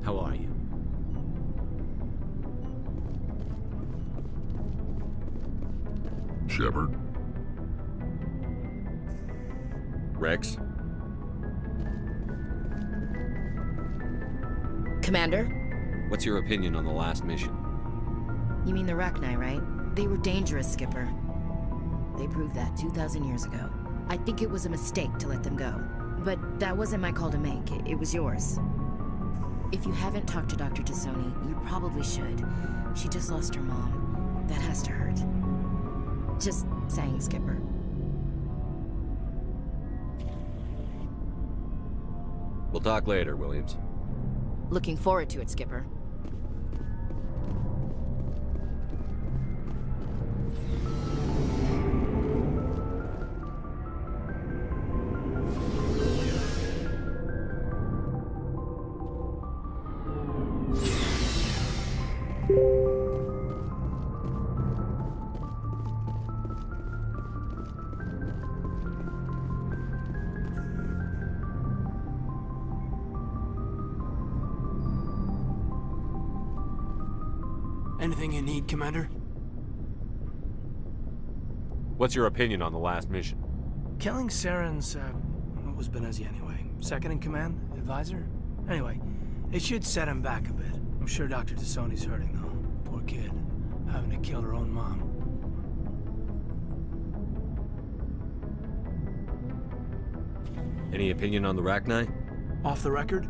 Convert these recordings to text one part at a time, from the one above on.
How are you? Shepard? Rex? Commander? What's your opinion on the last mission? You mean the Rachni, right? They were dangerous, Skipper. They proved that 2,000 years ago. I think it was a mistake to let them go. But that wasn't my call to make. It was yours. If you haven't talked to Dr. Tassoni, you probably should. She just lost her mom. That has to hurt. Just saying, Skipper. We'll talk later, Williams. Looking forward to it, Skipper. Anything you need, Commander? What's your opinion on the last mission? Killing Saren's, what was Benezi anyway? Second in command? Advisor? Anyway, it should set him back a bit. I'm sure Dr. Tassoni's hurting, though. Poor kid. Having to kill her own mom. Any opinion on the Rachni? Off the record?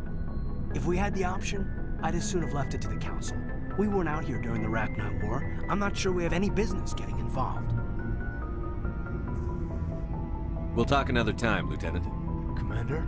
If we had the option, I'd as soon have left it to the Council. We weren't out here during the Rachni War. I'm not sure we have any business getting involved. We'll talk another time, Lieutenant. Commander?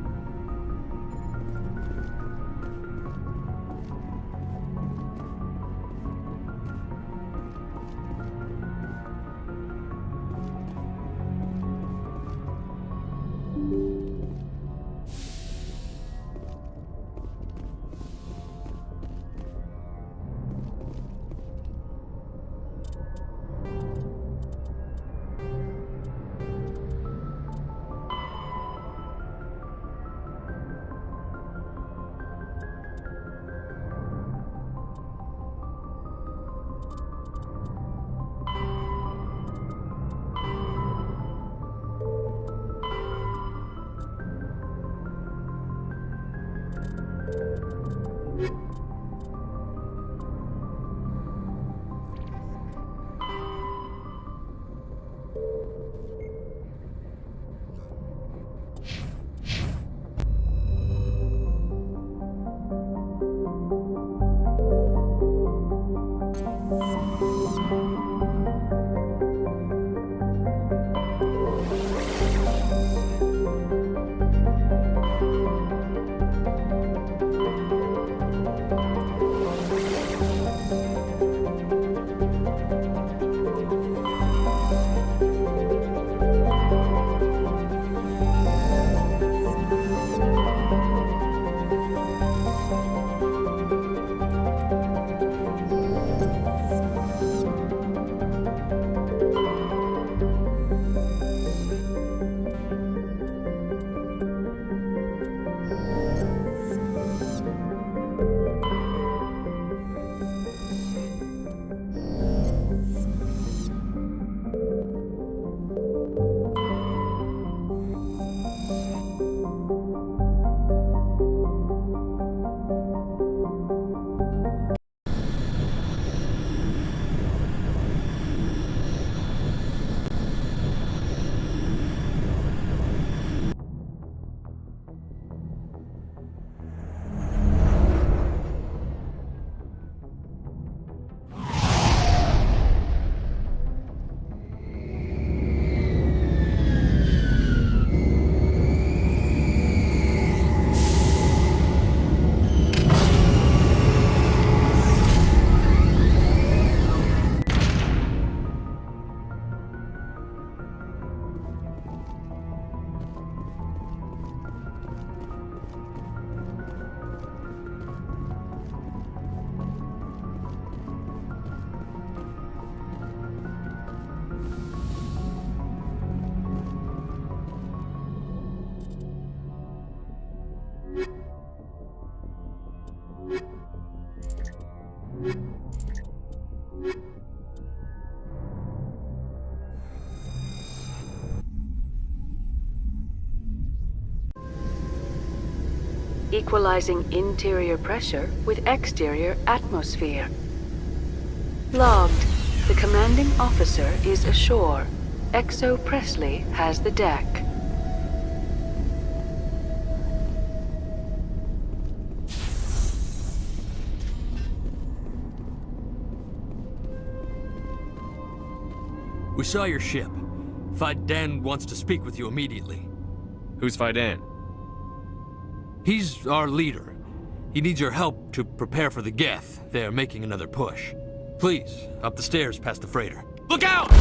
equalizing interior pressure with exterior atmosphere. Logged. The commanding officer is ashore. Exo Presley has the deck. We saw your ship. Fidan wants to speak with you immediately. Who's Fidan? He's our leader. He needs your help to prepare for the Geth. They're making another push. Please, up the stairs past the freighter. Look out!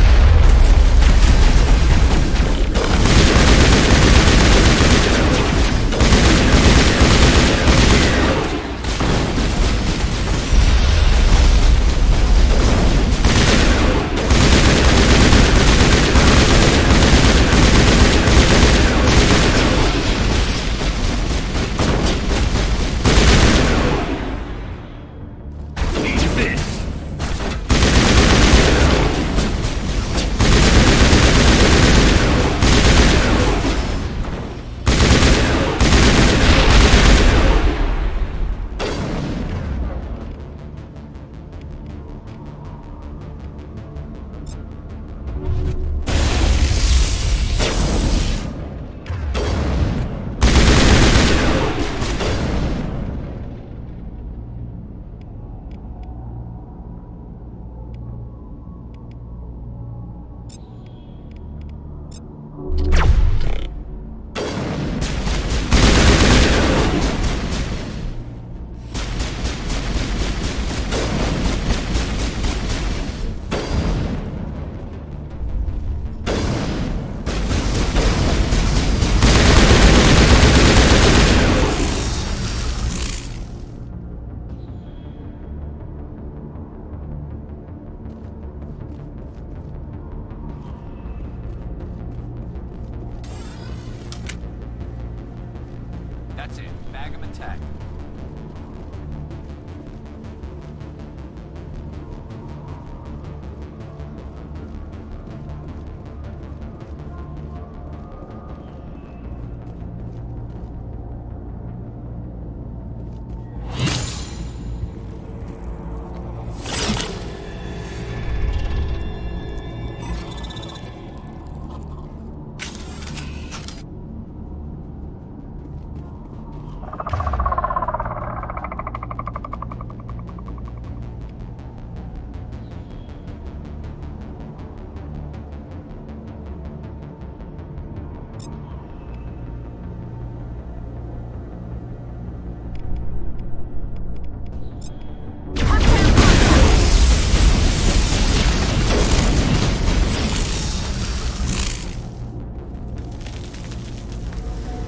That's it. Bag 'em and tack 'em.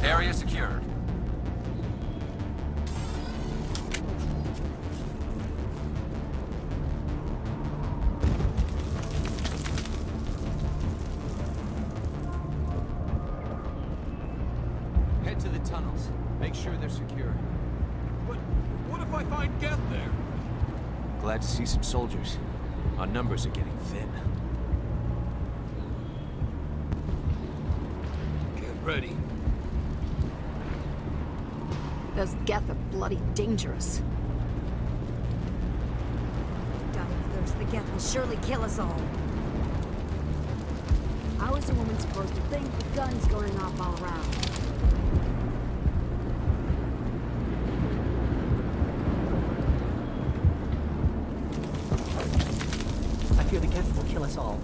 Area secured. Head to the tunnels. Make sure they're secure. But what if I find Geth there? Glad to see some soldiers. Our numbers are getting thin. Get ready. Those Geth are bloody dangerous. Dying thirst, the Geth will surely kill us all. How is a woman supposed to think with guns going off all around? I fear the Geth will kill us all.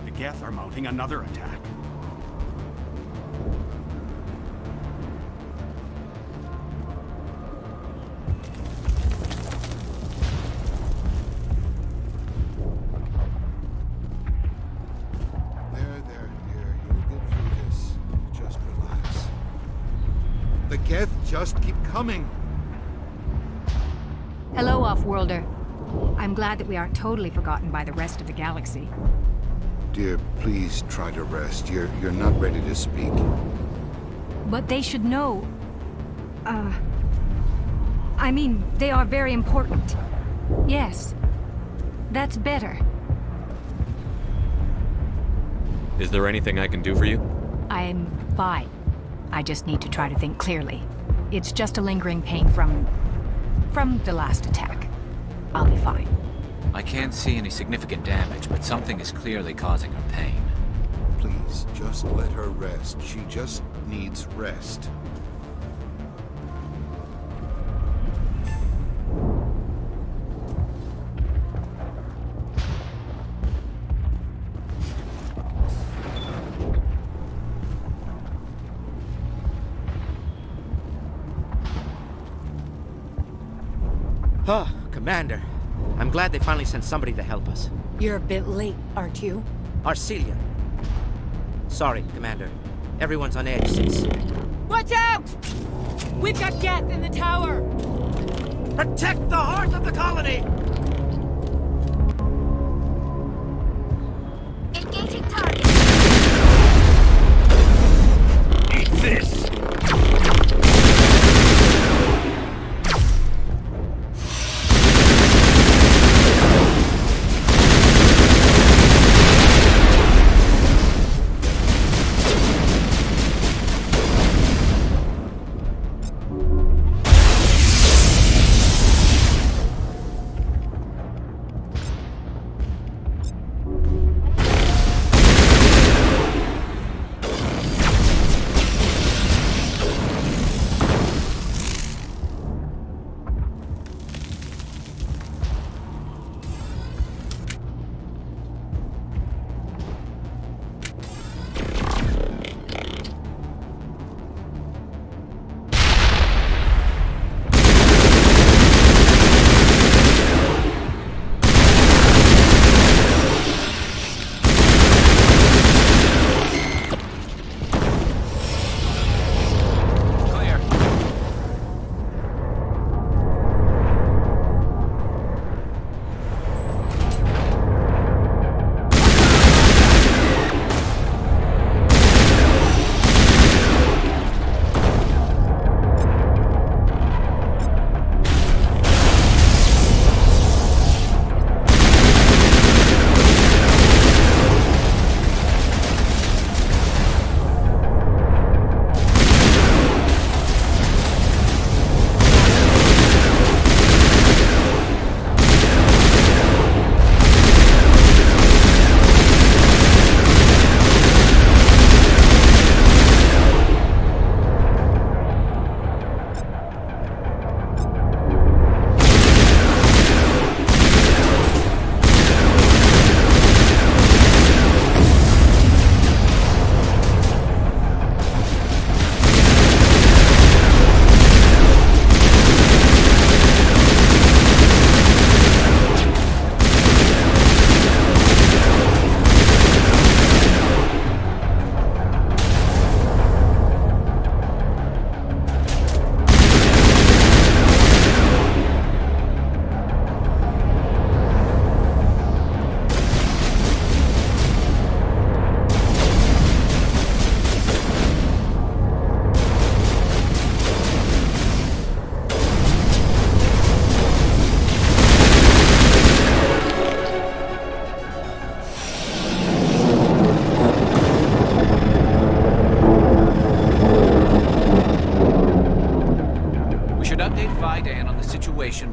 The Geth are mounting another attack. There, dear. You'll get through this. Just relax. The Geth just keep coming. Hello, Off-Worlder. I'm glad that we aren't totally forgotten by the rest of the galaxy. Dear, please try to rest. You're not ready to speak. But they should know. I mean, they are very important. Yes. That's better. Is there anything I can do for you? I'm fine. I just need to try to think clearly. It's just a lingering pain from the last attack. I'll be fine. I can't see any significant damage, but something is clearly causing her pain. Please, just let her rest. She just needs rest. Oh, Commander. I'm glad they finally sent somebody to help us. You're a bit late, aren't you? Arcelia. Sorry, Commander. Everyone's on edge since... Watch out! We've got Geth in the tower! Protect the heart of the colony! Engaging target. Eat this!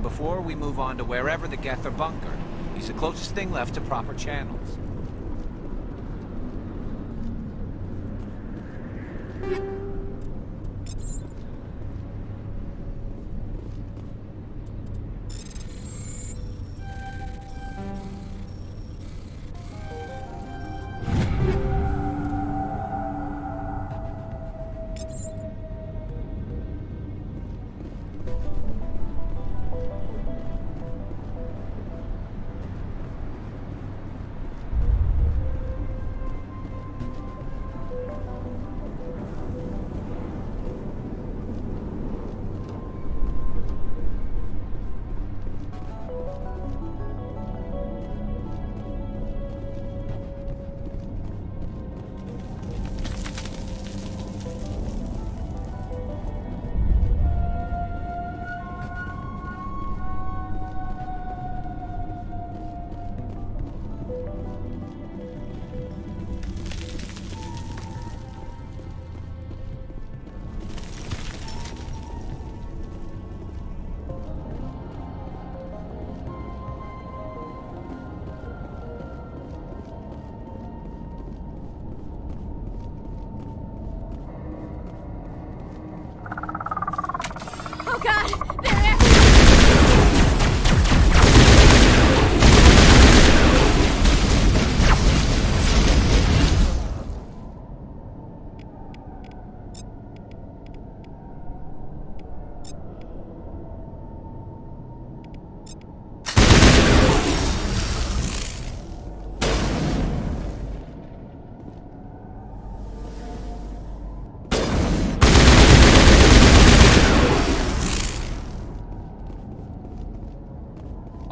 before we move on to wherever the Geth are bunkered. He's the closest thing left to proper channels.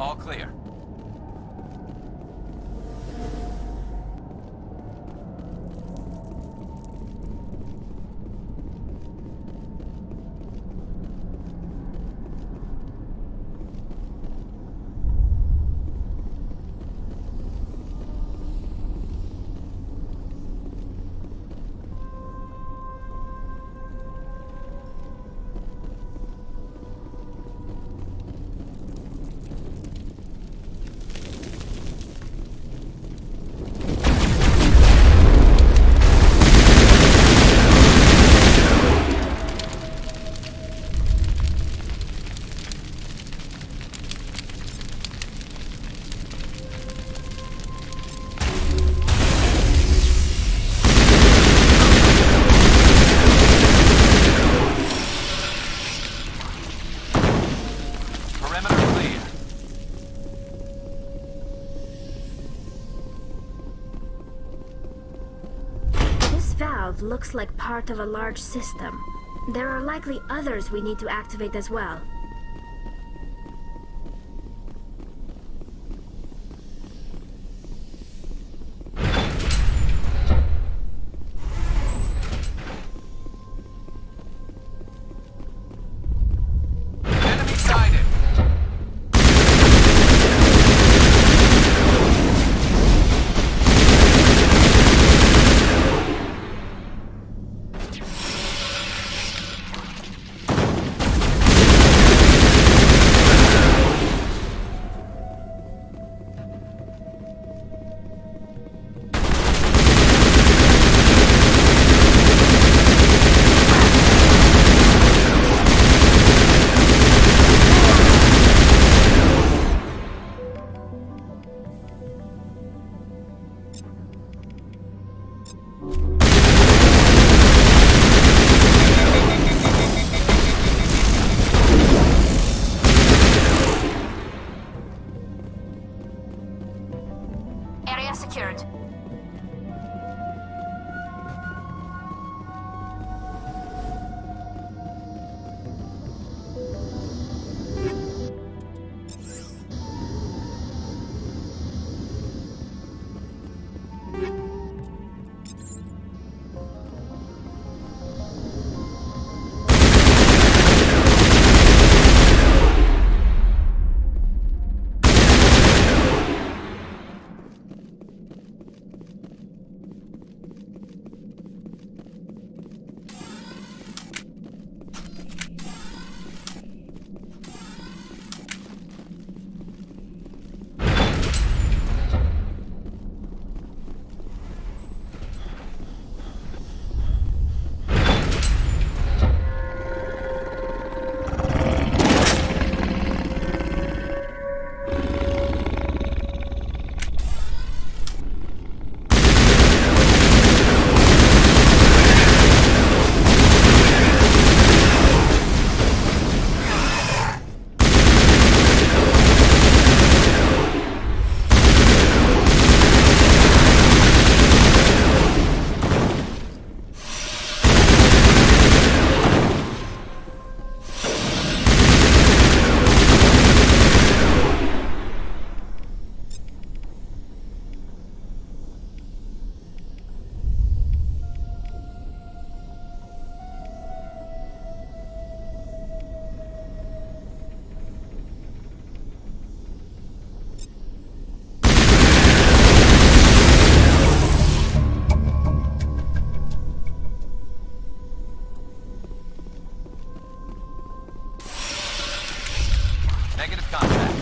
All clear. Looks like part of a large system. There are likely others we need to activate as well. Enemy sighted. Area secured. Negative contact.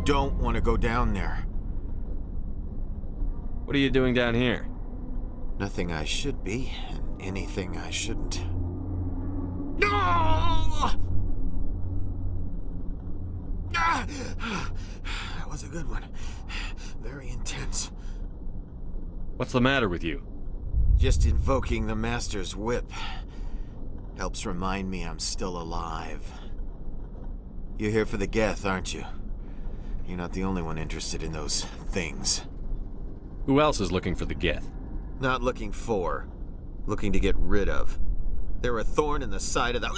don't want to go down there. What are you doing down here? Nothing I should be, and anything I shouldn't. No! That was a good one. Very intense. What's the matter with you? Just invoking the Master's whip helps remind me I'm still alive. You're here for the Geth, aren't you? You're not the only one interested in those things. Who else is looking for the Geth? Not looking for. Looking to get rid of. They're a thorn in the side of the...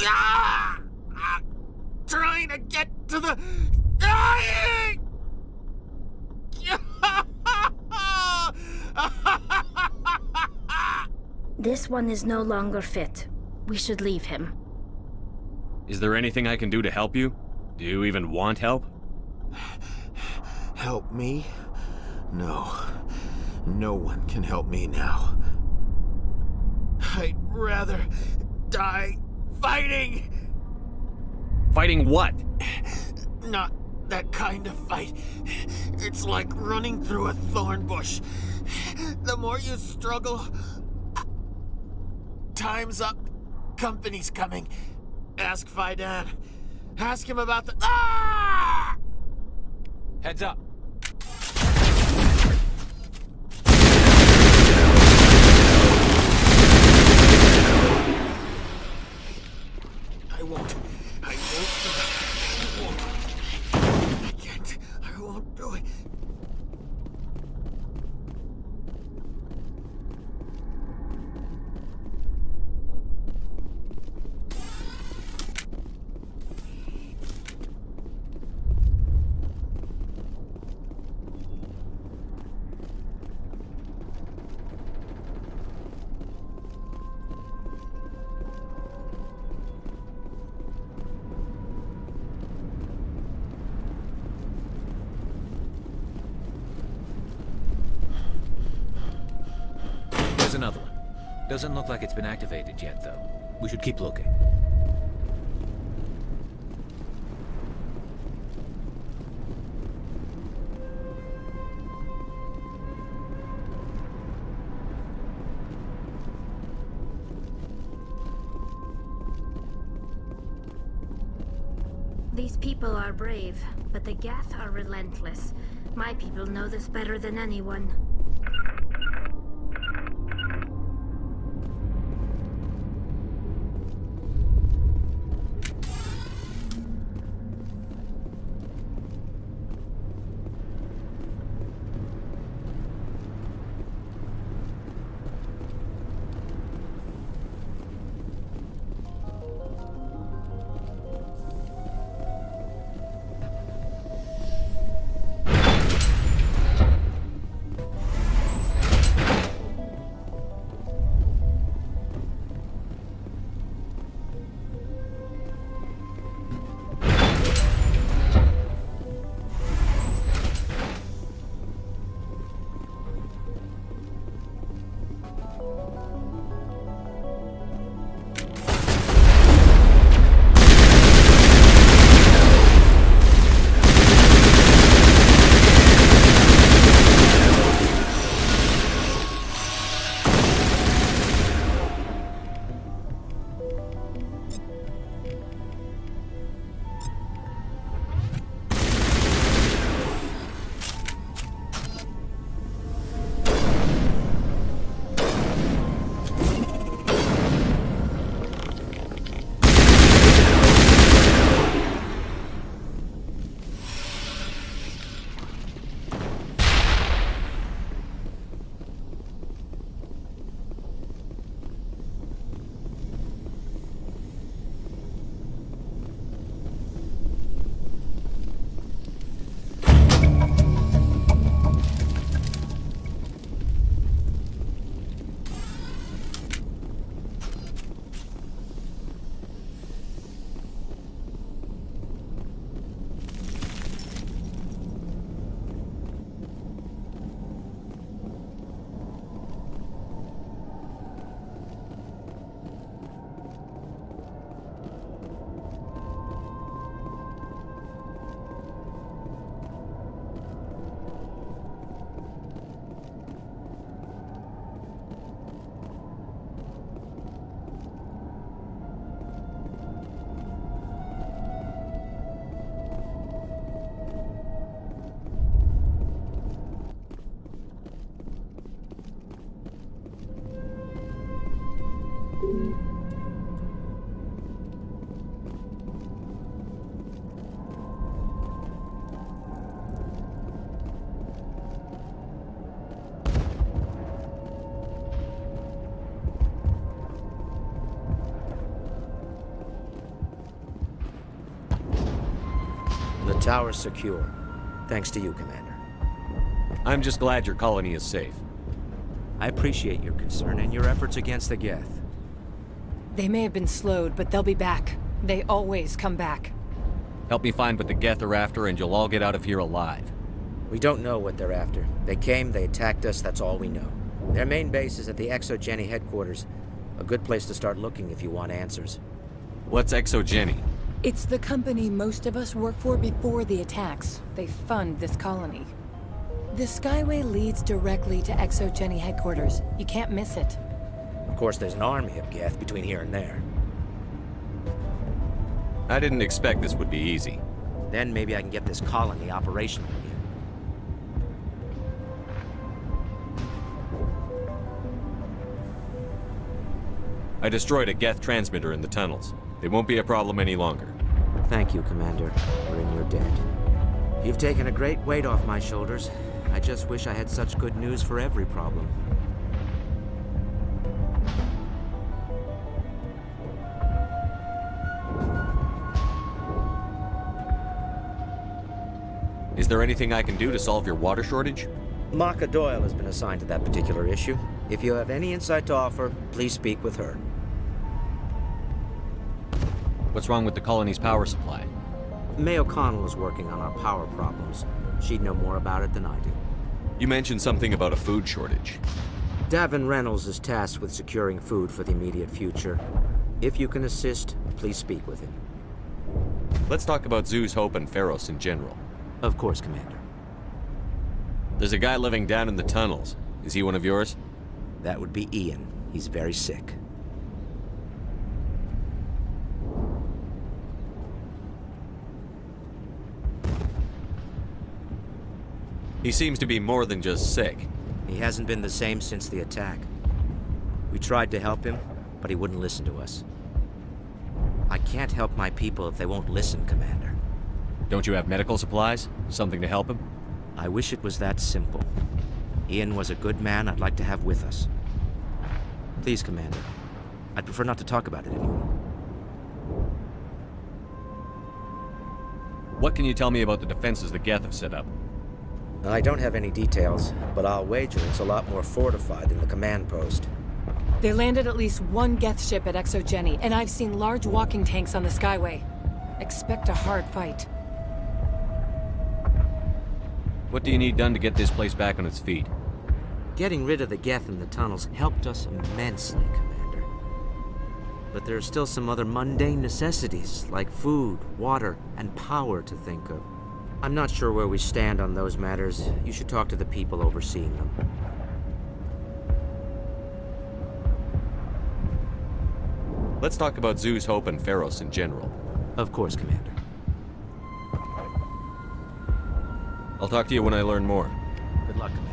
Trying to get to the... This one is no longer fit. We should leave him. Is there anything I can do to help you? Do you even want help? Help me? No. No one can help me now. I'd rather die fighting! Fighting what? Not that kind of fight. It's like running through a thorn bush. The more you struggle... Time's up. Company's coming. Ask Faidan. Ask him about the... Ah! Heads up. I won't. I won't. I can't. I won't do it. There's another one. Doesn't look like it's been activated yet, though. We should keep looking. These people are brave, but the Geth are relentless. My people know this better than anyone. tower's secure. Thanks to you, Commander. I'm just glad your colony is safe. I appreciate your concern and your efforts against the Geth. They may have been slowed, but they'll be back. They always come back. Help me find what the Geth are after, and you'll all get out of here alive. We don't know what they're after. They came, they attacked us, that's all we know. Their main base is at the Exogeny headquarters. A good place to start looking if you want answers. What's Exogeny? It's the company most of us worked for before the attacks. They fund this colony. The Skyway leads directly to Exogeny headquarters. You can't miss it. Of course, there's an army of Geth between here and there. I didn't expect this would be easy. Then maybe I can get this colony operational again. I destroyed a Geth transmitter in the tunnels. They won't be a problem any longer. Thank you, Commander. We're in your debt. You've taken a great weight off my shoulders. I just wish I had such good news for every problem. Is there anything I can do to solve your water shortage? Maka Doyle has been assigned to that particular issue. If you have any insight to offer, please speak with her. What's wrong with the colony's power supply? May O'Connell is working on our power problems. She'd know more about it than I do. You mentioned something about a food shortage. Davin Reynolds is tasked with securing food for the immediate future. If you can assist, please speak with him. Let's talk about Zeus, Hope, and Pharos in general. Of course, Commander. There's a guy living down in the tunnels. Is he one of yours? That would be Ian. He's very sick. He seems to be more than just sick. He hasn't been the same since the attack. We tried to help him, but he wouldn't listen to us. I can't help my people if they won't listen, Commander. Don't you have medical supplies? Something to help him? I wish it was that simple. Ian was a good man I'd like to have with us. Please, Commander. I'd prefer not to talk about it anymore. What can you tell me about the defenses the Geth have set up? I don't have any details, but I'll wager it's a lot more fortified than the command post. They landed at least one Geth ship at Exogeny, and I've seen large walking tanks on the Skyway. Expect a hard fight. What do you need done to get this place back on its feet? Getting rid of the Geth in the tunnels helped us immensely, Commander. But there are still some other mundane necessities, like food, water, and power to think of. I'm not sure where we stand on those matters. You should talk to the people overseeing them. Let's talk about Zeus, Hope, and Pharos in general. Of course, Commander. I'll talk to you when I learn more. Good luck, Commander.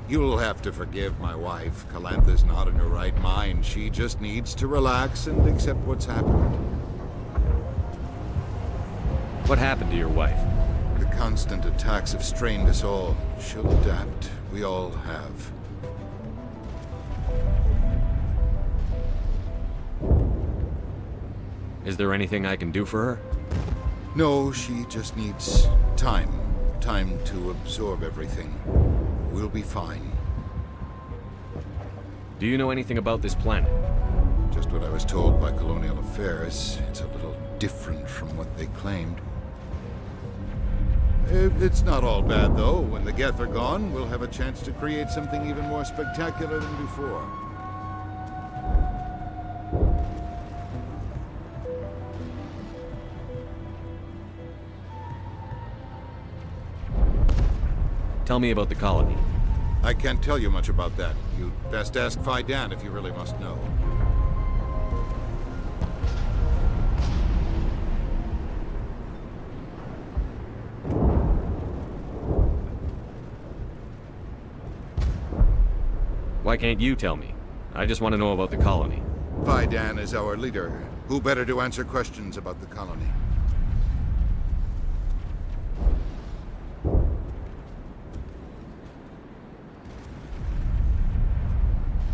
You'll have to forgive my wife. Calantha's not in her right mind. She just needs to relax and accept what's happened. What happened to your wife? The constant attacks have strained us all. She'll adapt. We all have. Is there anything I can do for her? No, she just needs time. Time to absorb everything. We'll be fine. Do you know anything about this planet? Just what I was told by Colonial Affairs. It's a little different from what they claimed. It's not all bad, though. When the Geth are gone, we'll have a chance to create something even more spectacular than before. Tell me about the colony. I can't tell you much about that. You'd best ask Phi Dan if you really must know. Why can't you tell me? I just want to know about the colony. Vidan is our leader. Who better to answer questions about the colony?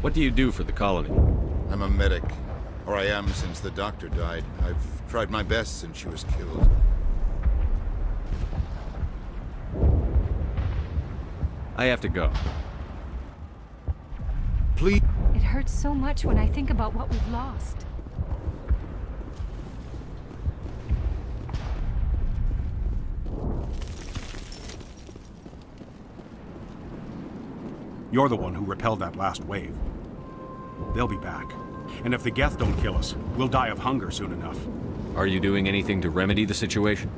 What do you do for the colony? I'm a medic. Or I am since the doctor died. I've tried my best since she was killed. I have to go. Please. It hurts so much when I think about what we've lost. You're the one who repelled that last wave. They'll be back. And if the Geth don't kill us, we'll die of hunger soon enough. Are you doing anything to remedy the situation?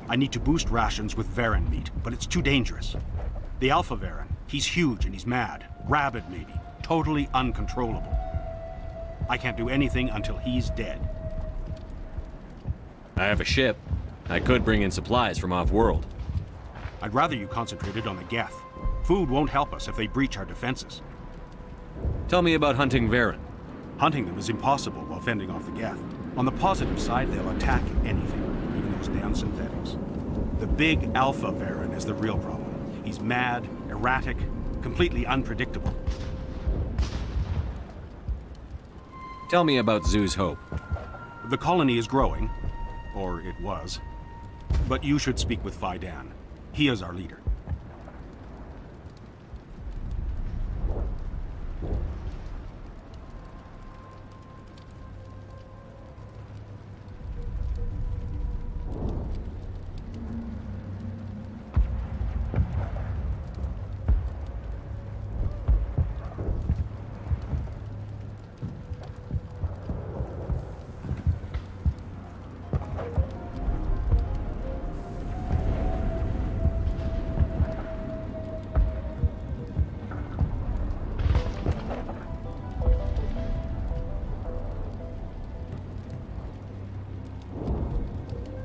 I need to boost rations with Varen meat, but it's too dangerous. The Alpha Varen, he's huge and he's mad. Rabid, maybe. Totally uncontrollable. I can't do anything until he's dead. I have a ship. I could bring in supplies from off-world. I'd rather you concentrated on the Geth. Food won't help us if they breach our defenses. Tell me about hunting Varen. Hunting them is impossible while fending off the Geth. On the positive side, they'll attack anything, even those damn synthetics. The big Alpha Varen is the real problem. He's mad, erratic, completely unpredictable. Tell me about Zoo's Hope. The colony is growing, or it was. But you should speak with Vidan. He is our leader.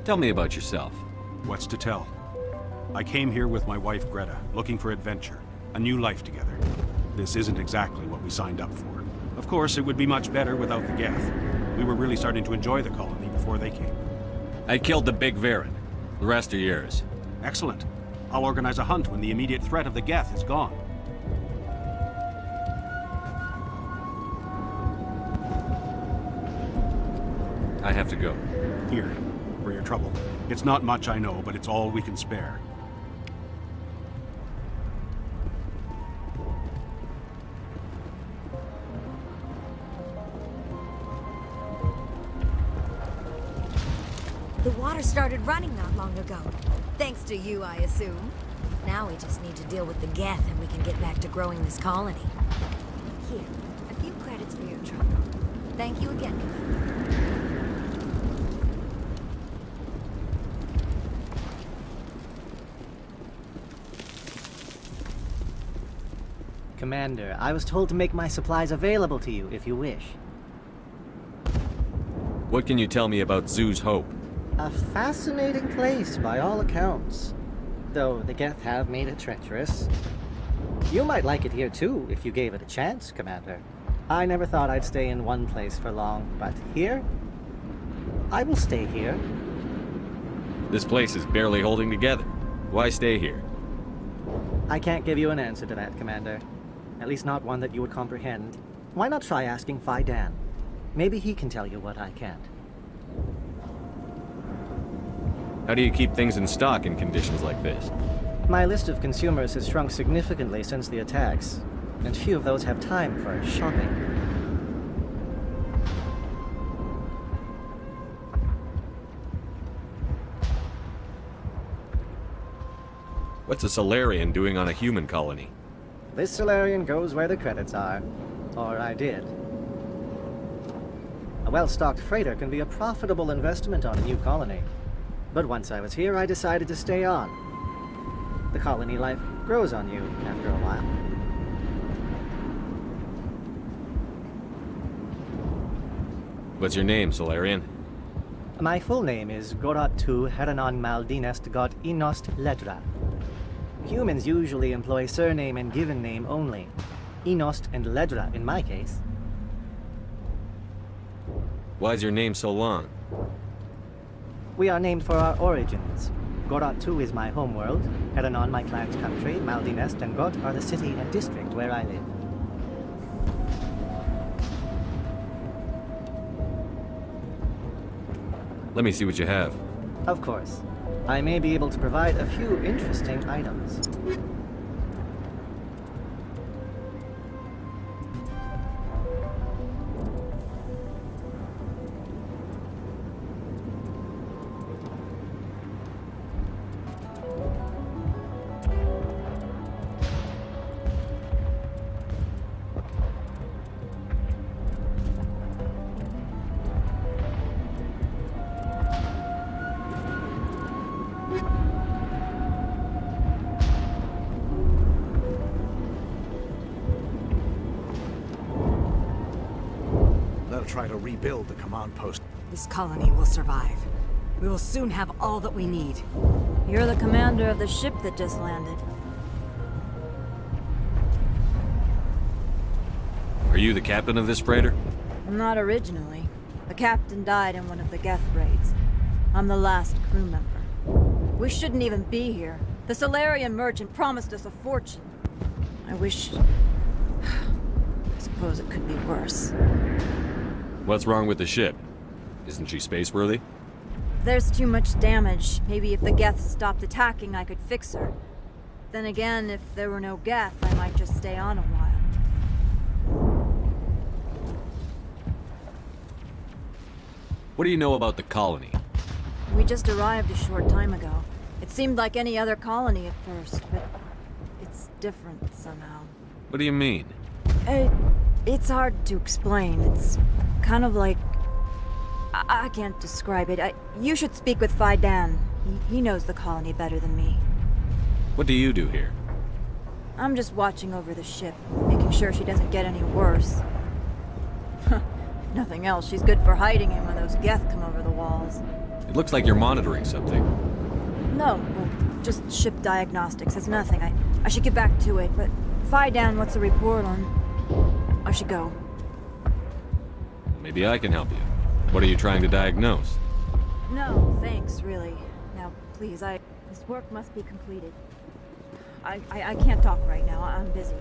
Tell me about yourself. What's to tell? I came here with my wife Greta, looking for adventure, a new life together. This isn't exactly what we signed up for. Of course, it would be much better without the Geth. We were really starting to enjoy the colony before they came. I killed the big Varen. The rest are yours. Excellent. I'll organize a hunt when the immediate threat of the Geth is gone. I have to go. Here, for your trouble. It's not much, I know, but it's all we can spare. The water started running not long ago. Thanks to you, I assume. Now we just need to deal with the Geth and we can get back to growing this colony. Here, a few credits for your trouble. Thank you again, Commander. Commander, I was told to make my supplies available to you if you wish. What can you tell me about Zoo's Hope? A fascinating place by all accounts. Though the Geth have made it treacherous. You might like it here too, if you gave it a chance, Commander. I never thought I'd stay in one place for long, but here? I will stay here. This place is barely holding together. Why stay here? I can't give you an answer to that, Commander. At least not one that you would comprehend. Why not try asking Vidan? Maybe he can tell you what I can't. How do you keep things in stock in conditions like this? My list of consumers has shrunk significantly since the attacks, and few of those have time for shopping. What's a Solarian doing on a human colony? This Solarian goes where the credits are. Or I did. A well-stocked freighter can be a profitable investment on a new colony. But once I was here, I decided to stay on. The colony life grows on you after a while. What's your name, Solarian? My full name is Goratu Heranon Maldinest God Inost Ledra. Humans usually employ surname and given name only. Inost and Ledra in my case. Why's your name so long? We are named for our origins. Gorat 2 is my homeworld. Heranon, my clan's country. Maldinest and Got are the city and district where I live. Let me see what you have. Of course. I may be able to provide a few interesting items. Try to rebuild the command post. This colony will survive. We will soon have all that we need. You're the commander of the ship that just landed. Are you the captain of this freighter? Not originally. The captain died in one of the Geth raids. I'm the last crew member. We shouldn't even be here. The Solarian merchant promised us a fortune. I wish... I suppose it could be worse. What's wrong with the ship? Isn't she spaceworthy? There's too much damage. Maybe if the Geth stopped attacking, I could fix her. Then again, if there were no Geth, I might just stay on a while. What do you know about the colony? We just arrived a short time ago. It seemed like any other colony at first, but it's different somehow. What do you mean? It's hard to explain. It's kind of like... I can't describe it. You should speak with Fidan. He knows the colony better than me. What do you do here? I'm just watching over the ship, making sure she doesn't get any worse. If nothing else, she's good for hiding in when those Geth come over the walls. It looks like you're monitoring something. No, well, just ship diagnostics. It's nothing. I should get back to it, but Fidan wants a report on... I should go. Maybe I can help you. What are you trying to diagnose? No, thanks, really. Now, please, this work must be completed. I can't talk right now. I'm busy.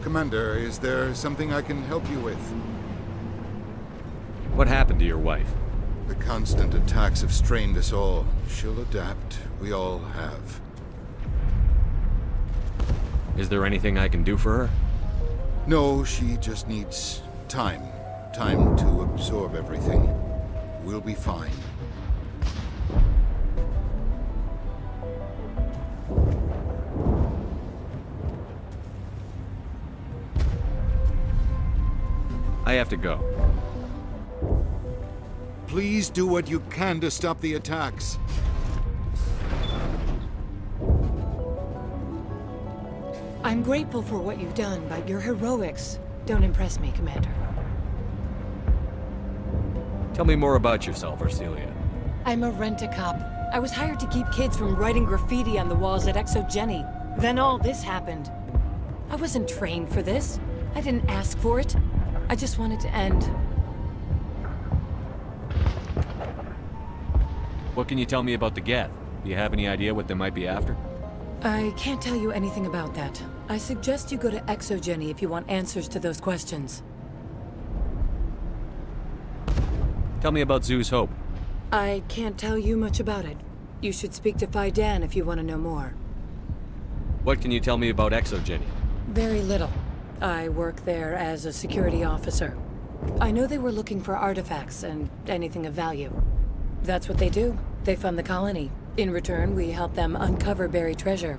Commander, is there something I can help you with? What happened to your wife? The constant attacks have strained us all. She'll adapt. We all have. Is there anything I can do for her? No, she just needs time. Time to absorb everything. We'll be fine. I have to go. Please do what you can to stop the attacks. I'm grateful for what you've done, but your heroics don't impress me, Commander. Tell me more about yourself, Arcelia. I'm a rent-a-cop. I was hired to keep kids from writing graffiti on the walls at Exogeny. Then all this happened. I wasn't trained for this. I didn't ask for it. I just wanted to end. What can you tell me about the Geth? Do you have any idea what they might be after? I can't tell you anything about that. I suggest you go to Exogeny if you want answers to those questions. Tell me about Zoo's Hope. I can't tell you much about it. You should speak to Fidan if you want to know more. What can you tell me about Exogeny? Very little. I work there as a security officer. I know they were looking for artifacts and anything of value. That's what they do. They fund the colony. In return, we help them uncover buried treasure.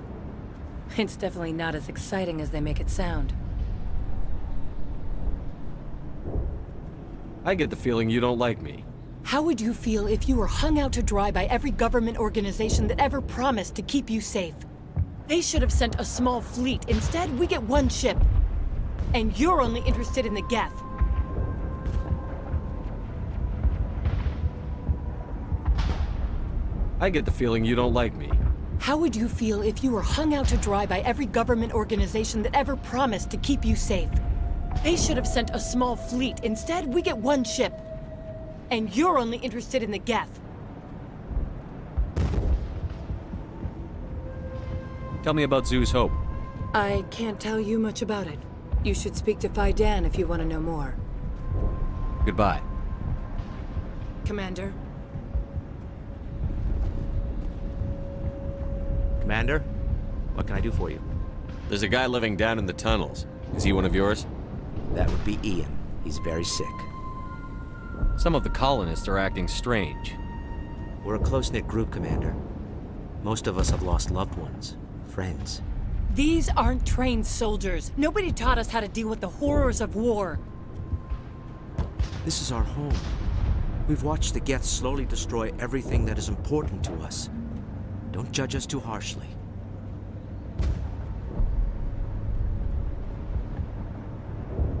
It's definitely not as exciting as they make it sound. I get the feeling you don't like me. How would you feel if you were hung out to dry by every government organization that ever promised to keep you safe? They should have sent a small fleet. Instead, we get one ship. And you're only interested in the Geth. I get the feeling you don't like me. How would you feel if you were hung out to dry by every government organization that ever promised to keep you safe? They should have sent a small fleet. Instead, we get one ship. And you're only interested in the Geth. Tell me about Zoo's Hope. I can't tell you much about it. You should speak to Phi Dan if you want to know more. Goodbye. Commander? Commander, what can I do for you? There's a guy living down in the tunnels. Is he one of yours? That would be Ian. He's very sick. Some of the colonists are acting strange. We're a close-knit group, Commander. Most of us have lost loved ones, friends. These aren't trained soldiers. Nobody taught us how to deal with the horrors of war. This is our home. We've watched the Geth slowly destroy everything that is important to us. Don't judge us too harshly.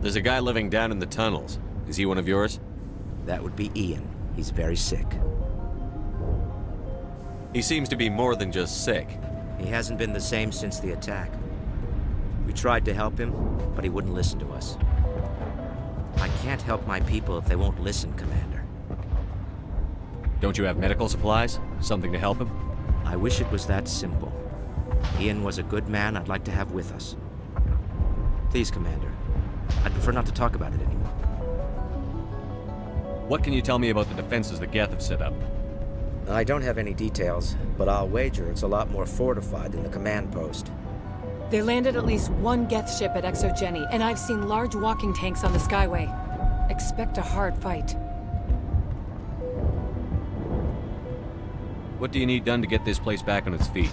There's a guy living down in the tunnels. Is he one of yours? That would be Ian. He's very sick. He seems to be more than just sick. He hasn't been the same since the attack. We tried to help him, but he wouldn't listen to us. I can't help my people if they won't listen, Commander. Don't you have medical supplies? Something to help him? I wish it was that simple. Ian was a good man I'd like to have with us. Please, Commander. I'd prefer not to talk about it anymore. What can you tell me about the defenses the Geth have set up? I don't have any details, but I'll wager it's a lot more fortified than the command post. They landed at least one Geth ship at Exogeny, and I've seen large walking tanks on the Skyway. Expect a hard fight. What do you need done to get this place back on its feet?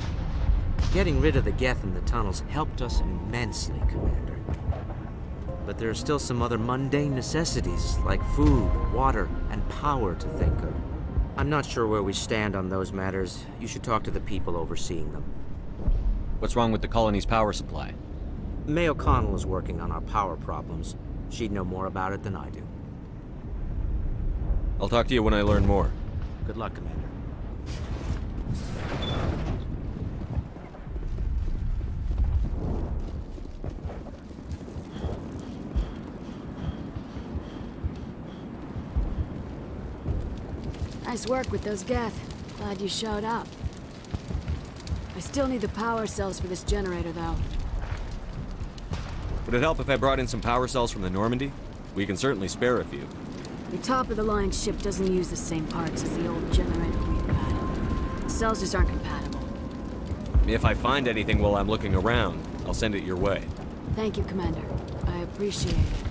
Getting rid of the Geth in the tunnels helped us immensely, Commander. But there are still some other mundane necessities, like food, water, and power to think of. I'm not sure where we stand on those matters. You should talk to the people overseeing them. What's wrong with the colony's power supply? May O'Connell is working on our power problems. She'd know more about it than I do. I'll talk to you when I learn more. Good luck, Commander. Nice work with those Geth. Glad you showed up. I still need the power cells for this generator, though. Would it help if I brought in some power cells from the Normandy? We can certainly spare a few. The top-of-the-line ship doesn't use the same parts as the old generator we've got. The cells just aren't compatible. If I find anything while I'm looking around, I'll send it your way. Thank you, Commander. I appreciate it.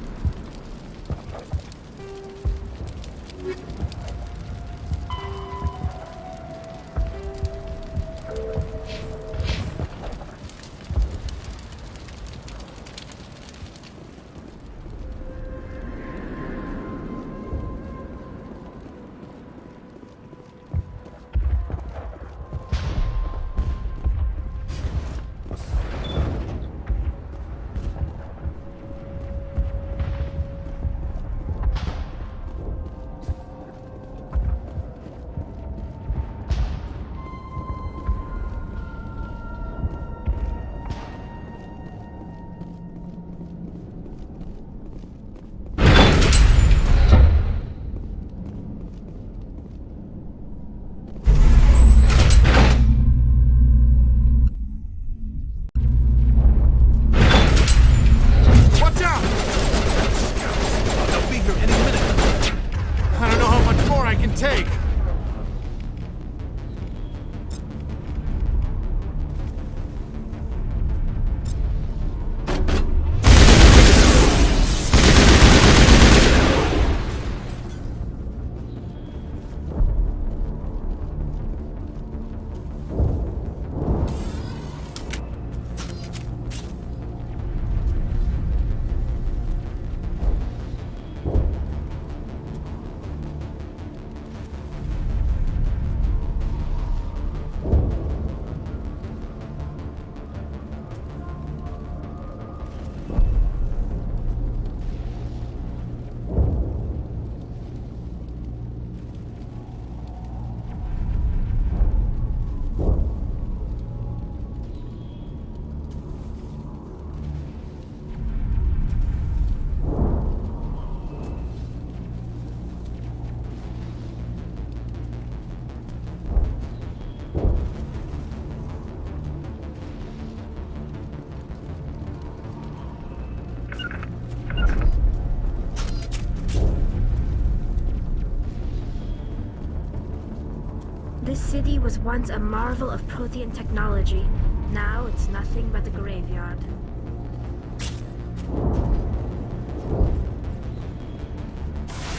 city was once a marvel of Protean technology. Now it's nothing but a graveyard.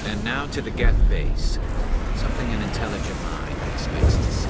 And now to the Geth base. Something an intelligent mind expects to see.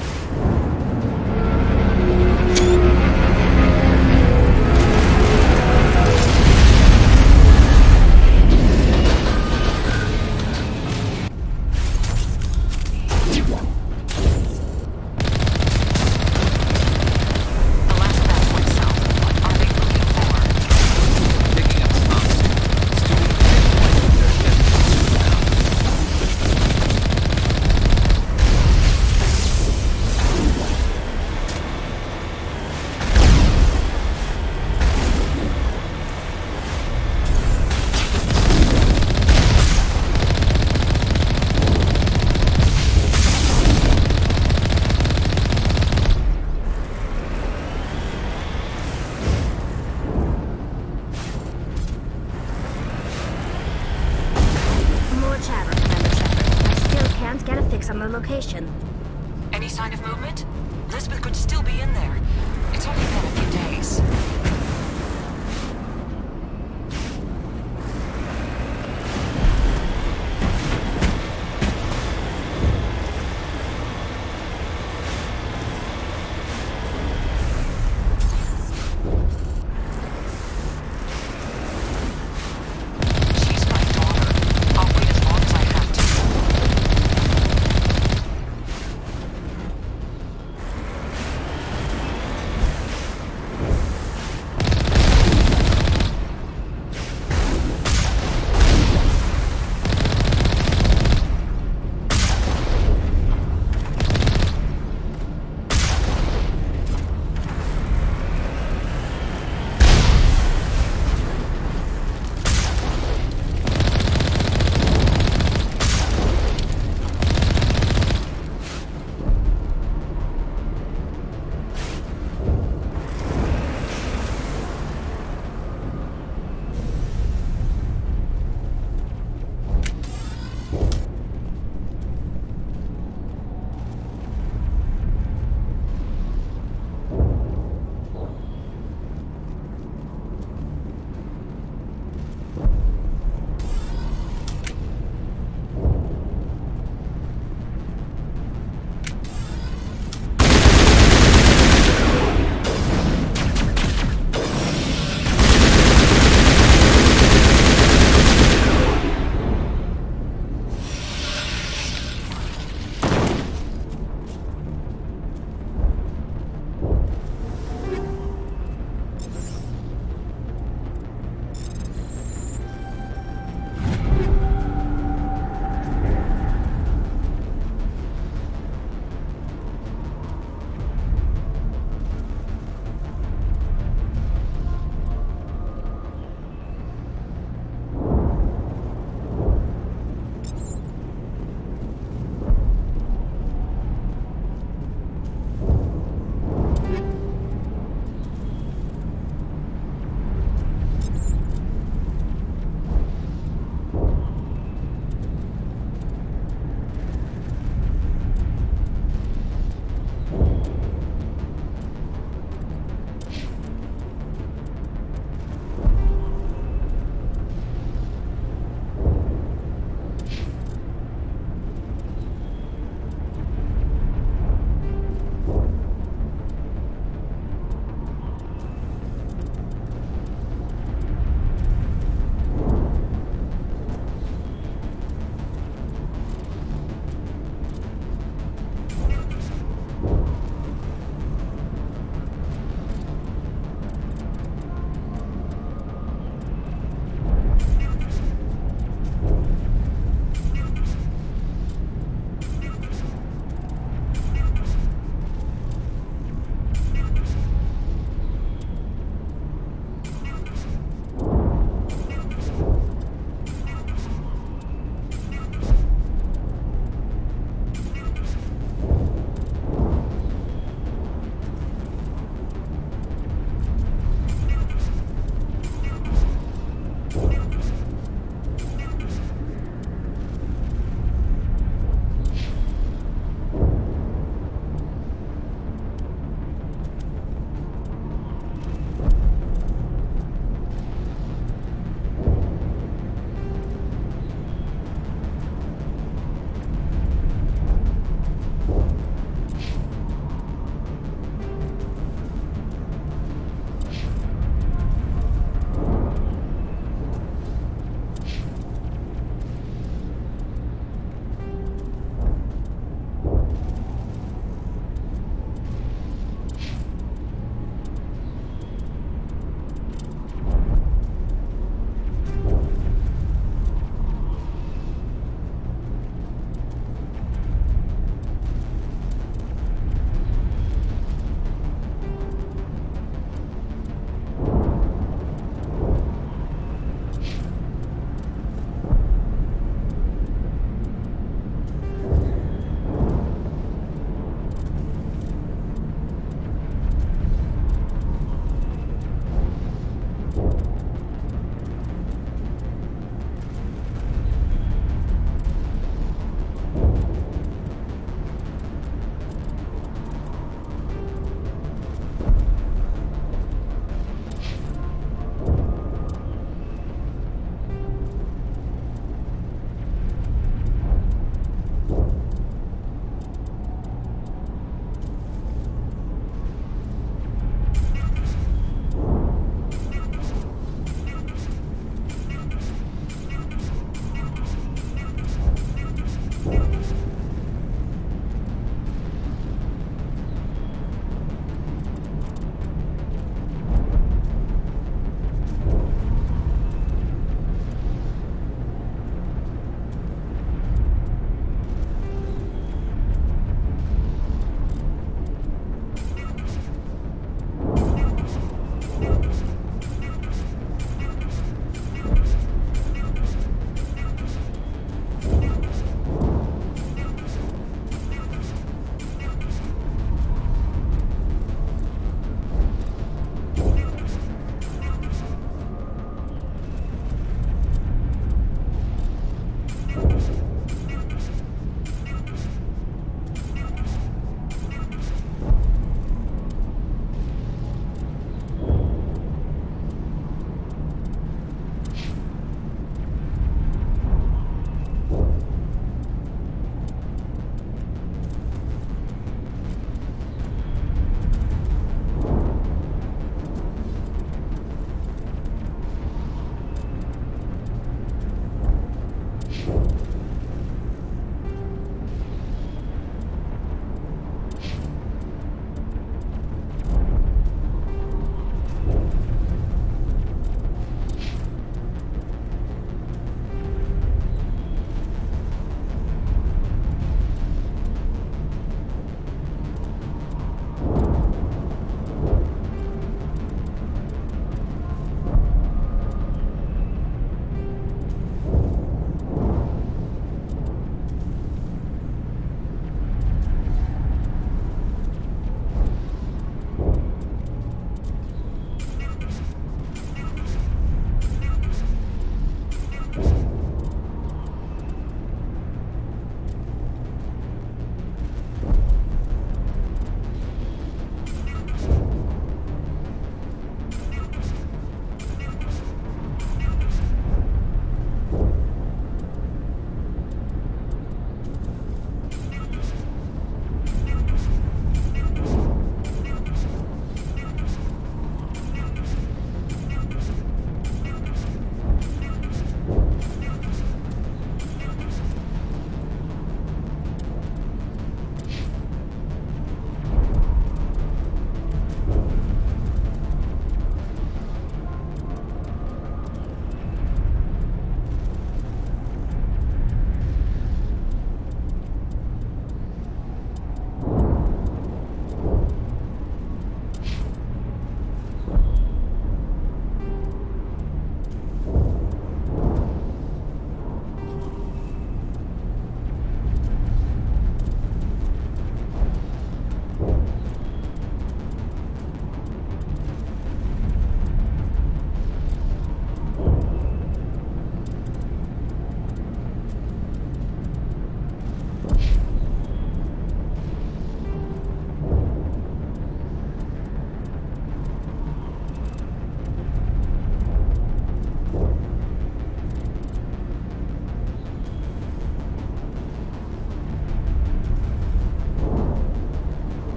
On the location. Any sign of movement? Elizabeth could still be in there. It's only been a few days.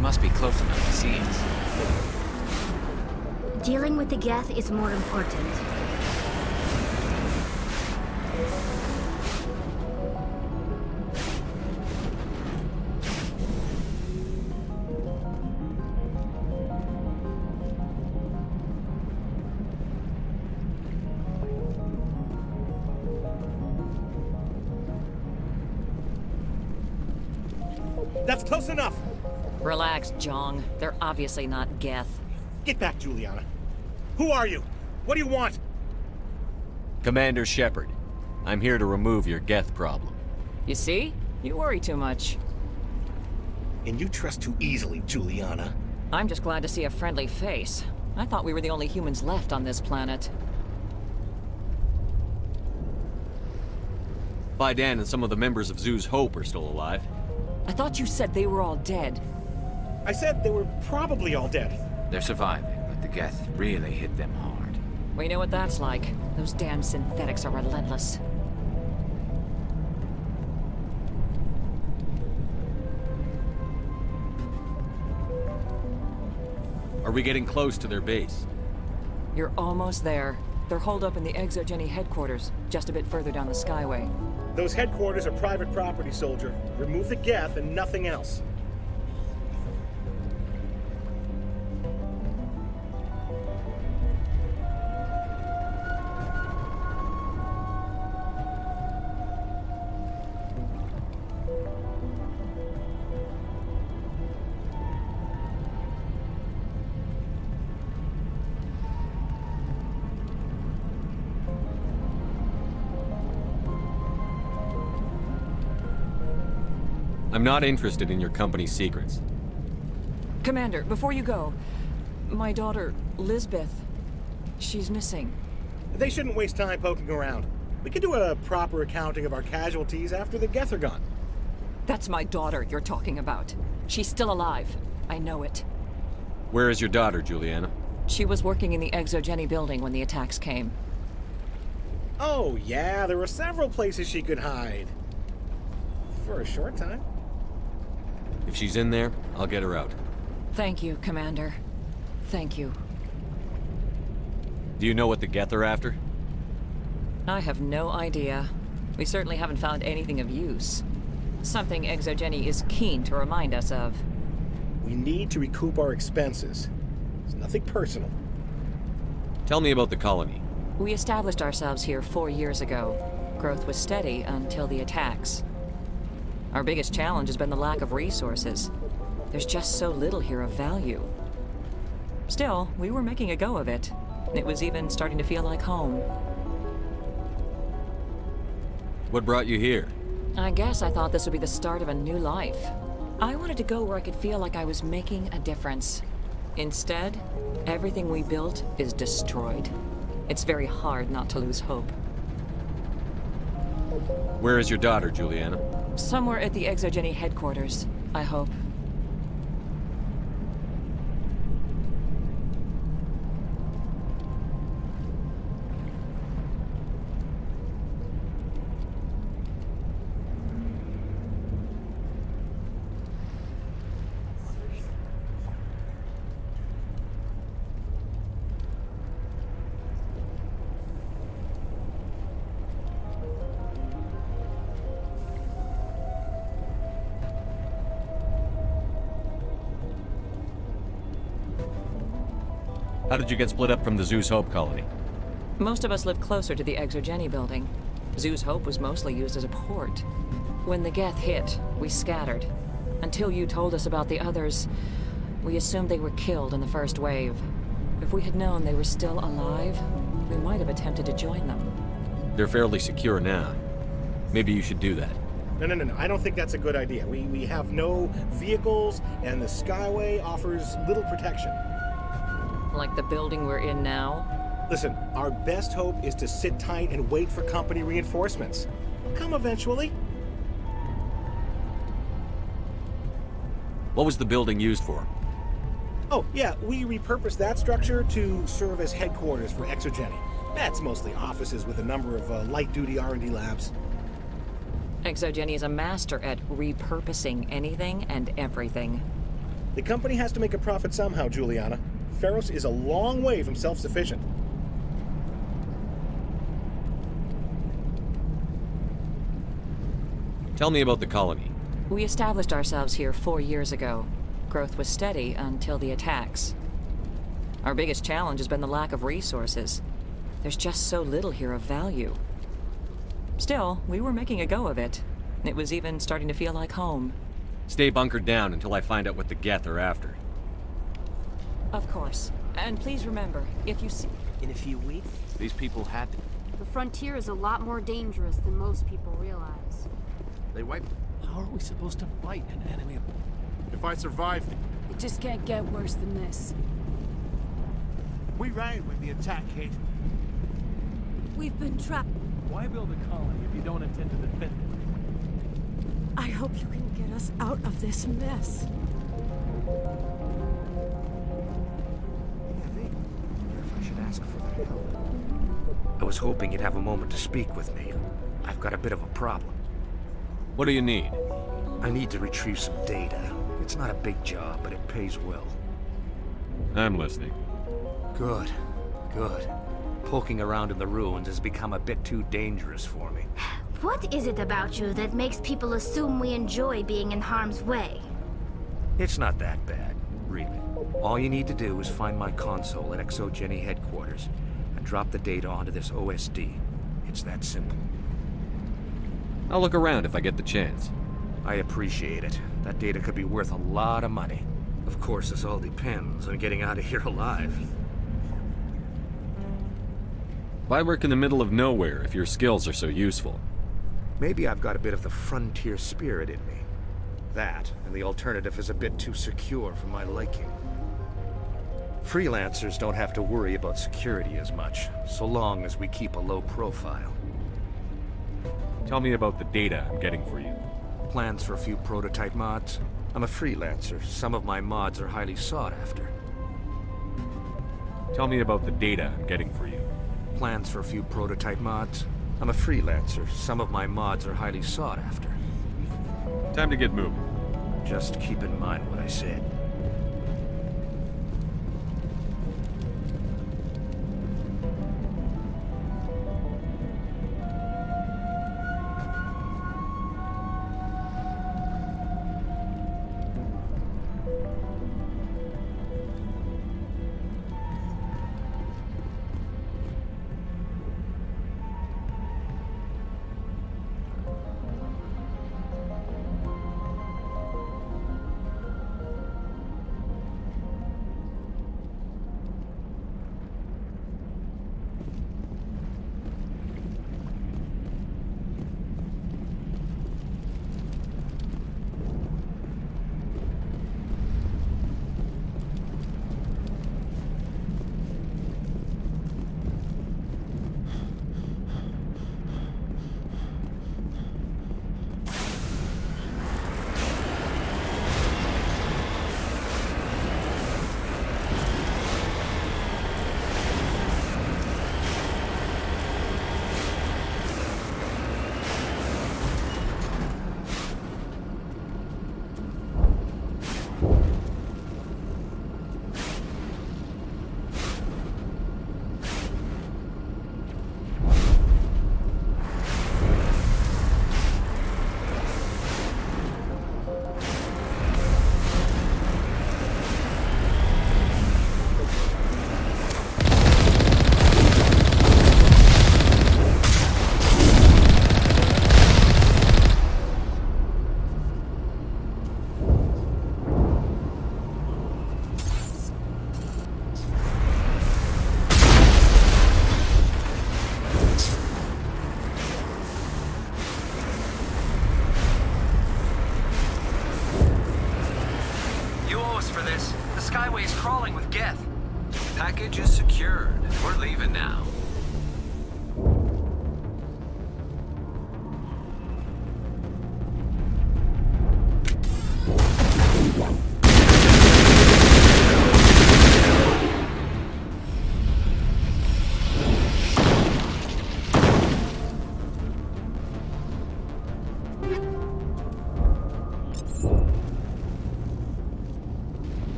must be close enough to see us. Dealing with the Geth is more important. That's close enough! Relax, Jong. They're obviously not Geth. Get back, Juliana. Who are you? What do you want? Commander Shepard, I'm here to remove your Geth problem. You see? You worry too much. And you trust too easily, Juliana. I'm just glad to see a friendly face. I thought we were the only humans left on this planet. Fidan and some of the members of Zoo's Hope are still alive. I thought you said they were all dead. I said they were probably all dead. They're surviving, but the Geth really hit them hard. We know what that's like. Those damn synthetics are relentless. Are we getting close to their base? You're almost there. They're holed up in the Exogeny headquarters, just a bit further down the Skyway. Those headquarters are private property, soldier. Remove the Geth and nothing else. I'm not interested in your company's secrets. Commander, before you go, my daughter, Lisbeth, she's missing. They shouldn't waste time poking around. We can do a proper accounting of our casualties after the Geth are gone. That's my daughter you're talking about. She's still alive. I know it. Where is your daughter, Juliana? She was working in the Exogeny building when the attacks came. Oh, yeah, there were several places she could hide. For a short time. If she's in there, I'll get her out. Thank you, Commander. Thank you. Do you know what the Geth are after? I have no idea. We certainly haven't found anything of use. Something Exogeny is keen to remind us of. We need to recoup our expenses. It's nothing personal. Tell me about the colony. We established ourselves here 4 years ago. Growth was steady until the attacks. Our biggest challenge has been the lack of resources. There's just so little here of value. Still, we were making a go of it. It was even starting to feel like home. What brought you here? I guess I thought this would be the start of a new life. I wanted to go where I could feel like I was making a difference. Instead, everything we built is destroyed. It's very hard not to lose hope. Where is your daughter, Juliana? Somewhere at the Exogeny headquarters, I hope. How did you get split up from the Zoo's Hope colony? Most of us lived closer to the Exogeny building. Zoo's Hope was mostly used as a port. When the Geth hit, we scattered. Until you told us about the others, we assumed they were killed in the first wave. If we had known they were still alive, we might have attempted to join them. They're fairly secure now. Maybe you should do that. No. I don't think that's a good idea. We have no vehicles, and the Skyway offers little protection. Like the building we're in now? Listen, our best hope is to sit tight and wait for company reinforcements. They'll come eventually. What was the building used for? Oh, yeah, we repurposed that structure to serve as headquarters for Exogeny. That's mostly offices with a number of light-duty R&D labs. Exogeny is a master at repurposing anything and everything. The company has to make a profit somehow, Juliana. Ferros is a long way from self-sufficient. Tell me about the colony. We established ourselves here 4 years ago. Growth was steady until the attacks. Our biggest challenge has been the lack of resources. There's just so little here of value. Still, we were making a go of it. It was even starting to feel like home. Stay bunkered down until I find out what the Geth are after. Of course. And please remember, if you see... In a few weeks, these people had to... The frontier is a lot more dangerous than most people realize. They wiped... How are we supposed to fight an enemy? If I survive... It just can't get worse than this. We ran when the attack hit. We've been trapped. Why build a colony if you don't intend to defend it? I hope you can get us out of this mess. If I should ask for their help. I was hoping you'd have a moment to speak with me. I've got a bit of a problem. What do you need? I need to retrieve some data. It's not a big job, but it pays well. I'm listening. Good. Good. Poking around in the ruins has become a bit too dangerous for me. What is it about you that makes people assume we enjoy being in harm's way? It's not that bad, really. All you need to do is find my console at Exogeny headquarters and drop the data onto this OSD. It's that simple. I'll look around if I get the chance. I appreciate it. That data could be worth a lot of money. Of course, this all depends on getting out of here alive. Why work in the middle of nowhere if your skills are so useful? Maybe I've got a bit of the frontier spirit in me. That, and the alternative is a bit too secure for my liking. Freelancers don't have to worry about security as much, so long as we keep a low profile. Tell me about the data I'm getting for you. Plans for a few prototype mods? I'm a freelancer. Some of my mods are highly sought after. Tell me about the data I'm getting for you. Plans for a few prototype mods? I'm a freelancer. Some of my mods are highly sought after. Time to get moving. Just keep in mind what I said. Package is secured. We're leaving now.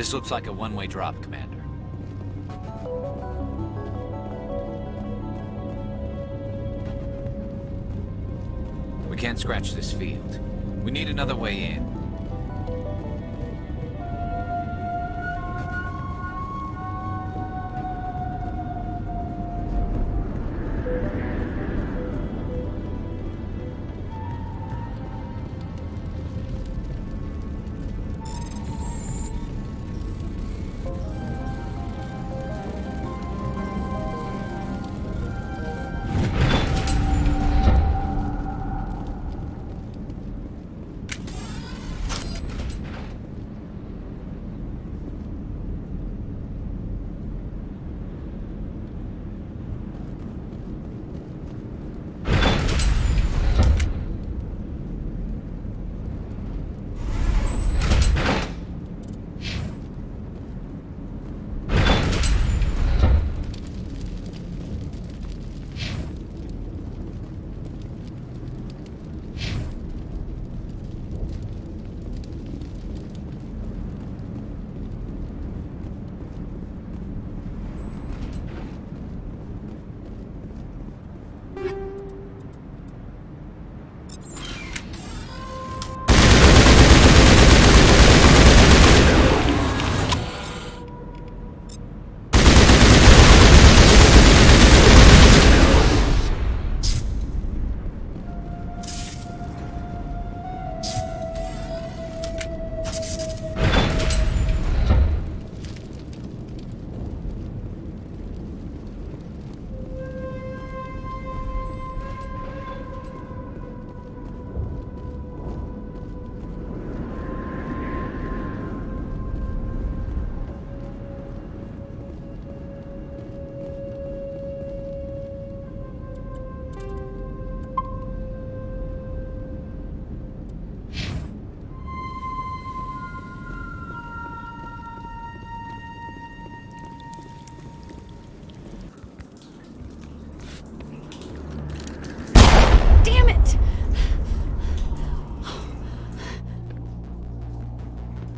This looks like a one-way drop, Commander. We can't scratch this field. We need another way in.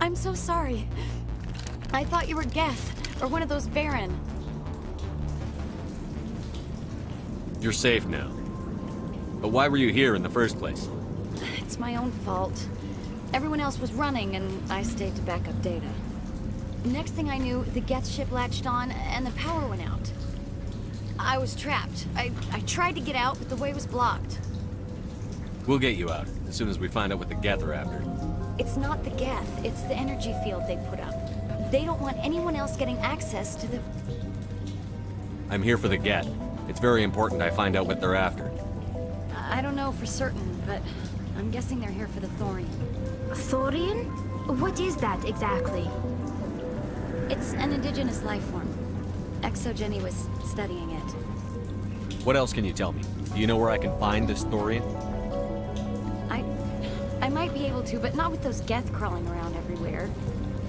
I'm so sorry. I thought you were Geth, or one of those Varen. You're safe now. But why were you here in the first place? It's my own fault. Everyone else was running, and I stayed to back up data. Next thing I knew, the Geth ship latched on, and the power went out. I was trapped. I tried to get out, but the way was blocked. We'll get you out, as soon as we find out what the Geth are after. It's not the Geth, it's the energy field they put up. They don't want anyone else getting access to the... I'm here for the Geth. It's very important I find out what they're after. I don't know for certain, but I'm guessing they're here for the Thorian. Thorian? What is that exactly? It's an indigenous life form. Exogeny was studying it. What else can you tell me? Do you know where I can find this Thorian? I might be able to, but not with those Geth crawling around everywhere.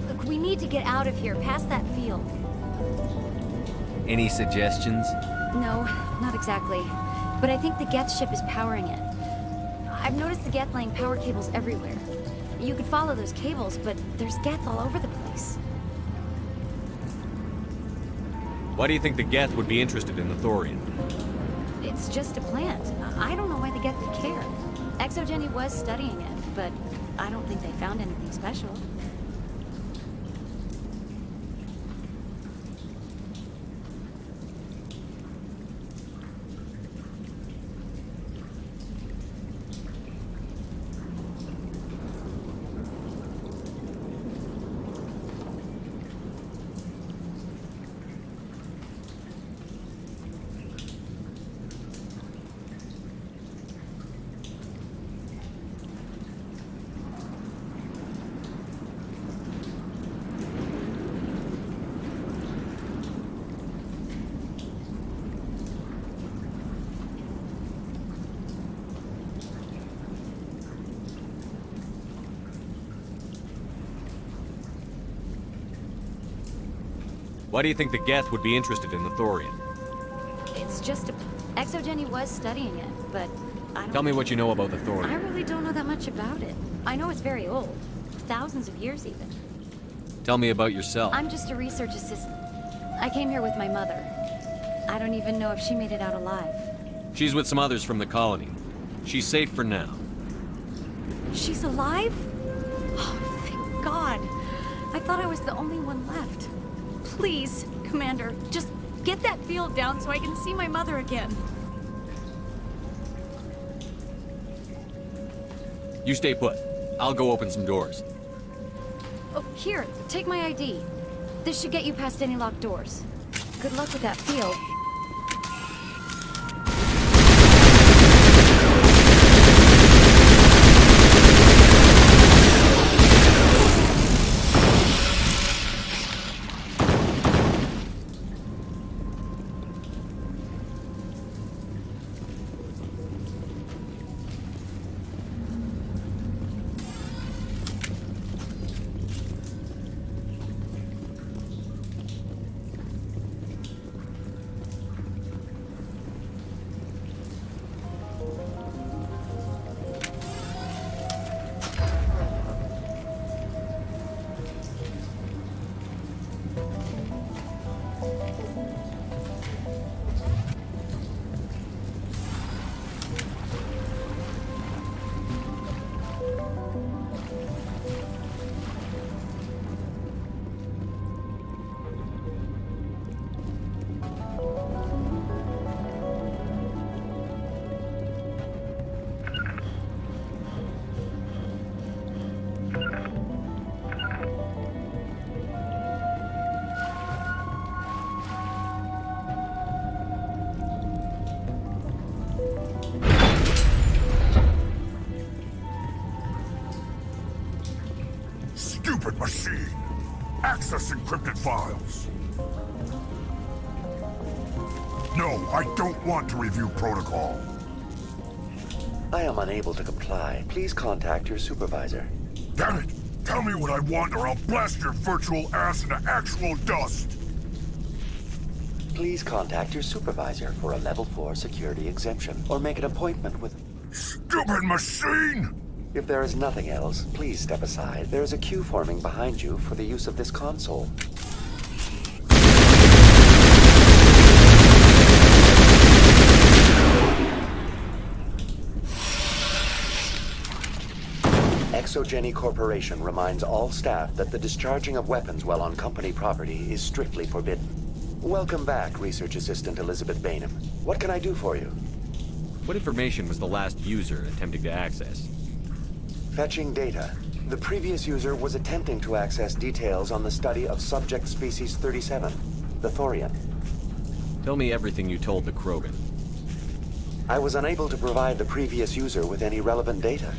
Look, we need to get out of here, past that field. Any suggestions? No, not exactly. But I think the Geth ship is powering it. I've noticed the Geth laying power cables everywhere. You could follow those cables, but there's Geth all over the place. Why do you think the Geth would be interested in the Thorian? It's just a plant. I don't know why the Geth would care. Exogeny was studying it, but I don't think they found anything special. Why do you think the Geth would be interested in the Thorian? It's just a... Exogeny was studying it, but I don't... Tell me what you know about the Thorian. I really don't know that much about it. I know it's very old. Thousands of years, even. Tell me about yourself. I'm just a research assistant. I came here with my mother. I don't even know if she made it out alive. She's with some others from the colony. She's safe for now. She's alive? Oh, thank God. I thought I was the only one left. Please, Commander, just get that field down so I can see my mother again. You stay put. I'll go open some doors. Oh, here, take my ID. This should get you past any locked doors. Good luck with that field. Stupid machine! Access encrypted files! No, I don't want to review protocol. I am unable to comply. Please contact your supervisor. Damn it! Tell me what I want or I'll blast your virtual ass into actual dust! Please contact your supervisor for a level 4 security exemption, or make an appointment with... Stupid machine! If there is nothing else, please step aside. There is a queue forming behind you for the use of this console. Exogeny Corporation reminds all staff that the discharging of weapons while on company property is strictly forbidden. Welcome back, Research Assistant Elizabeth Bainham. What can I do for you? What information was the last user attempting to access? Fetching data. The previous user was attempting to access details on the study of subject species 37, the Thorian. Tell me everything you told the Krogan. I was unable to provide the previous user with any relevant data.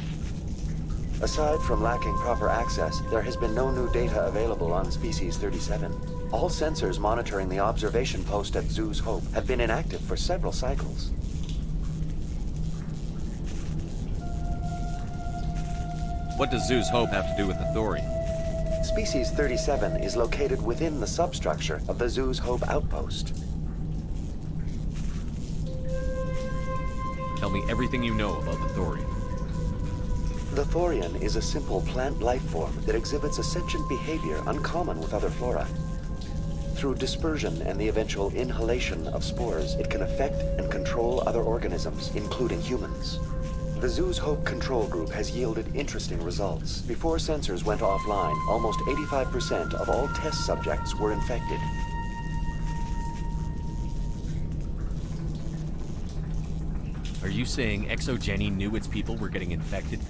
Aside from lacking proper access, there has been no new data available on Species 37. All sensors monitoring the observation post at Zoo's Hope have been inactive for several cycles. What does Zoo's Hope have to do with the Thorian? Species 37 is located within the substructure of the Zoo's Hope outpost. Tell me everything you know about the Thorian. The Thorian is a simple plant life form that exhibits a sentient behavior uncommon with other flora. Through dispersion and the eventual inhalation of spores, it can affect and control other organisms, including humans. The Zoo's Hope control group has yielded interesting results. Before sensors went offline, almost 85% of all test subjects were infected. Are you saying Exogeny knew its people were getting infected?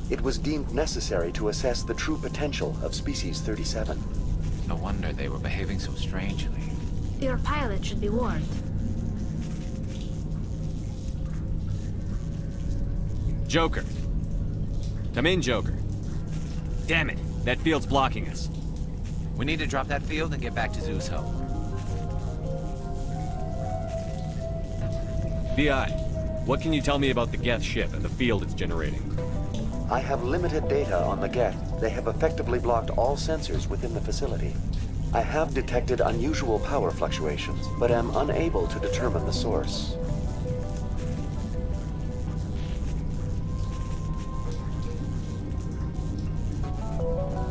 It was deemed necessary to assess the true potential of Species 37. No wonder they were behaving so strangely. Your pilot should be warned. Joker. Come in, Joker. Damn it, that field's blocking us. We need to drop that field and get back to Zoo's Hope. VI, what can you tell me about the Geth ship and the field it's generating? I have limited data on the Geth. They have effectively blocked all sensors within the facility. I have detected unusual power fluctuations, but am unable to determine the source.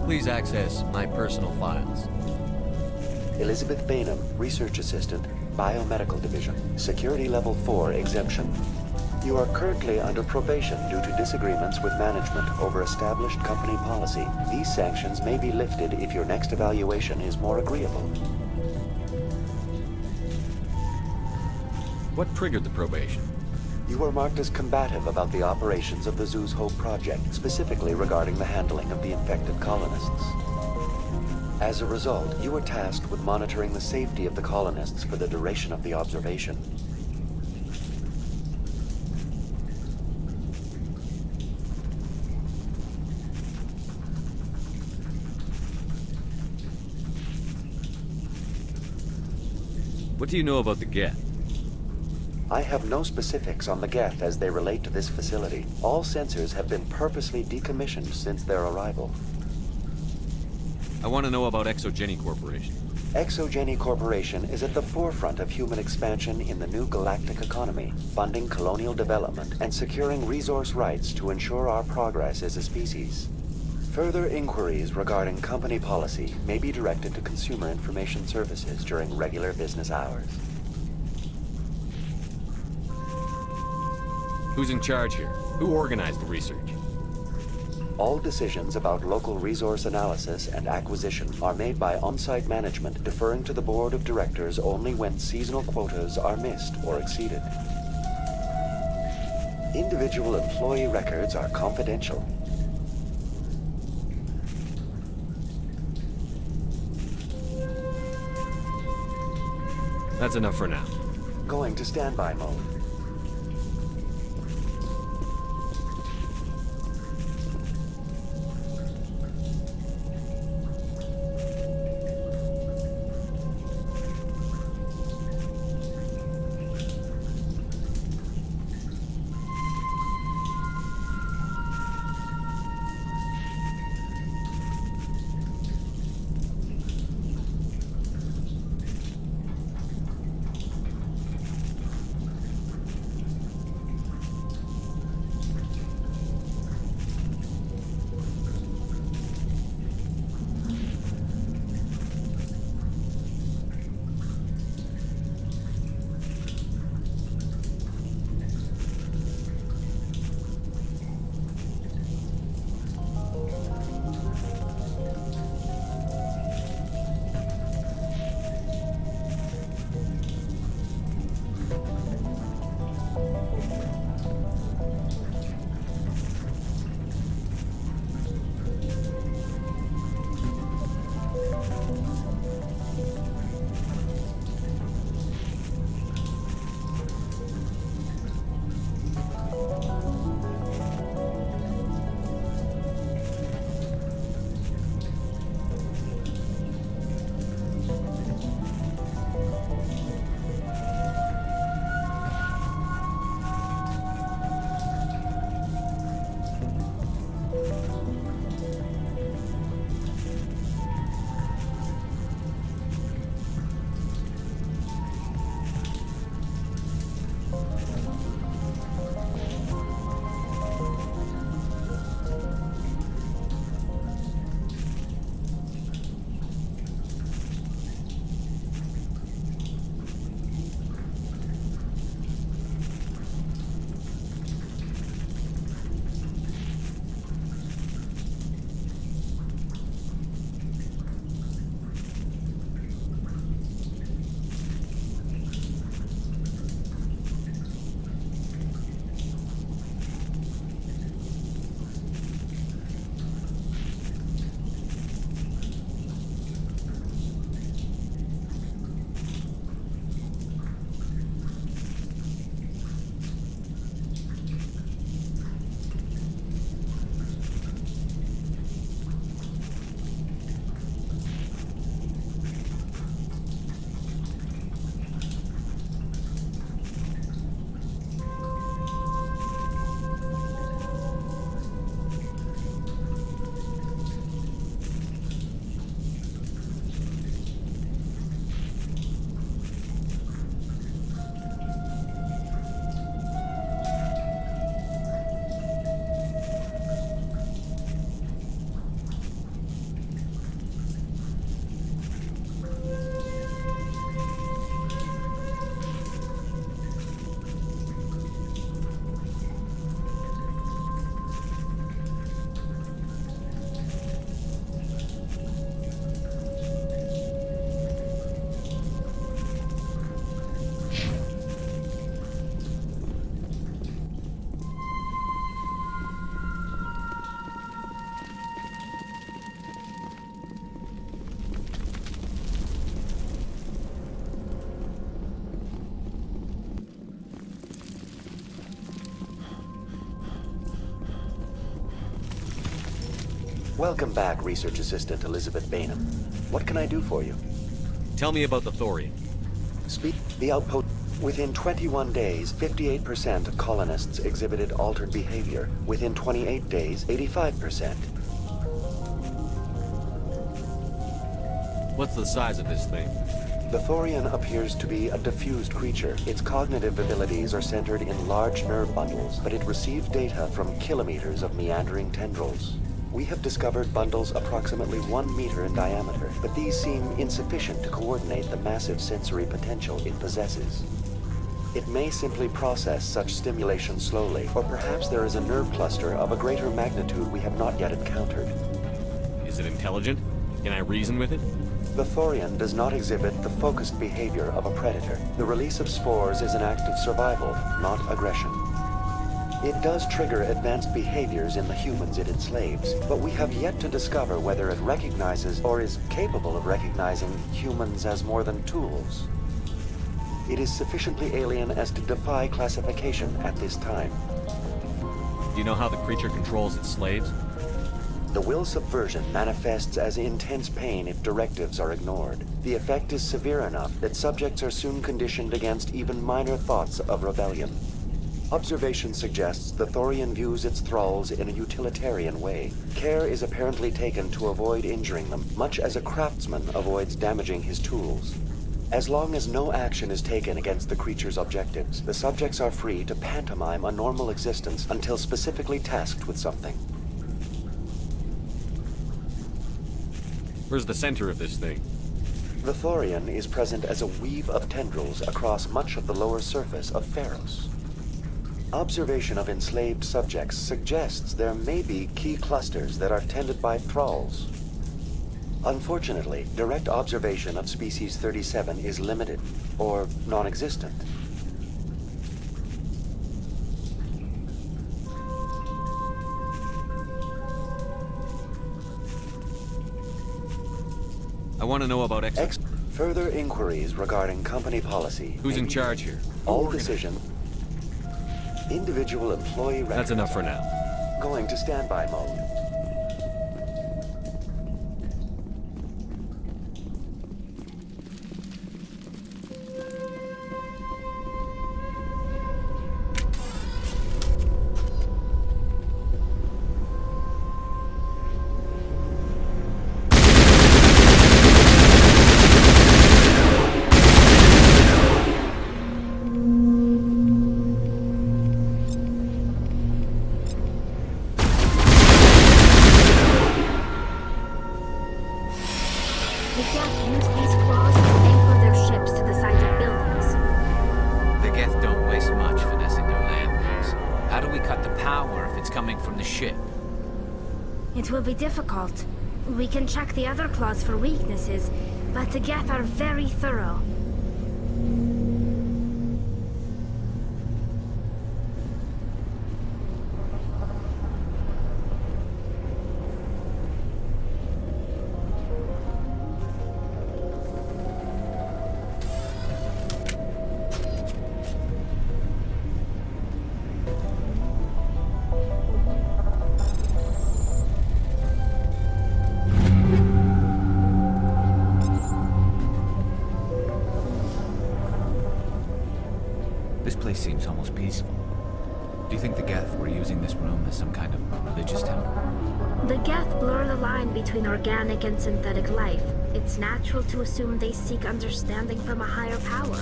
Please access my personal files. Elizabeth Bainham, Research Assistant, Biomedical Division. Security Level 4 exemption. You are currently under probation due to disagreements with management over established company policy. These sanctions may be lifted if your next evaluation is more agreeable. What triggered the probation? You were marked as combative about the operations of the Zoo's Hope project, specifically regarding the handling of the infected colonists. As a result, you were tasked with monitoring the safety of the colonists for the duration of the observation. What do you know about the Geth? I have no specifics on the Geth as they relate to this facility. All sensors have been purposely decommissioned since their arrival. I want to know about Exogeny Corporation. Exogeny Corporation is at the forefront of human expansion in the new galactic economy, funding colonial development and securing resource rights to ensure our progress as a species. Further inquiries regarding company policy may be directed to Consumer Information Services during regular business hours. Who's in charge here? Who organized the research? All decisions about local resource analysis and acquisition are made by on-site management, deferring to the board of directors only when seasonal quotas are missed or exceeded. Individual employee records are confidential. That's enough for now. Going to standby mode. Welcome back, Research Assistant Elizabeth Bainham. What can I do for you? Tell me about the thorium. The outpost. Within 21 days, 58% of colonists exhibited altered behavior. Within 28 days, 85%. What's the size of this thing? The Thorian appears to be a diffused creature. Its cognitive abilities are centered in large nerve bundles, but it receives data from kilometers of meandering tendrils. We have discovered bundles approximately 1 meter in diameter, but these seem insufficient to coordinate the massive sensory potential it possesses. It may simply process such stimulation slowly, or perhaps there is a nerve cluster of a greater magnitude we have not yet encountered. Is it intelligent? Can I reason with it? The Thorian does not exhibit the focused behavior of a predator. The release of spores is an act of survival, not aggression. It does trigger advanced behaviors in the humans it enslaves, but we have yet to discover whether it recognizes or is capable of recognizing humans as more than tools. It is sufficiently alien as to defy classification at this time. Do you know how the creature controls its slaves? The will subversion manifests as intense pain if directives are ignored. The effect is severe enough that subjects are soon conditioned against even minor thoughts of rebellion. Observation suggests the Thorian views its thralls in a utilitarian way. Care is apparently taken to avoid injuring them, much as a craftsman avoids damaging his tools. As long as no action is taken against the creature's objectives, the subjects are free to pantomime a normal existence until specifically tasked with something. Where's the center of this thing? The Thorian is present as a weave of tendrils across much of the lower surface of Pharos. Observation of enslaved subjects suggests there may be key clusters that are tended by thralls. Unfortunately, direct observation of species 37 is limited, or non-existent. I want to know about Further inquiries regarding company policy. Who's in charge here? All decisions. Individual employee records. That's enough for now. Going to standby mode. It will be difficult. We can check the other claws for weaknesses, but the Geth are very thorough. This place seems almost peaceful. Do you think the Geth were using this room as some kind of religious temple? The Geth blur the line between organic and synthetic life. It's natural to assume they seek understanding from a higher power.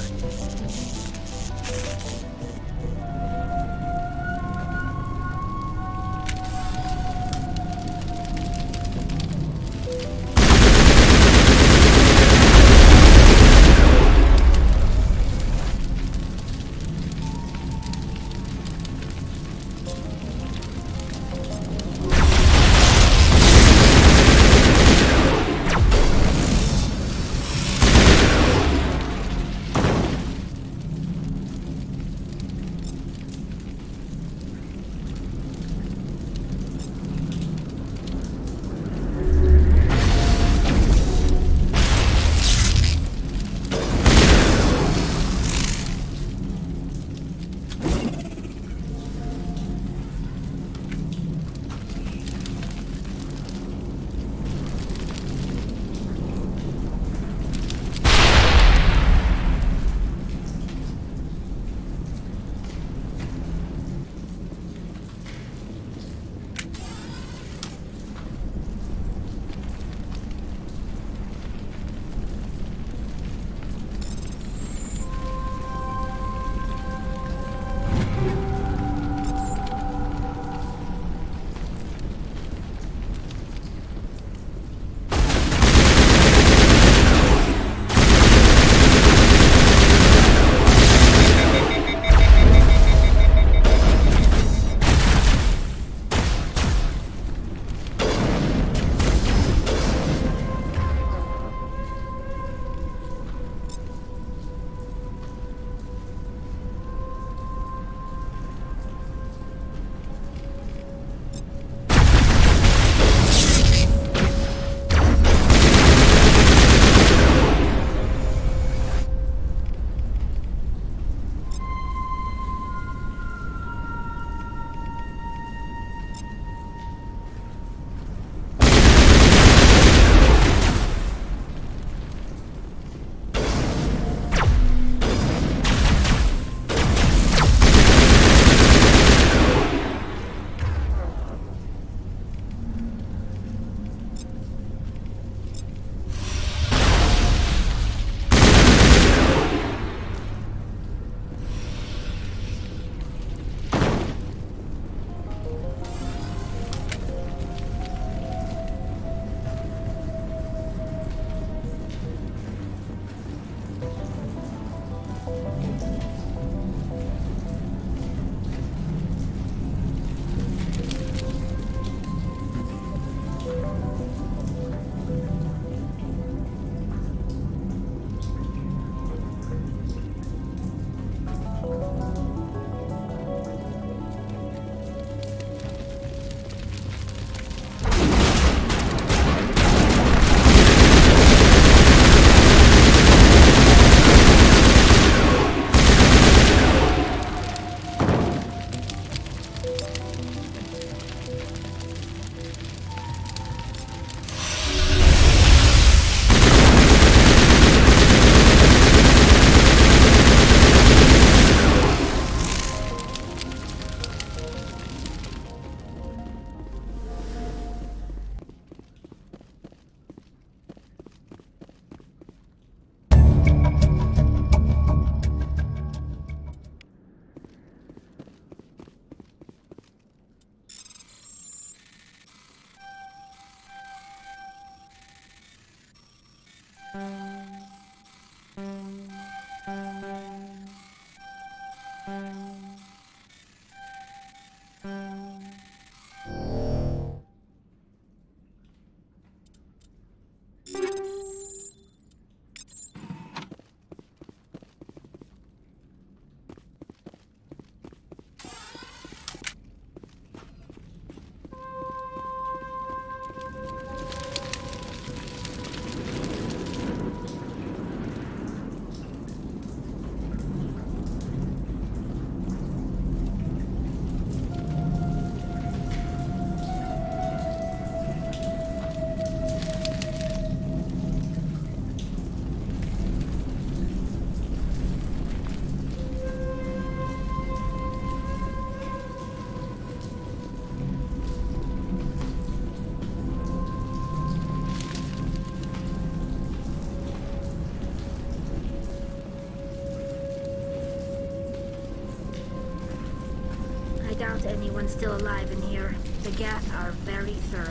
I doubt anyone's still alive in here. The Geth are very thorough.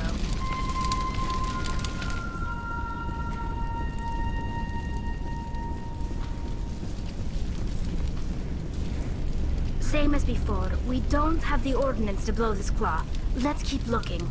Same as before, we don't have the ordnance to blow this claw. Let's keep looking.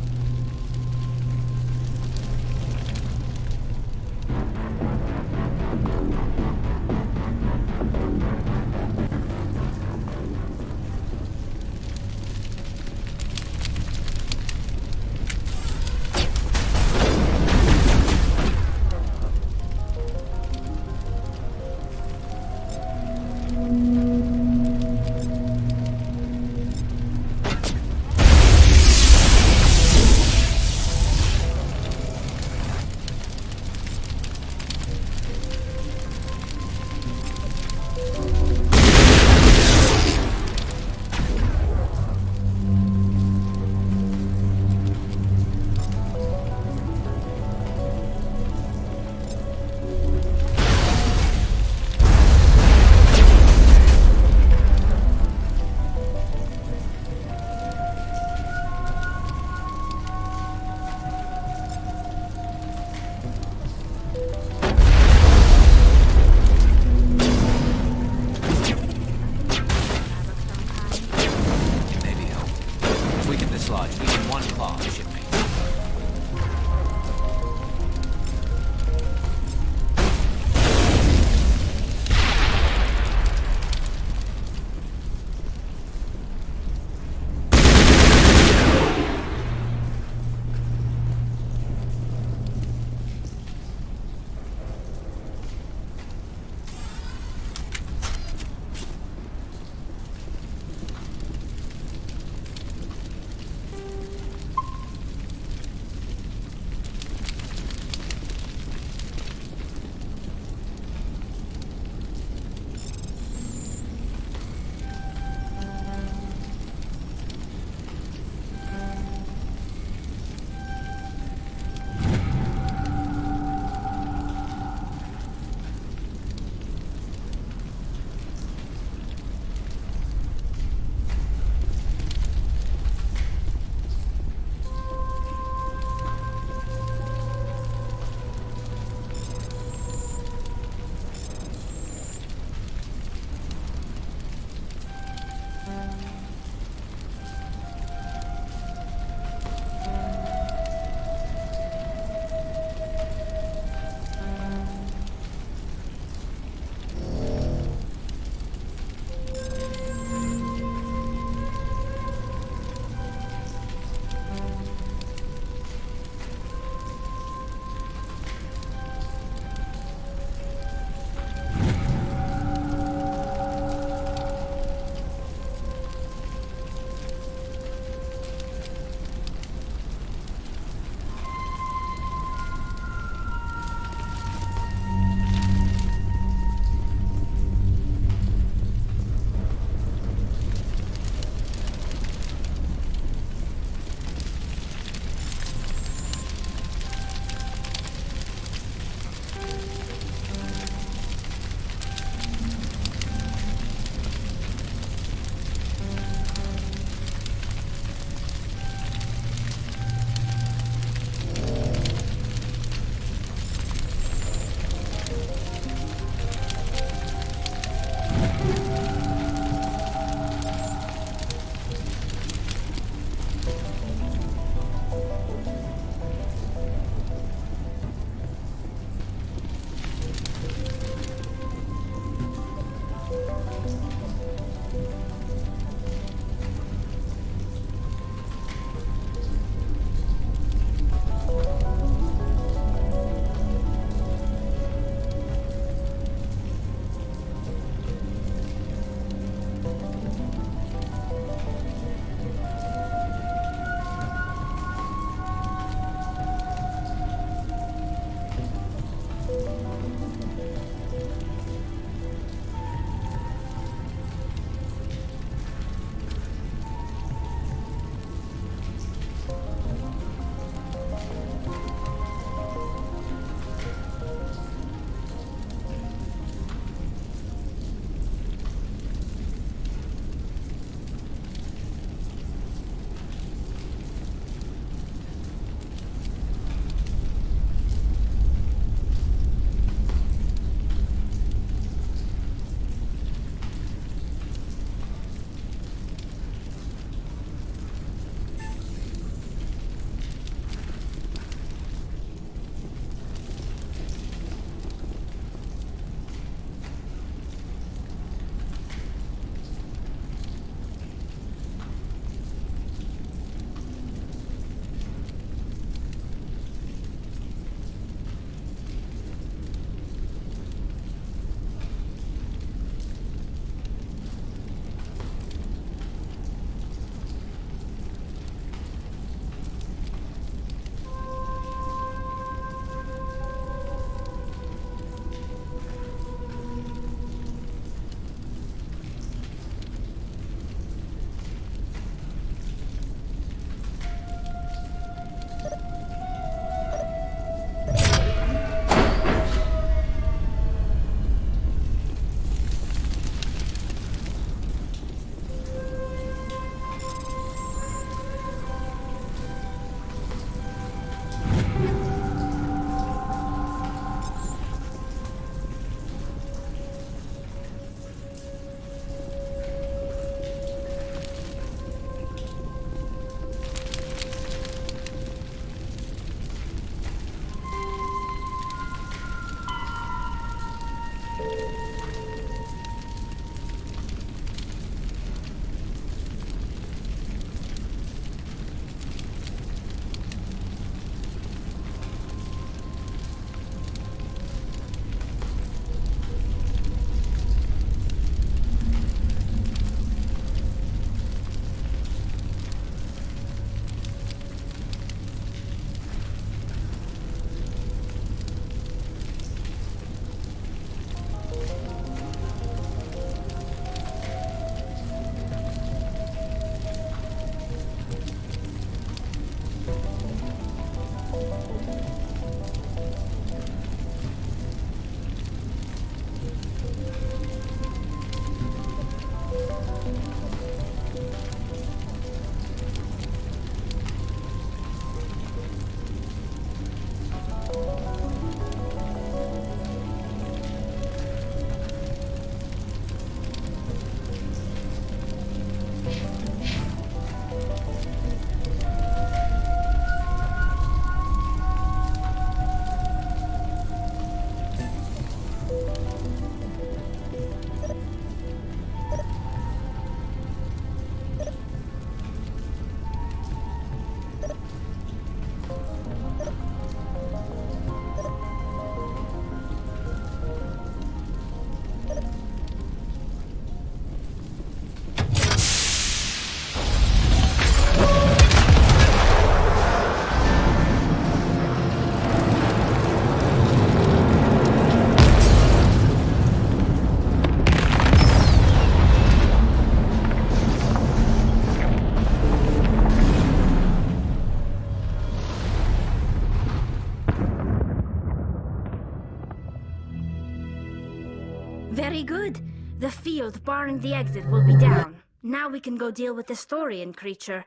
Very good. The field barring the exit will be down. Now we can go deal with this Thorian creature.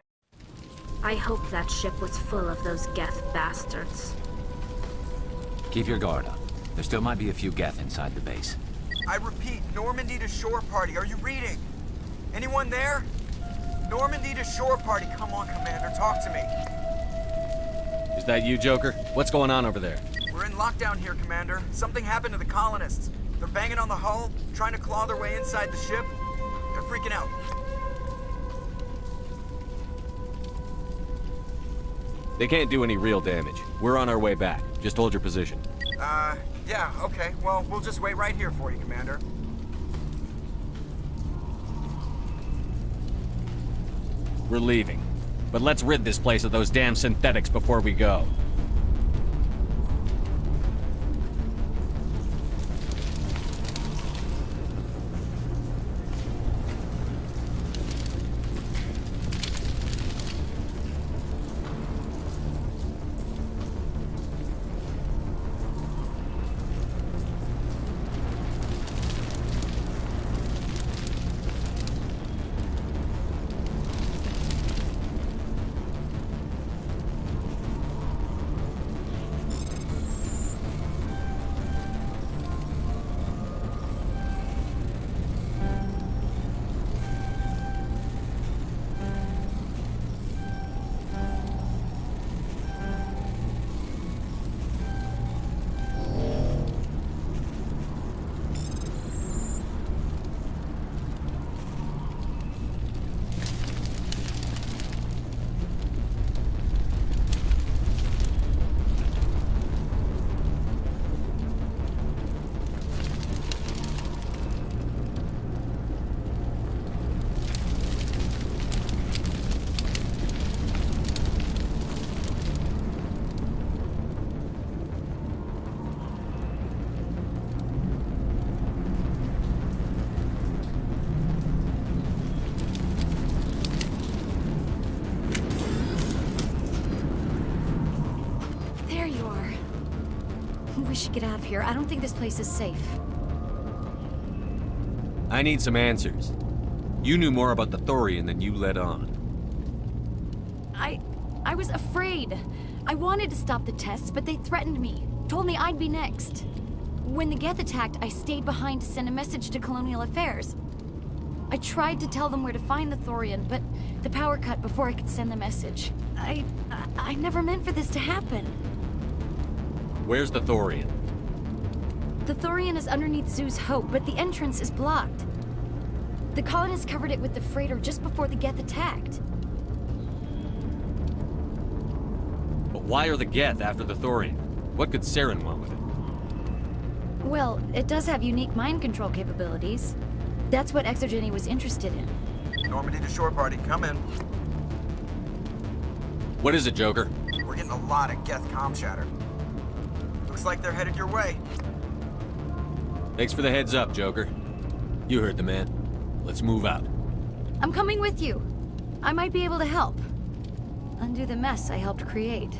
I hope that ship was full of those Geth bastards. Keep your guard up. There still might be a few Geth inside the base. I repeat, Normandy to shore party. Are you reading? Anyone there? Normandy to shore party. Come on, Commander. Talk to me. Is that you, Joker? What's going on over there? We're in lockdown here, Commander. Something happened to the colonists. They're banging on the hull, trying to claw their way inside the ship. They're freaking out. They can't do any real damage. We're on our way back. Just hold your position. Yeah, okay. Well, we'll just wait right here for you, Commander. We're leaving. But let's rid this place of those damn synthetics before we go. We should get out of here. I don't think this place is safe. I need some answers. You knew more about the Thorian than you let on. I was afraid. I wanted to stop the tests, but they threatened me. Told me I'd be next. When the Geth attacked, I stayed behind to send a message to Colonial Affairs. I tried to tell them where to find the Thorian, but the power cut before I could send the message. I never meant for this to happen. Where's the Thorian? The Thorian is underneath Zoo's Hope, but the entrance is blocked. The colonists covered it with the freighter just before the Geth attacked. But why are the Geth after the Thorian? What could Saren want with it? Well, it does have unique mind control capabilities. That's what Exogeny was interested in. Normandy to shore party, come in. What is it, Joker? We're getting a lot of Geth comm chatter. Looks like they're headed your way. Thanks for the heads up, Joker. You heard the man. Let's move out. I'm coming with you. I might be able to help. Undo the mess I helped create.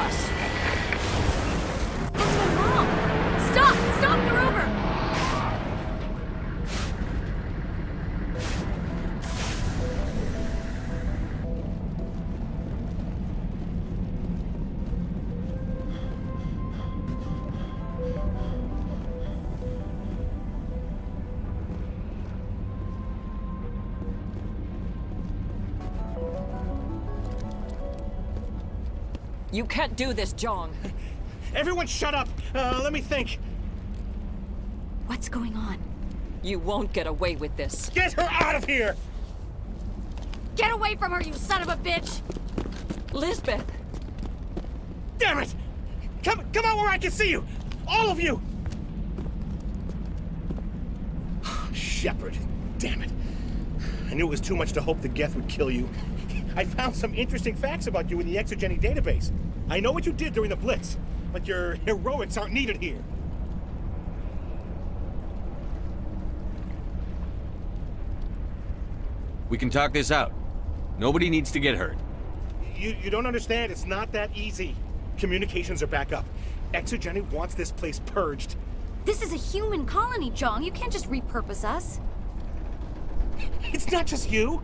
us! That's my mom! Stop! Stop! They're over! You can't do this, Jong. Everyone shut up! Let me think. What's going on? You won't get away with this. Get her out of here! Get away from her, you son of a bitch! Lisbeth! Damn it! Come out where I can see you! All of you! Shepard, damn it. I knew it was too much to hope the Geth would kill you. I found some interesting facts about you in the Exogeny database. I know what you did during the Blitz, but your heroics aren't needed here. We can talk this out. Nobody needs to get hurt. You don't understand, it's not that easy. Communications are back up. Exogeny wants this place purged. This is a human colony, Jong. You can't just repurpose us. It's not just you.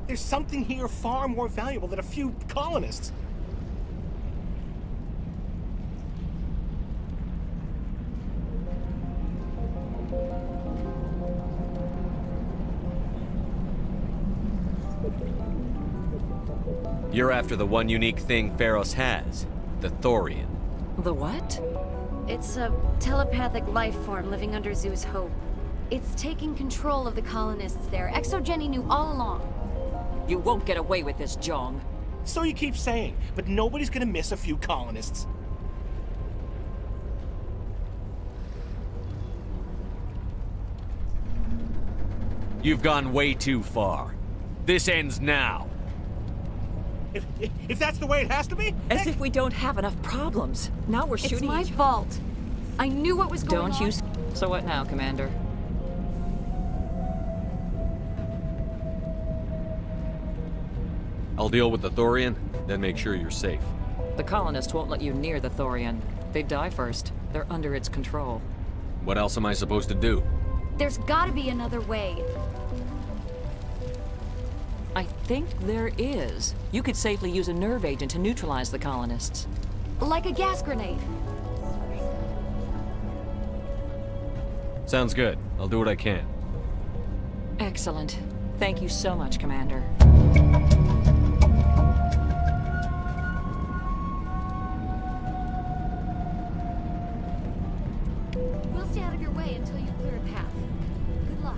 There's something here far more valuable than a few colonists. You're after the one unique thing Pharos has, the Thorian. The what? It's a telepathic life form living under Zeus Hope. It's taking control of the colonists there. Exogeny knew all along. You won't get away with this, Jong. So you keep saying, but nobody's gonna miss a few colonists. You've gone way too far. This ends now. If that's the way it has to be? As if we don't have enough problems. Now we're shooting It's my fault. I knew what was going on. Don't you... So what now, Commander? I'll deal with the Thorian, then make sure you're safe. The colonists won't let you near the Thorian. They'd die first. They're under its control. What else am I supposed to do? There's gotta be another way. I think there is. You could safely use a nerve agent to neutralize the colonists. Like a gas grenade. Sounds good. I'll do what I can. Excellent. Thank you so much, Commander. We'll stay out of your way until you clear a path. Good luck.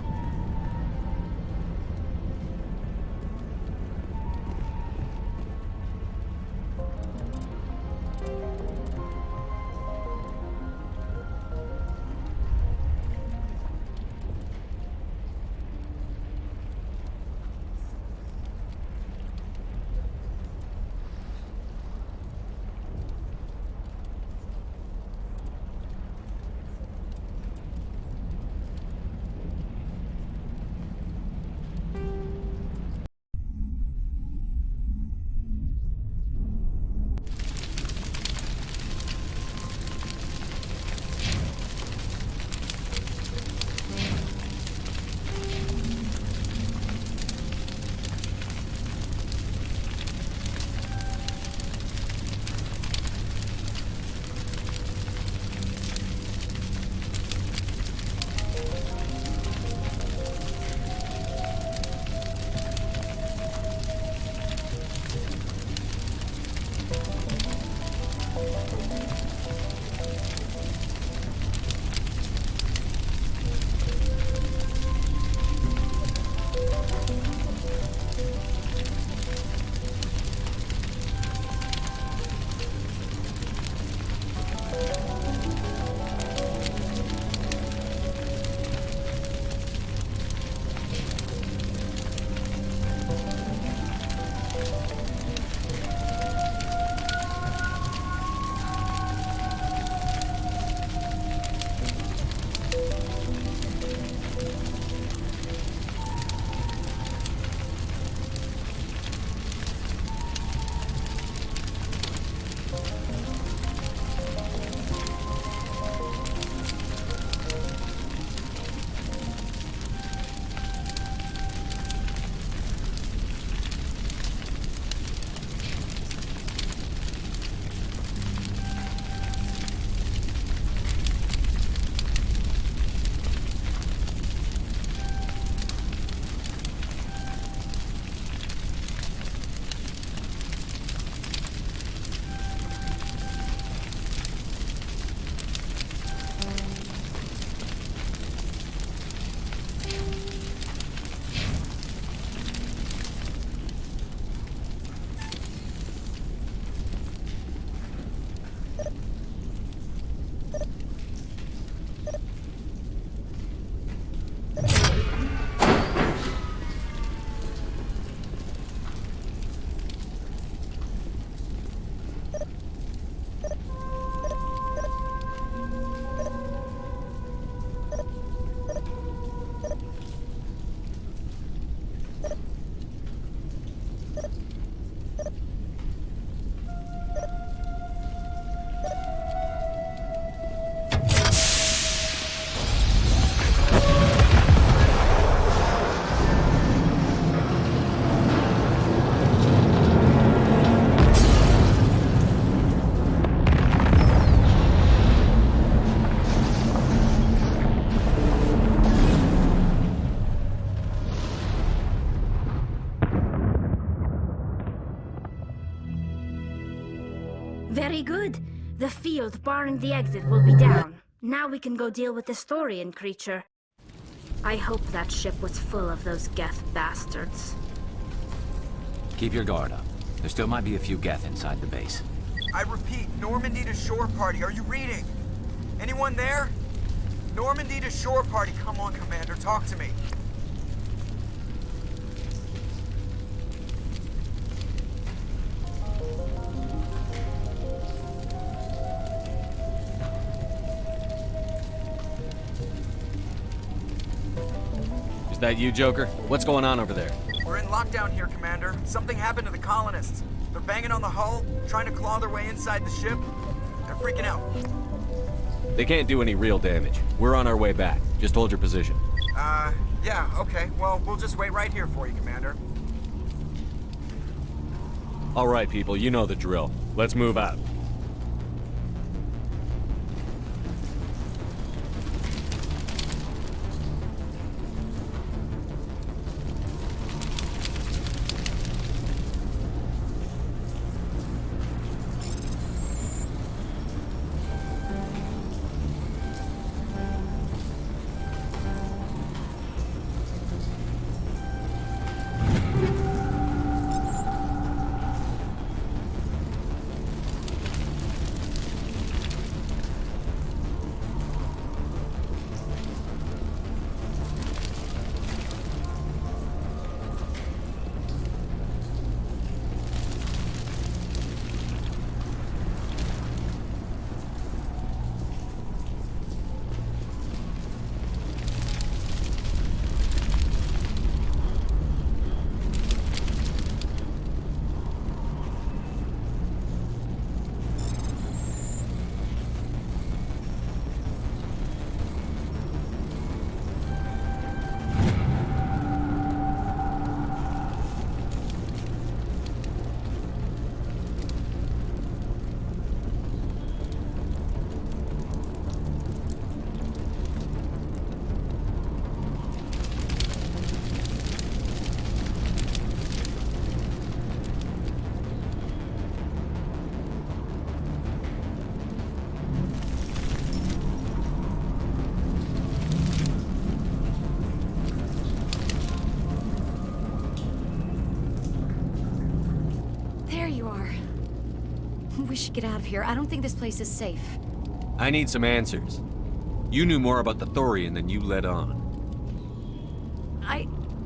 Very good. The field barring the exit will be down. Now we can go deal with the Thorian creature. I hope that ship was full of those Geth bastards. Keep your guard up. There still might be a few Geth inside the base. I repeat, Normandy to shore party. Are you reading? Anyone there? Normandy to shore party. Come on, Commander. Talk to me. Is that you, Joker? What's going on over there? We're in lockdown here, Commander. Something happened to the colonists. They're banging on the hull, trying to claw their way inside the ship. They're freaking out. They can't do any real damage. We're on our way back. Just hold your position. Yeah, okay. Well, we'll just wait right here for you, Commander. All right, people, you know the drill. Let's move out. We should get out of here. I don't think this place is safe. I need some answers. You knew more about the Thorian than you let on.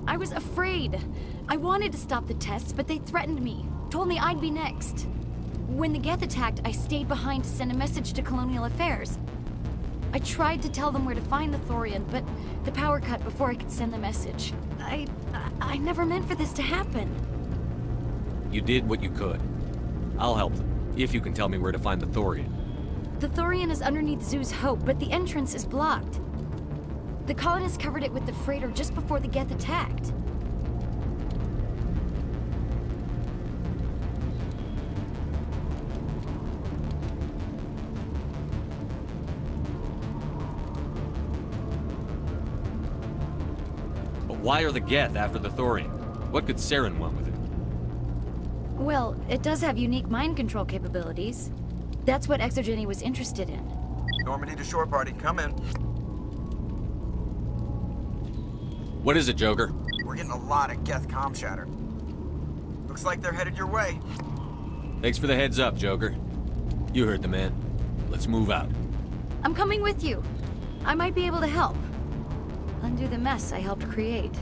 I was afraid. I wanted to stop the tests, but they threatened me. Told me I'd be next. When the Geth attacked, I stayed behind to send a message to Colonial Affairs. I tried to tell them where to find the Thorian, but the power cut before I could send the message. I never meant for this to happen. You did what you could. I'll help them, if you can tell me where to find the Thorian. The Thorian is underneath Zoo's Hope, but the entrance is blocked. The colonists covered it with the freighter just before the Geth attacked. But why are the Geth after the Thorian? What could Saren want with it? Well, it does have unique mind control capabilities. That's what Exogeny was interested in. Normandy to shore party, come in. What is it, Joker? We're getting a lot of Geth comm chatter. Looks like they're headed your way. Thanks for the heads up, Joker. You heard the man. Let's move out. I'm coming with you. I might be able to help. Undo the mess I helped create.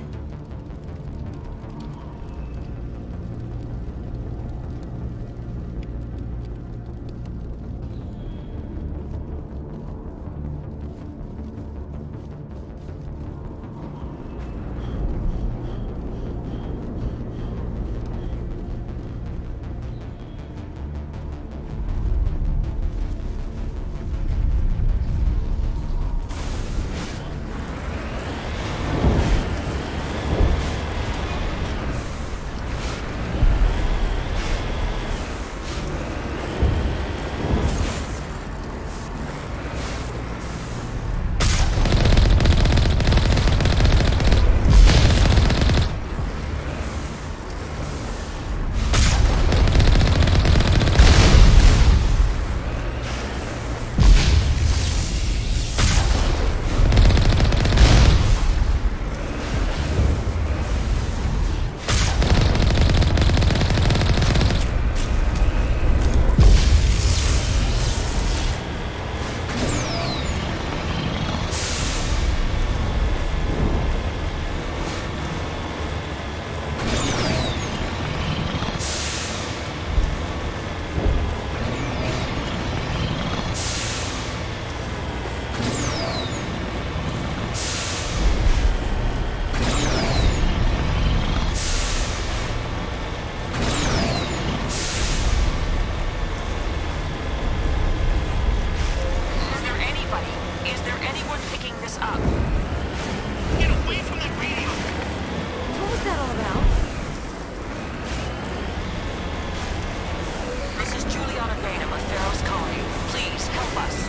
ultimatum of Pharaoh's colony. Please help us.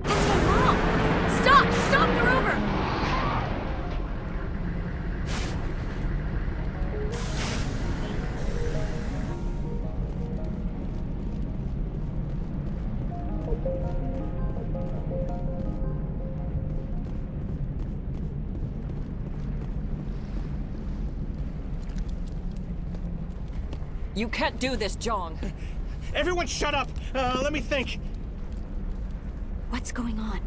That's my mom! Stop! Stop the rover! You can't do this, Jong. Everyone shut up! Let me think. What's going on?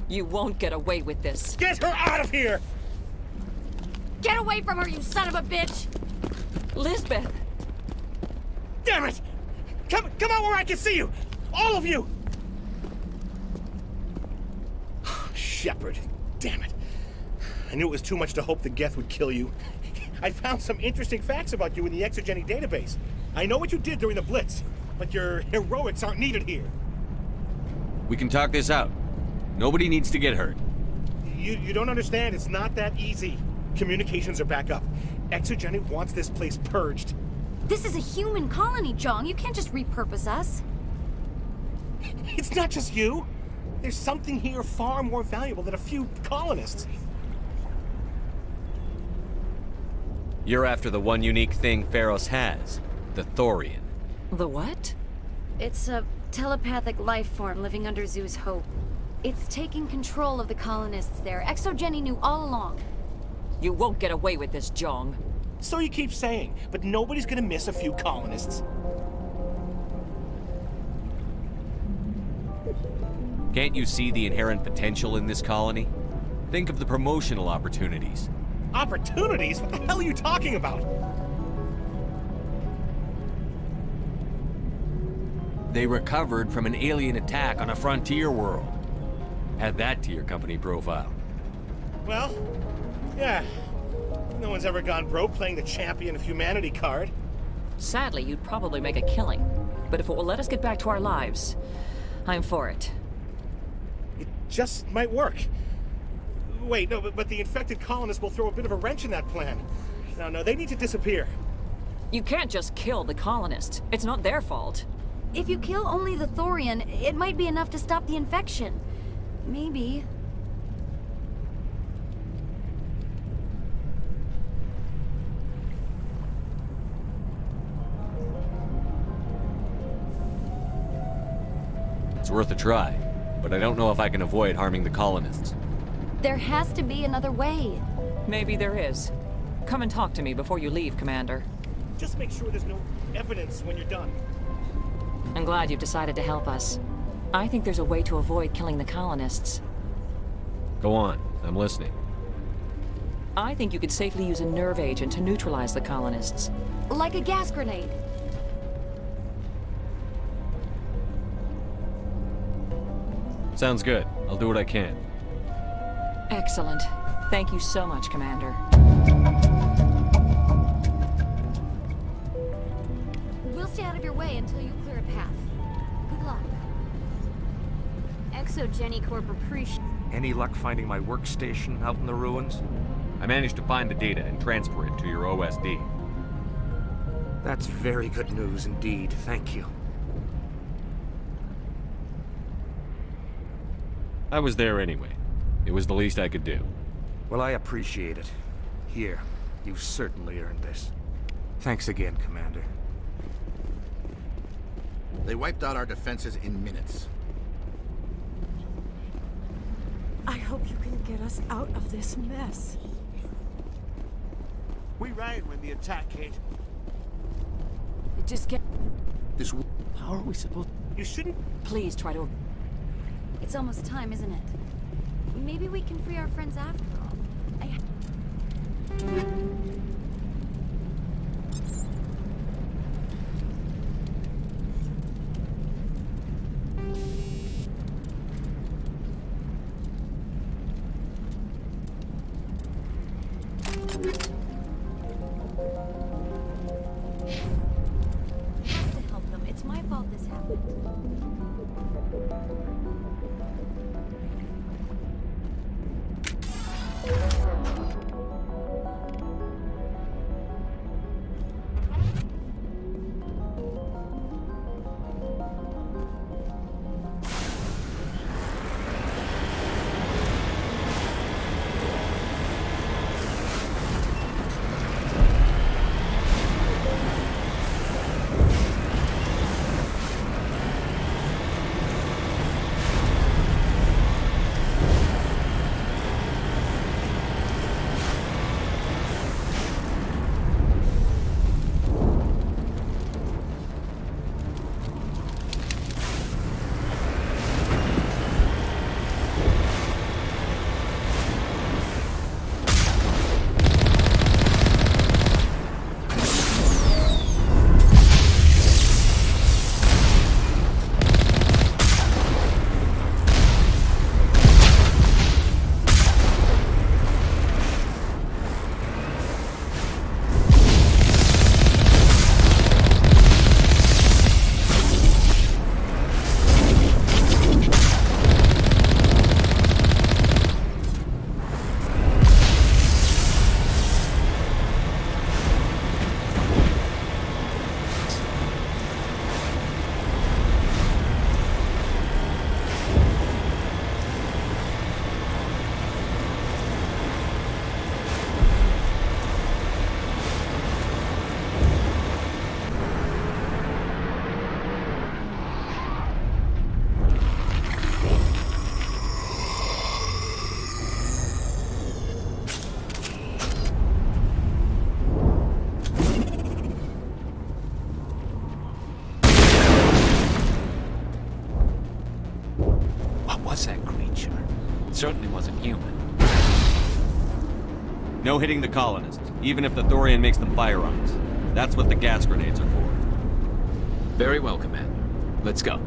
You won't get away with this. Get her out of here! Get away from her, you son of a bitch! Lisbeth! Damn it! Come out where I can see you! All of you! Shepard, damn it. I knew it was too much to hope the Geth would kill you. I found some interesting facts about you in the Exogeny database. I know what you did during the Blitz, but your heroics aren't needed here. We can talk this out. Nobody needs to get hurt. You don't understand. It's not that easy. Communications are back up. Exogeny wants this place purged. This is a human colony, Jong. You can't just repurpose us. It's not just you. There's something here far more valuable than a few colonists. You're after the one unique thing Pharos has, the Thorian. The what? It's a telepathic life form living under Zeus Hope. It's taking control of the colonists there. Exogeny knew all along. You won't get away with this, Jong. So you keep saying, but nobody's gonna miss a few colonists. Can't you see the inherent potential in this colony? Think of the promotional opportunities. Opportunities? What the hell are you talking about? They recovered from an alien attack on a frontier world. Add that to your company profile. Well, yeah. No one's ever gone broke playing the champion of humanity card. Sadly, you'd probably make a killing. But if it will let us get back to our lives, I'm for it. It just might work. Wait, no, but the infected colonists will throw a bit of a wrench in that plan. No, they need to disappear. You can't just kill the colonists. It's not their fault. If you kill only the Thorian, it might be enough to stop the infection. Maybe. It's worth a try, but I don't know if I can avoid harming the colonists. There has to be another way. Maybe there is. Come and talk to me before you leave, Commander. Just make sure there's no evidence when you're done. I'm glad you've decided to help us. I think there's a way to avoid killing the colonists. Go on, I'm listening. I think you could safely use a nerve agent to neutralize the colonists. Like a gas grenade. Sounds good. I'll do what I can. Excellent. Thank you so much, Commander. We'll stay out of your way until you clear a path. Good luck. Exogeny Corp appreciate. Any luck finding my workstation out in the ruins? I managed to find the data and transfer it to your OSD. That's very good news indeed. Thank you. I was there anyway. It was the least I could do. Well, I appreciate it. Here, you've certainly earned this. Thanks again, Commander. They wiped out our defenses in minutes. I hope you can get us out of this mess. We ran when the attack hit. It just get... This... How are we supposed... You shouldn't... Please try to... It's almost time, isn't it? Maybe we can free our friends after all. To help them. It's my fault this happened. certainly wasn't human. No hitting the colonists, even if the Thorian makes them fire on us. That's what the gas grenades are for. Very well, Commander. Let's go.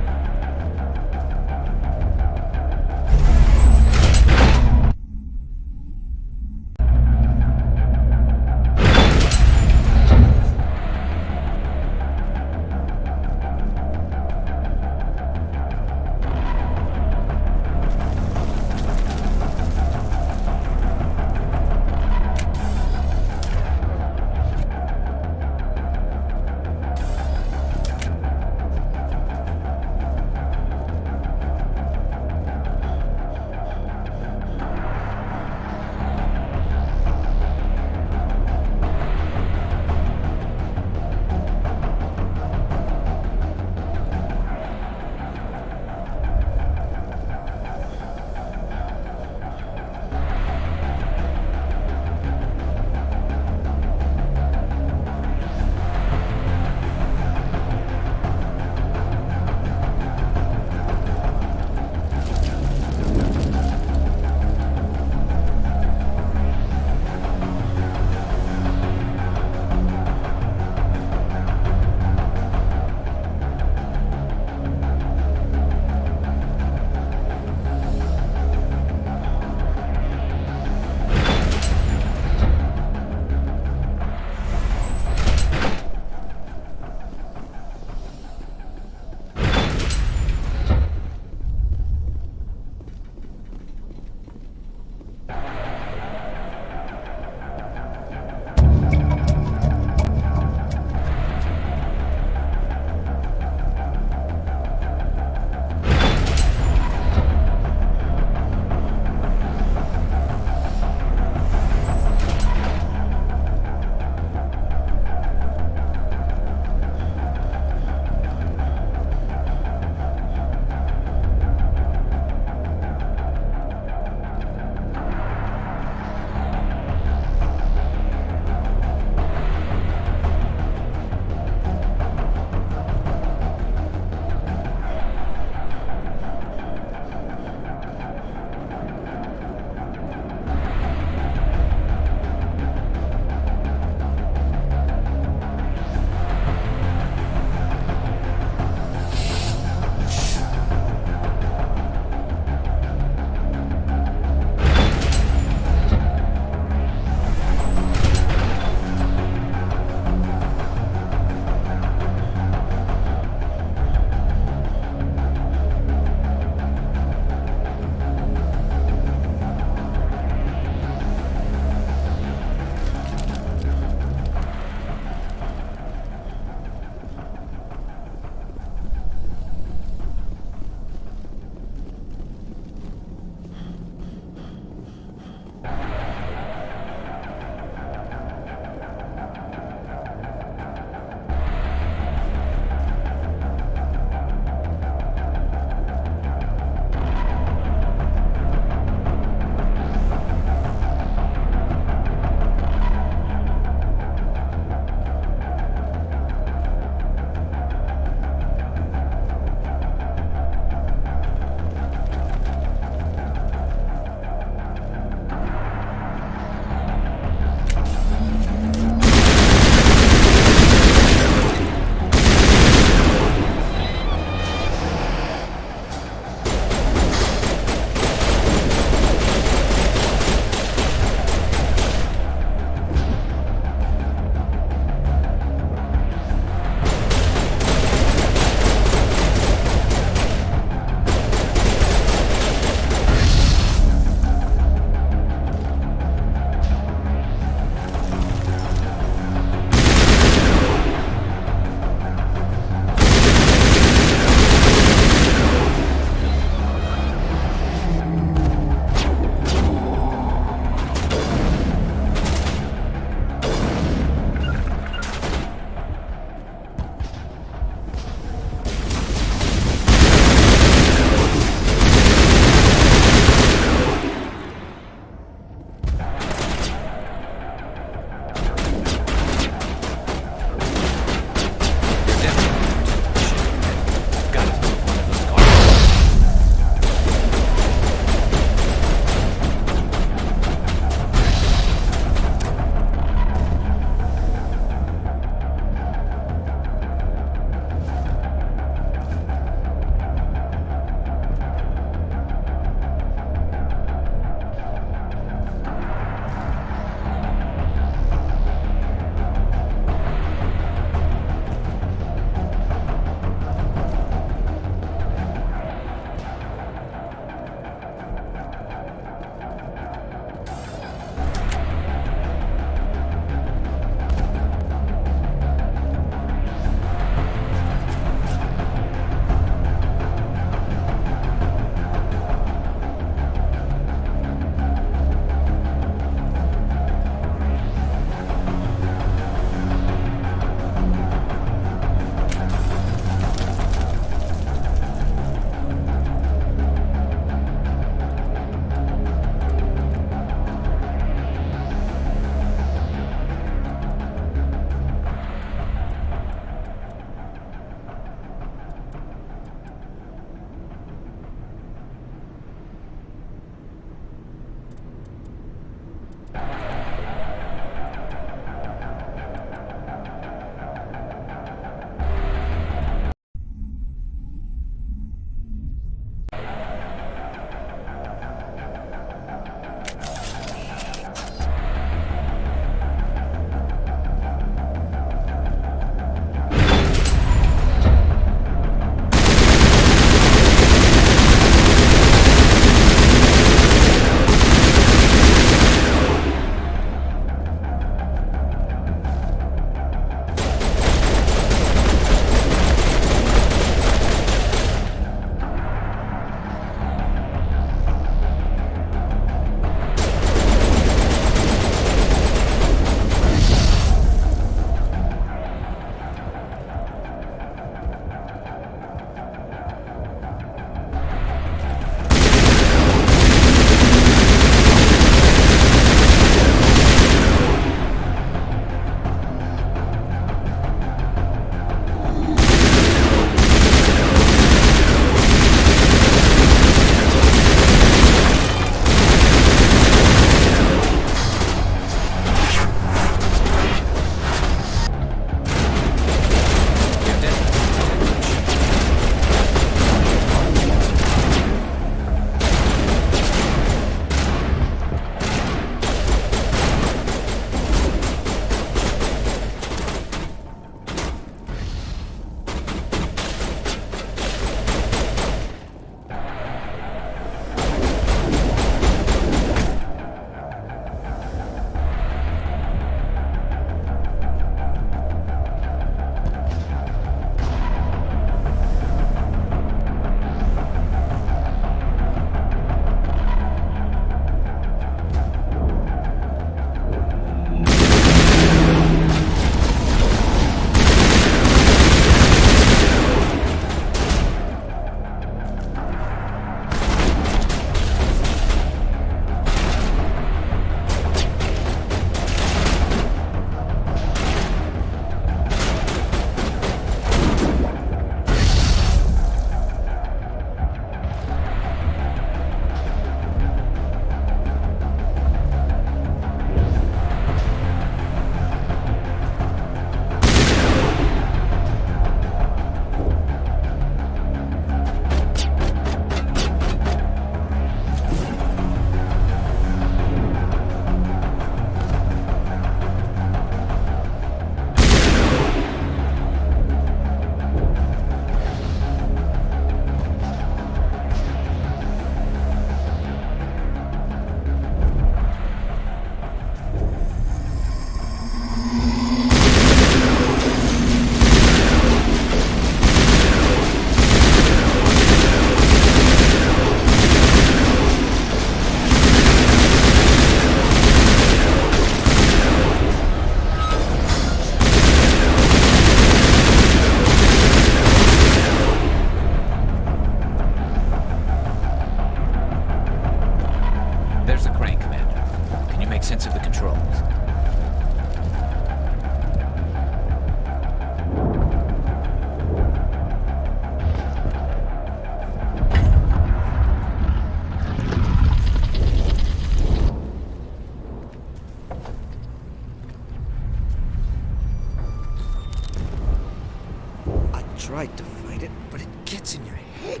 tried to fight it, but it gets in your head.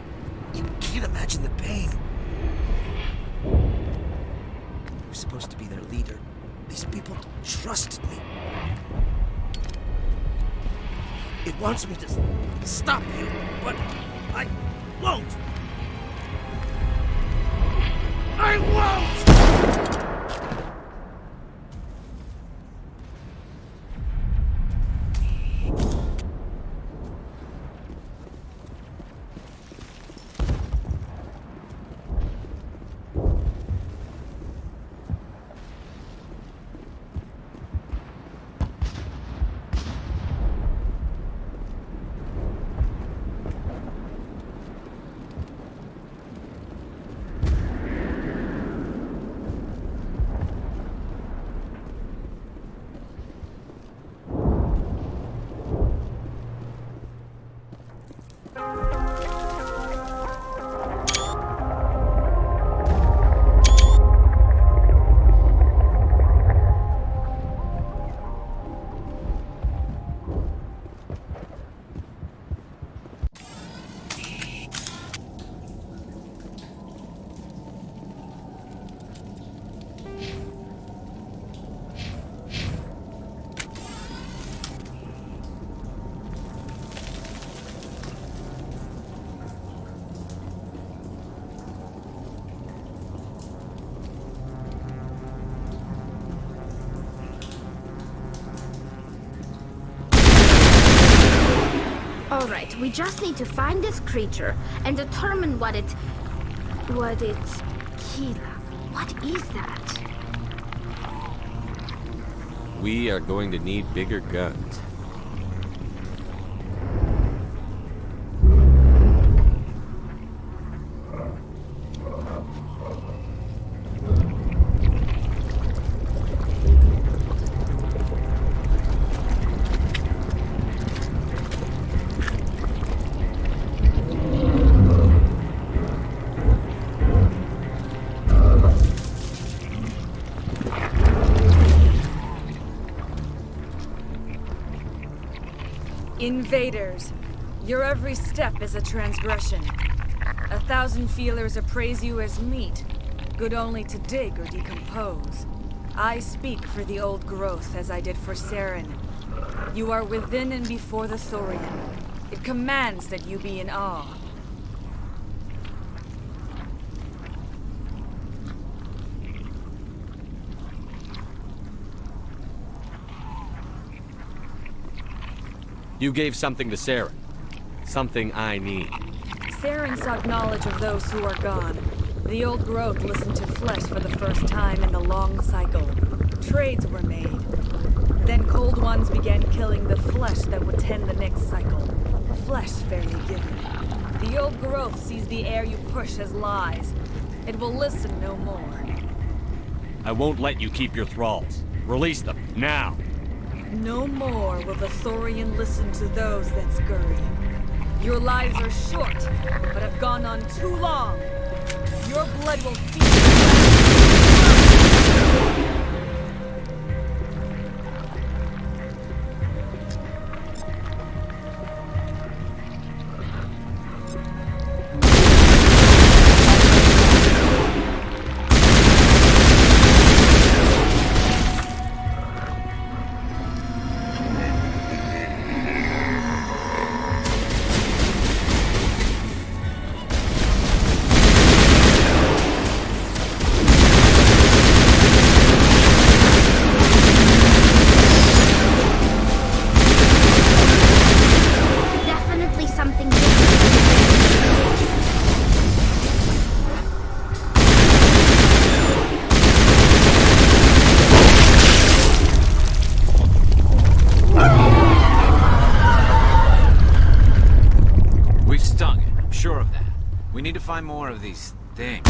You can't imagine the pain. I was supposed to be their leader. These people trusted me. It wants me to stop you, but I won't. I won't! Alright, we just need to find this creature and determine what it... Kila. What is that? We are going to need bigger guns. Invaders, your every step is a transgression. 1,000 feelers appraise you as meat, good only to dig or decompose. I speak for the old growth as I did for Saren. You are within and before the Thorian. It commands that you be in awe. You gave something to Sarah. Something I need. Saren sought knowledge of those who are gone. The old growth listened to flesh for the first time in the long cycle. Trades were made. Then cold ones began killing the flesh that would tend the next cycle. Flesh fairly given. The old growth sees the air you push as lies. It will listen no more. I won't let you keep your thralls. Release them, now! No more will the Thorian listen to those that scurry. Your lives are short, but have gone on too long. Your blood will feed. Find more of these things.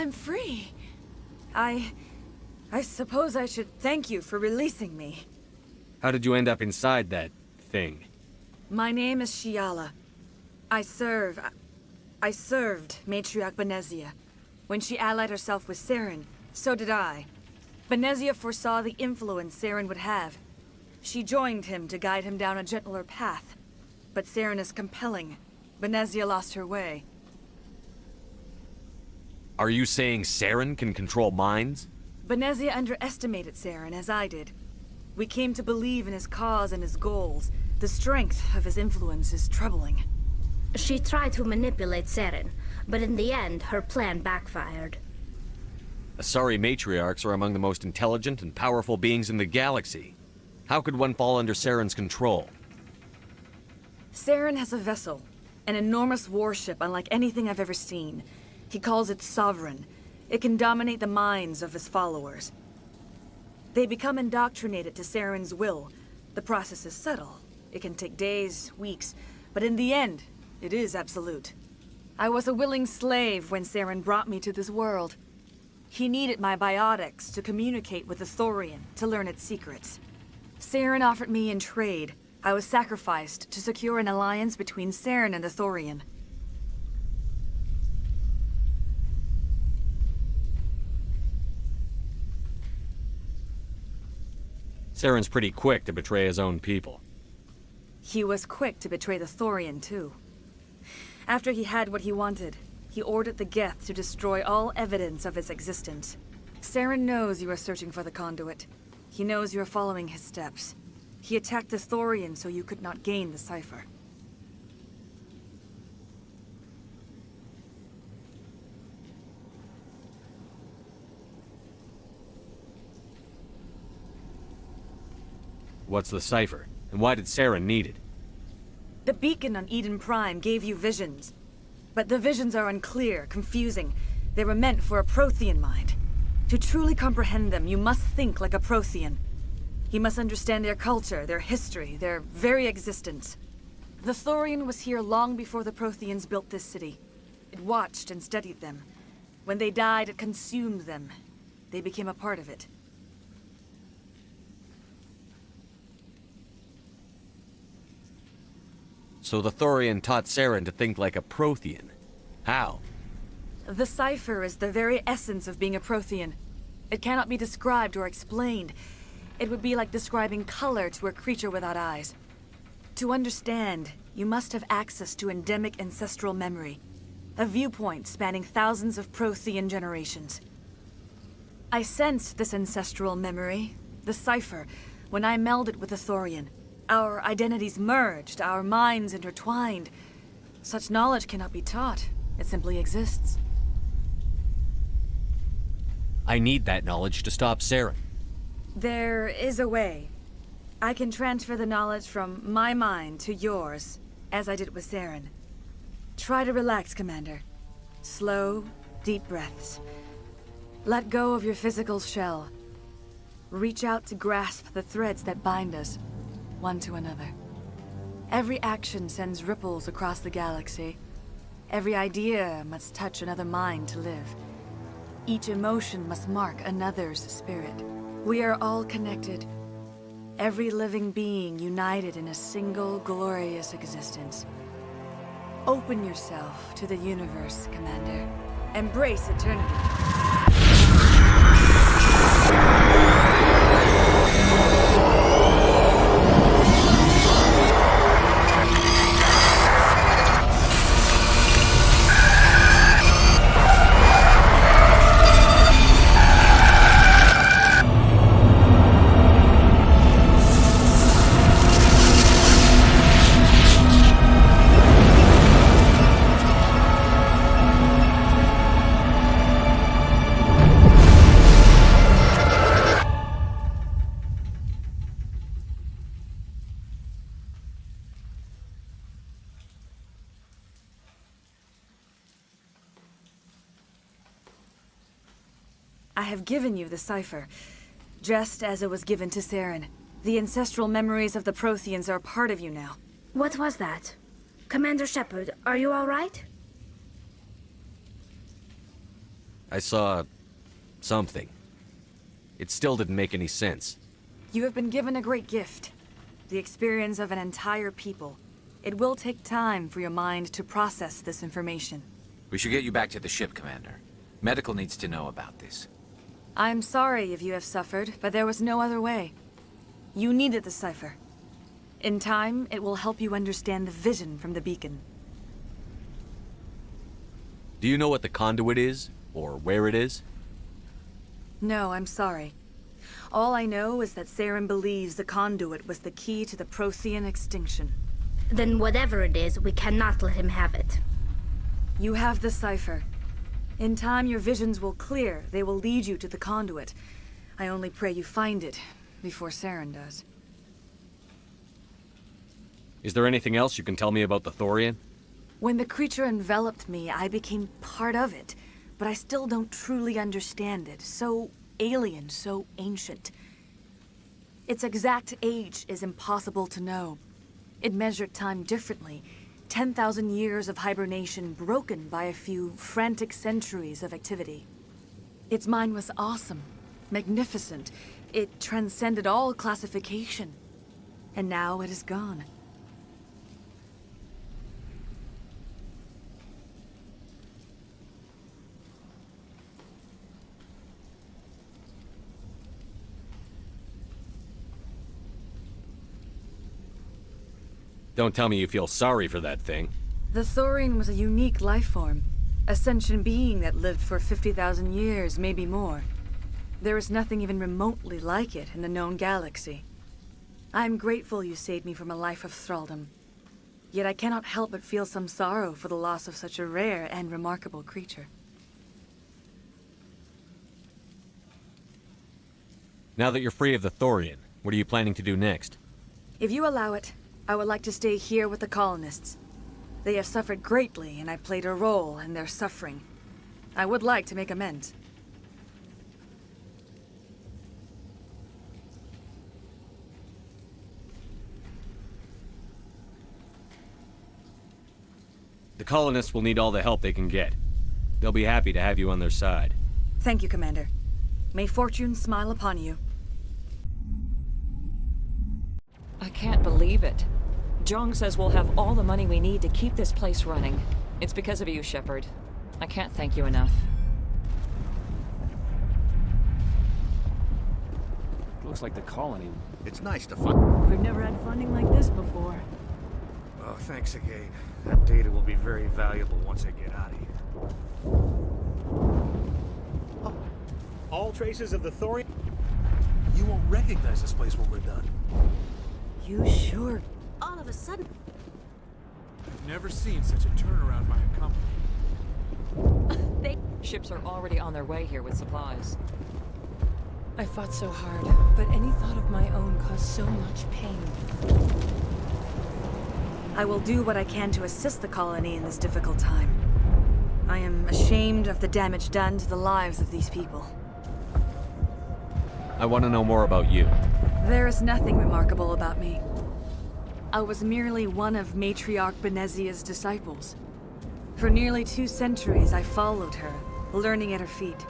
I'm free. I suppose I should thank you for releasing me. How did you end up inside that thing? My name is Shiala. I served Matriarch Benezia. When she allied herself with Saren, so did I. Benezia foresaw the influence Saren would have. She joined him to guide him down a gentler path. But Saren is compelling. Benezia lost her way. Are you saying Saren can control minds? Benezia underestimated Saren, as I did. We came to believe in his cause and his goals. The strength of his influence is troubling. She tried to manipulate Saren, but in the end, her plan backfired. Asari matriarchs are among the most intelligent and powerful beings in the galaxy. How could one fall under Saren's control? Saren has a vessel, an enormous warship unlike anything I've ever seen. He calls it Sovereign. It can dominate the minds of his followers. They become indoctrinated to Saren's will. The process is subtle. It can take days, weeks, but in the end, it is absolute. I was a willing slave when Saren brought me to this world. He needed my biotics to communicate with the Thorian, to learn its secrets. Saren offered me in trade. I was sacrificed to secure an alliance between Saren and the Thorian. Saren's pretty quick to betray his own people. He was quick to betray the Thorian, too. After he had what he wanted, he ordered the Geth to destroy all evidence of its existence. Saren knows you are searching for the conduit. He knows you are following his steps. He attacked the Thorian so you could not gain the cipher. What's the cipher? And why did Saren need it? The beacon on Eden Prime gave you visions. But the visions are unclear, confusing. They were meant for a Prothean mind. To truly comprehend them, you must think like a Prothean. You must understand their culture, their history, their very existence. The Thorian was here long before the Protheans built this city. It watched and studied them. When they died, it consumed them. They became a part of it. So the Thorian taught Saren to think like a Prothean. How? The cipher is the very essence of being a Prothean. It cannot be described or explained. It would be like describing color to a creature without eyes. To understand, you must have access to endemic ancestral memory, a viewpoint spanning thousands of Prothean generations. I sensed this ancestral memory, the cipher, when I melded with the Thorian. Our identities merged, our minds intertwined. Such knowledge cannot be taught. It simply exists. I need that knowledge to stop Saren. There is a way. I can transfer the knowledge from my mind to yours, as I did with Saren. Try to relax, Commander. Slow, deep breaths. Let go of your physical shell. Reach out to grasp the threads that bind us, one to another. Every action sends ripples across the galaxy. Every idea must touch another mind to live. Each emotion must mark another's spirit. We are all connected. Every living being united in a single glorious existence. Open yourself to the universe, Commander. Embrace eternity. I have given you the cipher, just as it was given to Saren. The ancestral memories of the Protheans are a part of you now. What was that? Commander Shepard, are you all right? I saw... something. It still didn't make any sense. You have been given a great gift. The experience of an entire people. It will take time for your mind to process this information. We should get you back to the ship, Commander. Medical needs to know about this. I'm sorry if you have suffered, but there was no other way. You needed the cipher. In time, it will help you understand the vision from the beacon. Do you know what the conduit is? Or where it is? No, I'm sorry. All I know is that Saren believes the conduit was the key to the Prothean extinction. Then whatever it is, we cannot let him have it. You have the cipher. In time, your visions will clear. They will lead you to the conduit. I only pray you find it before Saren does. Is there anything else you can tell me about the Thorian? When the creature enveloped me, I became part of it. But I still don't truly understand it. So alien, so ancient. Its exact age is impossible to know. It measured time differently. 10,000 years of hibernation broken by a few frantic centuries of activity. Its mind was awesome, magnificent. It transcended all classification. And now it is gone. Don't tell me you feel sorry for that thing. The Thorian was a unique life form. A sentient being that lived for 50,000 years, maybe more. There is nothing even remotely like it in the known galaxy. I'm grateful you saved me from a life of thraldom. Yet I cannot help but feel some sorrow for the loss of such a rare and remarkable creature. Now that you're free of the Thorian, what are you planning to do next? If you allow it, I would like to stay here with the colonists. They have suffered greatly, and I played a role in their suffering. I would like to make amends. The colonists will need all the help they can get. They'll be happy to have you on their side. Thank you, Commander. May fortune smile upon you. I can't believe it. Jong says we'll have all the money we need to keep this place running. It's because of you, Shepard. I can't thank you enough. Looks like the colony. It's nice to find. We've never had funding like this before. Oh, thanks again. That data will be very valuable once I get out of here. Oh, all traces of the Thorian? You won't recognize this place when we're done. You sure? All of a sudden... I've never seen such a turnaround by a company. Ships are already on their way here with supplies. I fought so hard, but any thought of my own caused so much pain. I will do what I can to assist the colony in this difficult time. I am ashamed of the damage done to the lives of these people. I want to know more about you. There is nothing remarkable about me. I was merely one of Matriarch Benezia's disciples. For nearly 2 centuries, I followed her, learning at her feet.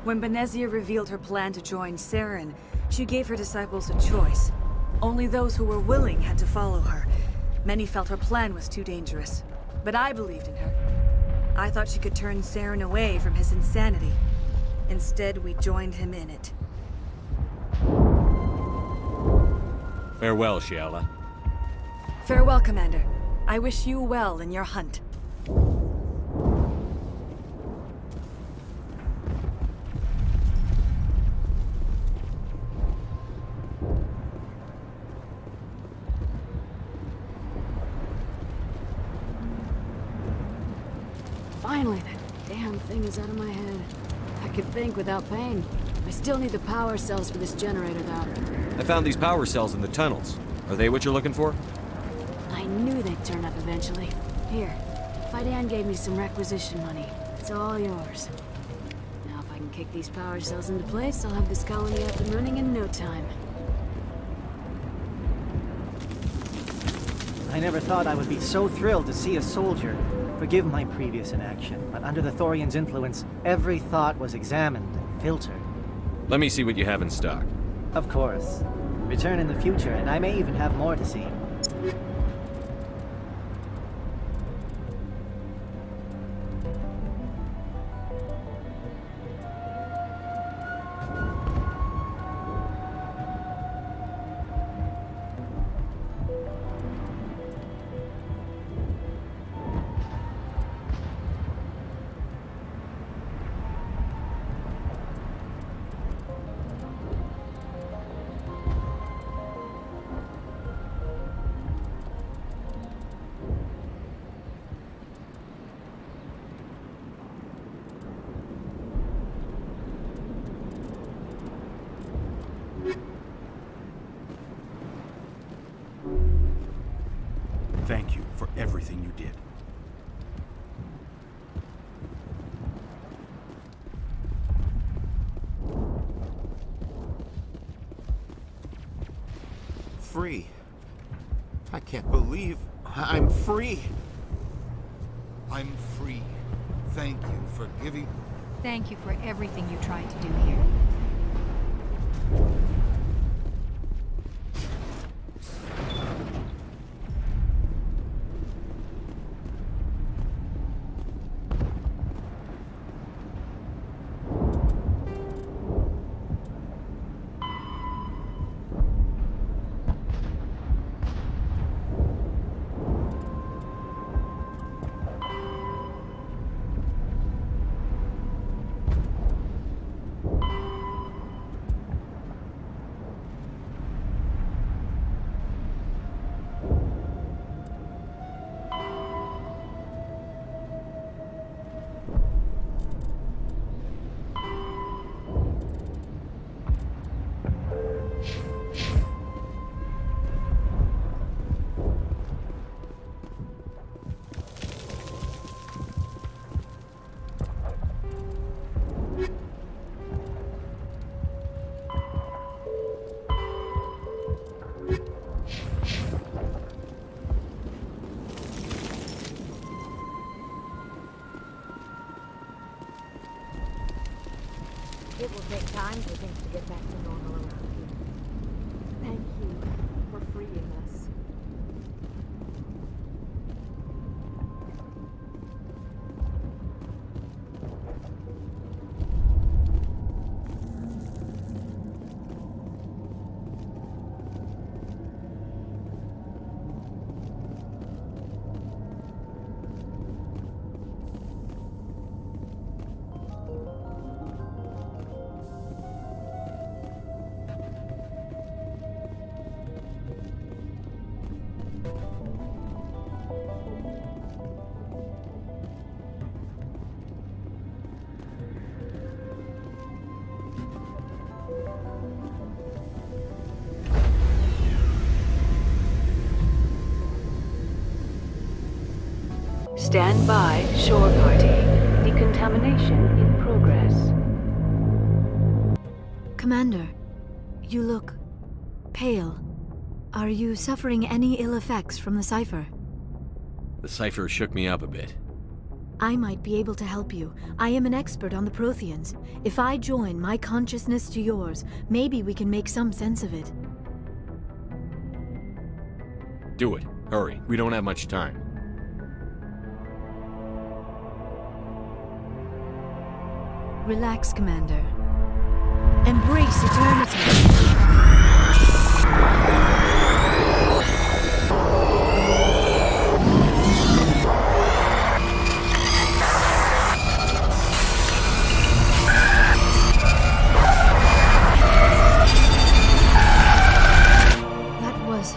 When Benezia revealed her plan to join Saren, she gave her disciples a choice. Only those who were willing had to follow her. Many felt her plan was too dangerous, but I believed in her. I thought she could turn Saren away from his insanity. Instead, we joined him in it. Farewell, Shiala. Farewell, Commander. I wish you well in your hunt. Finally, that damn thing is out of my head. I could think without pain. I still need the power cells for this generator, though. I found these power cells in the tunnels. Are they what you're looking for? I knew they'd turn up eventually. Here, Fidan gave me some requisition money. It's all yours. Now if I can kick these power cells into place, I'll have this colony up and running in no time. I never thought I would be so thrilled to see a soldier. Forgive my previous inaction, but under the Thorian's influence, every thought was examined and filtered. Let me see what you have in stock. Of course. Return in the future, and I may even have more to see. Thank you for everything you did. Free. I can't believe I'm free. I'm free. Thank you for giving... Thank you for everything you tried to do here. It will take time for things to get back to normal around here. Thank you for freeing us. Stand by, shore party. Decontamination in progress. Commander, you look pale. Are you suffering any ill effects from the cipher? The cipher shook me up a bit. I might be able to help you. I am an expert on the Protheans. If I join my consciousness to yours, maybe we can make some sense of it. Do it. Hurry. We don't have much time. Relax, Commander. Embrace eternity. That was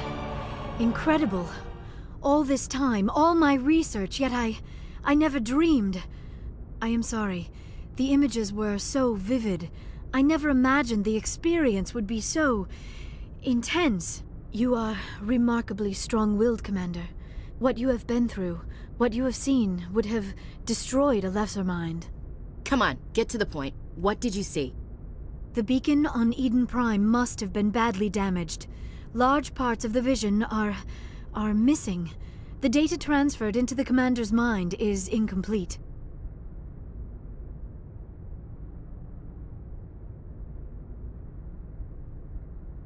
incredible. All this time, all my research, yet I never dreamed. I am sorry. The images were so vivid. I never imagined the experience would be so intense. You are remarkably strong-willed, Commander. What you have been through, what you have seen, would have destroyed a lesser mind. Come on, get to the point. What did you see? The beacon on Eden Prime must have been badly damaged. Large parts of the vision are are missing. The data transferred into the commander's mind is incomplete.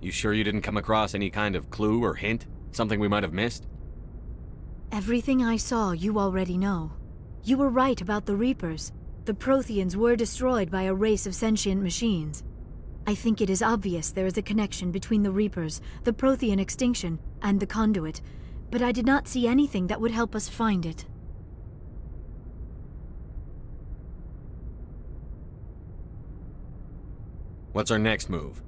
You sure you didn't come across any kind of clue or hint? Something we might have missed? Everything I saw, you already know. You were right about the Reapers. The Protheans were destroyed by a race of sentient machines. I think it is obvious there is a connection between the Reapers, the Prothean extinction, and the Conduit, but I did not see anything that would help us find it. What's our next move?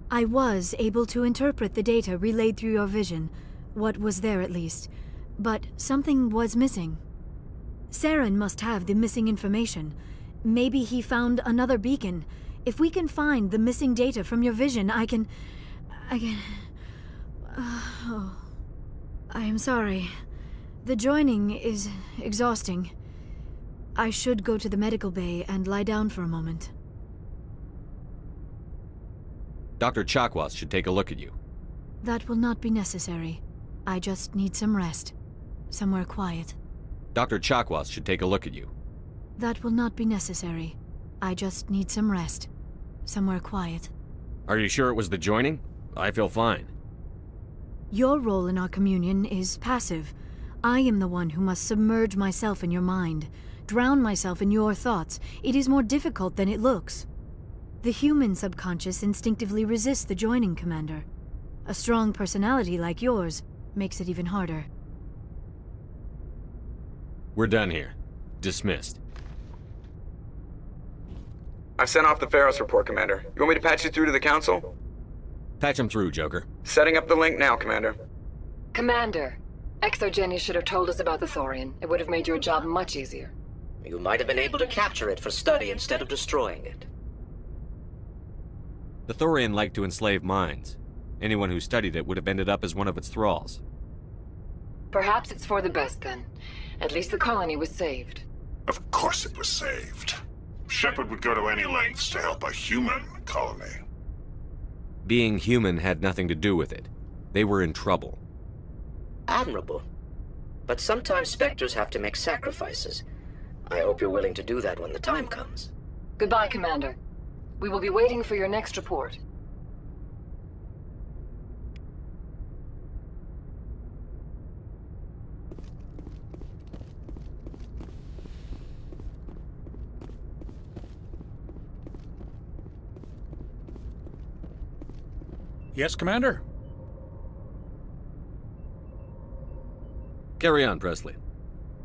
I was able to interpret the data relayed through your vision, what was there at least, but something was missing. Saren must have the missing information. Maybe he found another beacon. If we can find the missing data from your vision, I can... I am sorry. The joining is exhausting. I should go to the medical bay and lie down for a moment. Dr. Chakwas should take a look at you. That will not be necessary. I just need some rest. Somewhere quiet. Dr. Chakwas should take a look at you. That will not be necessary. I just need some rest. Somewhere quiet. Are you sure it was the joining? I feel fine. Your role in our communion is passive. I am the one who must submerge myself in your mind, drown myself in your thoughts. It is more difficult than it looks. The human subconscious instinctively resists the joining, Commander. A strong personality like yours makes it even harder. We're done here. Dismissed. I've sent off the Pharos report, Commander. You want me to patch you through to the Council? Patch him through, Joker. Setting up the link now, Commander. Commander, Exogeny should have told us about the Thorian. It would have made your job much easier. You might have been able to capture it for study instead of destroying it. The Thorian liked to enslave minds. Anyone who studied it would have ended up as one of its thralls. Perhaps it's for the best then. At least the colony was saved. Of course it was saved. Shepard would go to any lengths to help a human colony. Being human had nothing to do with it. They were in trouble. Admirable. But sometimes Spectres have to make sacrifices. I hope you're willing to do that when the time comes. Goodbye, Commander. We will be waiting for your next report. Yes, Commander? Carry on, Presley.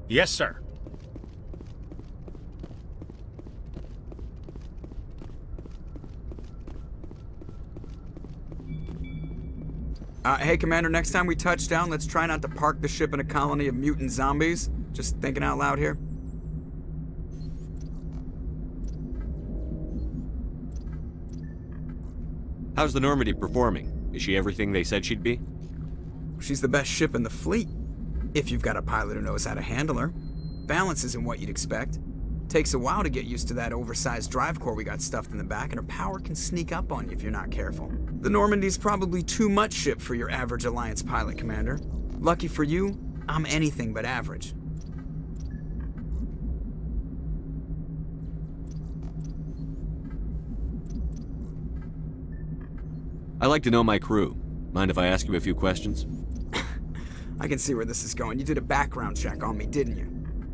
Yes, sir. Hey, Commander, next time we touch down, let's try not to park the ship in a colony of mutant zombies. Just thinking out loud here. How's the Normandy performing? Is she everything they said she'd be? She's the best ship in the fleet, if you've got a pilot who knows how to handle her. Balance isn't what you'd expect. Takes a while to get used to that oversized drive core we got stuffed in the back, and her power can sneak up on you if you're not careful. The Normandy's probably too much ship for your average Alliance pilot, Commander. Lucky for you, I'm anything but average. I like to know my crew. Mind if I ask you a few questions? I can see where this is going. You did a background check on me, didn't you?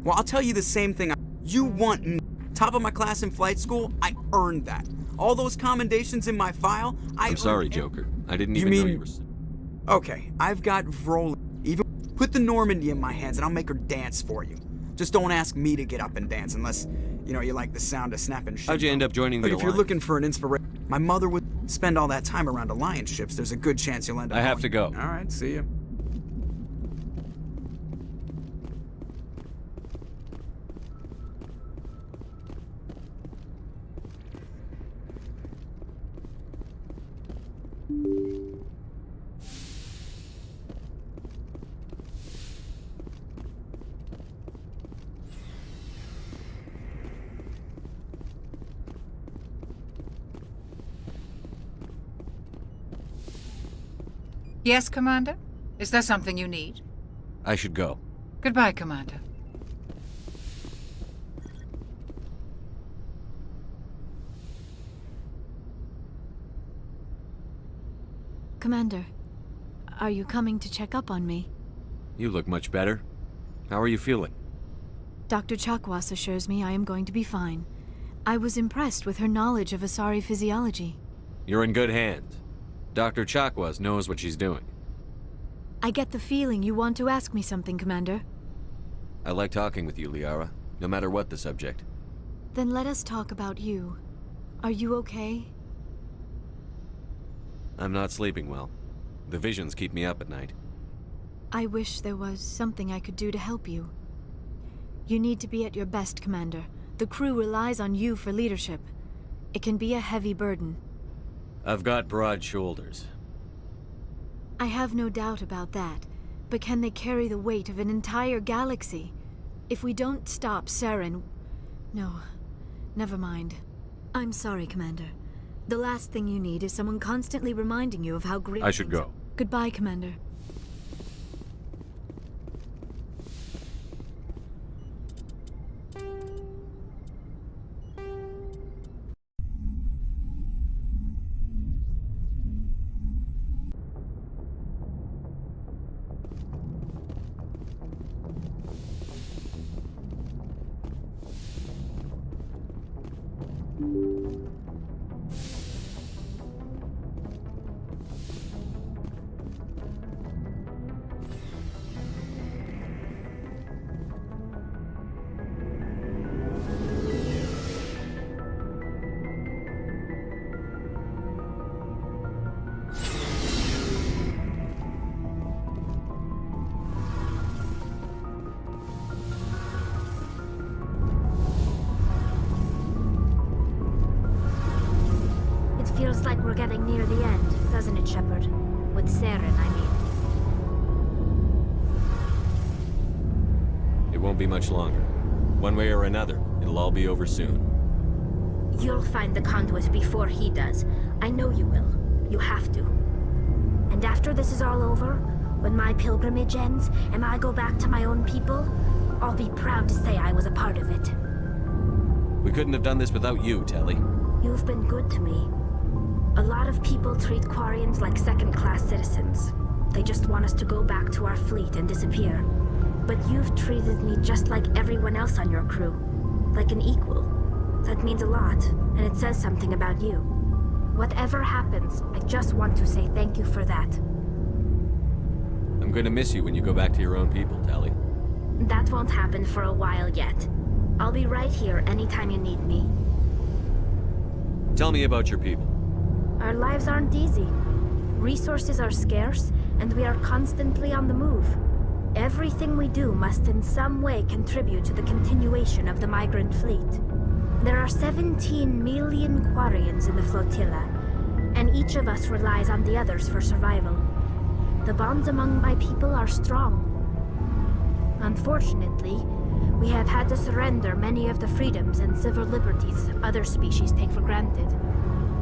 Well, I'll tell you the same thing. You want me. Top of my class in flight school, I earned that. All those commendations in my file, I'm sorry, Joker. I didn't even know you were... Okay, I've got Vrola. Even put the Normandy in my hands and I'll make her dance for you. Just don't ask me to get up and dance unless, you know, you like the sound of snapping shit. How'd you end up joining the Look, if you're Alliance? looking for an inspiration, my mother would spend all that time around Alliance ships. There's a good chance you'll end up... I have to go. All right, see you. Yes, Commander? Is there something you need? I should go. Goodbye, Commander. Commander, are you coming to check up on me? You look much better. How are you feeling? Dr. Chakwas assures me I am going to be fine. I was impressed with her knowledge of Asari physiology. You're in good hands. Dr. Chakwas knows what she's doing. I get the feeling you want to ask me something, Commander. I like talking with you, Liara, no matter what the subject. Then let us talk about you. Are you okay? I'm not sleeping well. The visions keep me up at night. I wish there was something I could do to help you. You need to be at your best, Commander. The crew relies on you for leadership. It can be a heavy burden. I've got broad shoulders. I have no doubt about that. But can they carry the weight of an entire galaxy? If we don't stop Saren... No, never mind. I'm sorry, Commander. The last thing you need is someone constantly reminding you of how great... I should go. Goodbye, Commander. Feels like we're getting near the end, doesn't it, Shepard? With Saren, I mean. It won't be much longer. One way or another, it'll all be over soon. You'll find the conduit before he does. I know you will. You have to. And after this is all over, when my pilgrimage ends, and I go back to my own people, I'll be proud to say I was a part of it. We couldn't have done this without you, Telly. You've been good to me. A lot of people treat Quarians like second-class citizens. They just want us to go back to our fleet and disappear. But you've treated me just like everyone else on your crew. Like an equal. That means a lot, and it says something about you. Whatever happens, I just want to say thank you for that. I'm going to miss you when you go back to your own people, Telly. That won't happen for a while yet. I'll be right here anytime you need me. Tell me about your people. Our lives aren't easy. Resources are scarce, and we are constantly on the move. Everything we do must in some way contribute to the continuation of the migrant fleet. There are 17 million Quarians in the flotilla, and each of us relies on the others for survival. The bonds among my people are strong. Unfortunately, we have had to surrender many of the freedoms and civil liberties other species take for granted.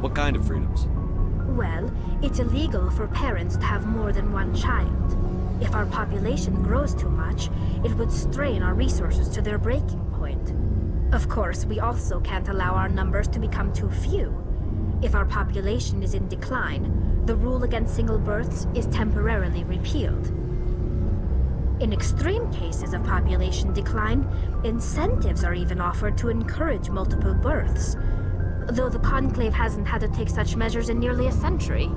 What kind of freedoms? Well, it's illegal for parents to have more than one child. If our population grows too much, it would strain our resources to their breaking point. Of course, we also can't allow our numbers to become too few. If our population is in decline, the rule against single births is temporarily repealed. In extreme cases of population decline, incentives are even offered to encourage multiple births, though the Conclave hasn't had to take such measures in nearly a century.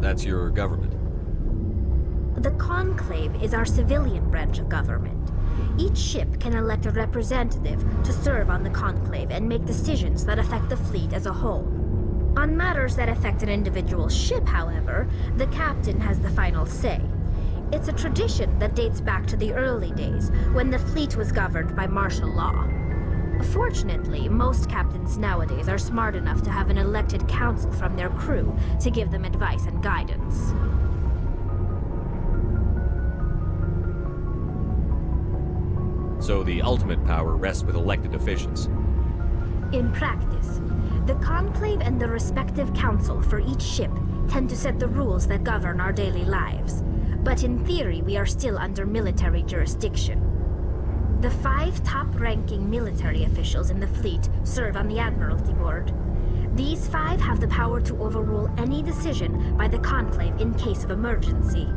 That's your government. The Conclave is our civilian branch of government. Each ship can elect a representative to serve on the Conclave and make decisions that affect the fleet as a whole. On matters that affect an individual ship, however, the captain has the final say. It's a tradition that dates back to the early days, when the fleet was governed by martial law. Fortunately, most captains nowadays are smart enough to have an elected council from their crew to give them advice and guidance. So the ultimate power rests with elected officials. In practice, the Conclave and the respective council for each ship tend to set the rules that govern our daily lives. But in theory, we are still under military jurisdiction. The 5 top-ranking military officials in the fleet serve on the Admiralty Board. These 5 have the power to overrule any decision by the Conclave in case of emergency.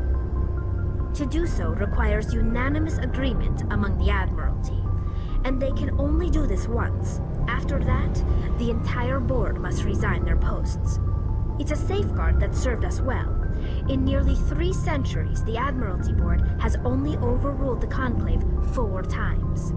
To do so requires unanimous agreement among the Admiralty, and they can only do this once. After that, the entire board must resign their posts. It's a safeguard that served us well. In nearly 3 centuries, the Admiralty Board has only overruled the Conclave 4 times.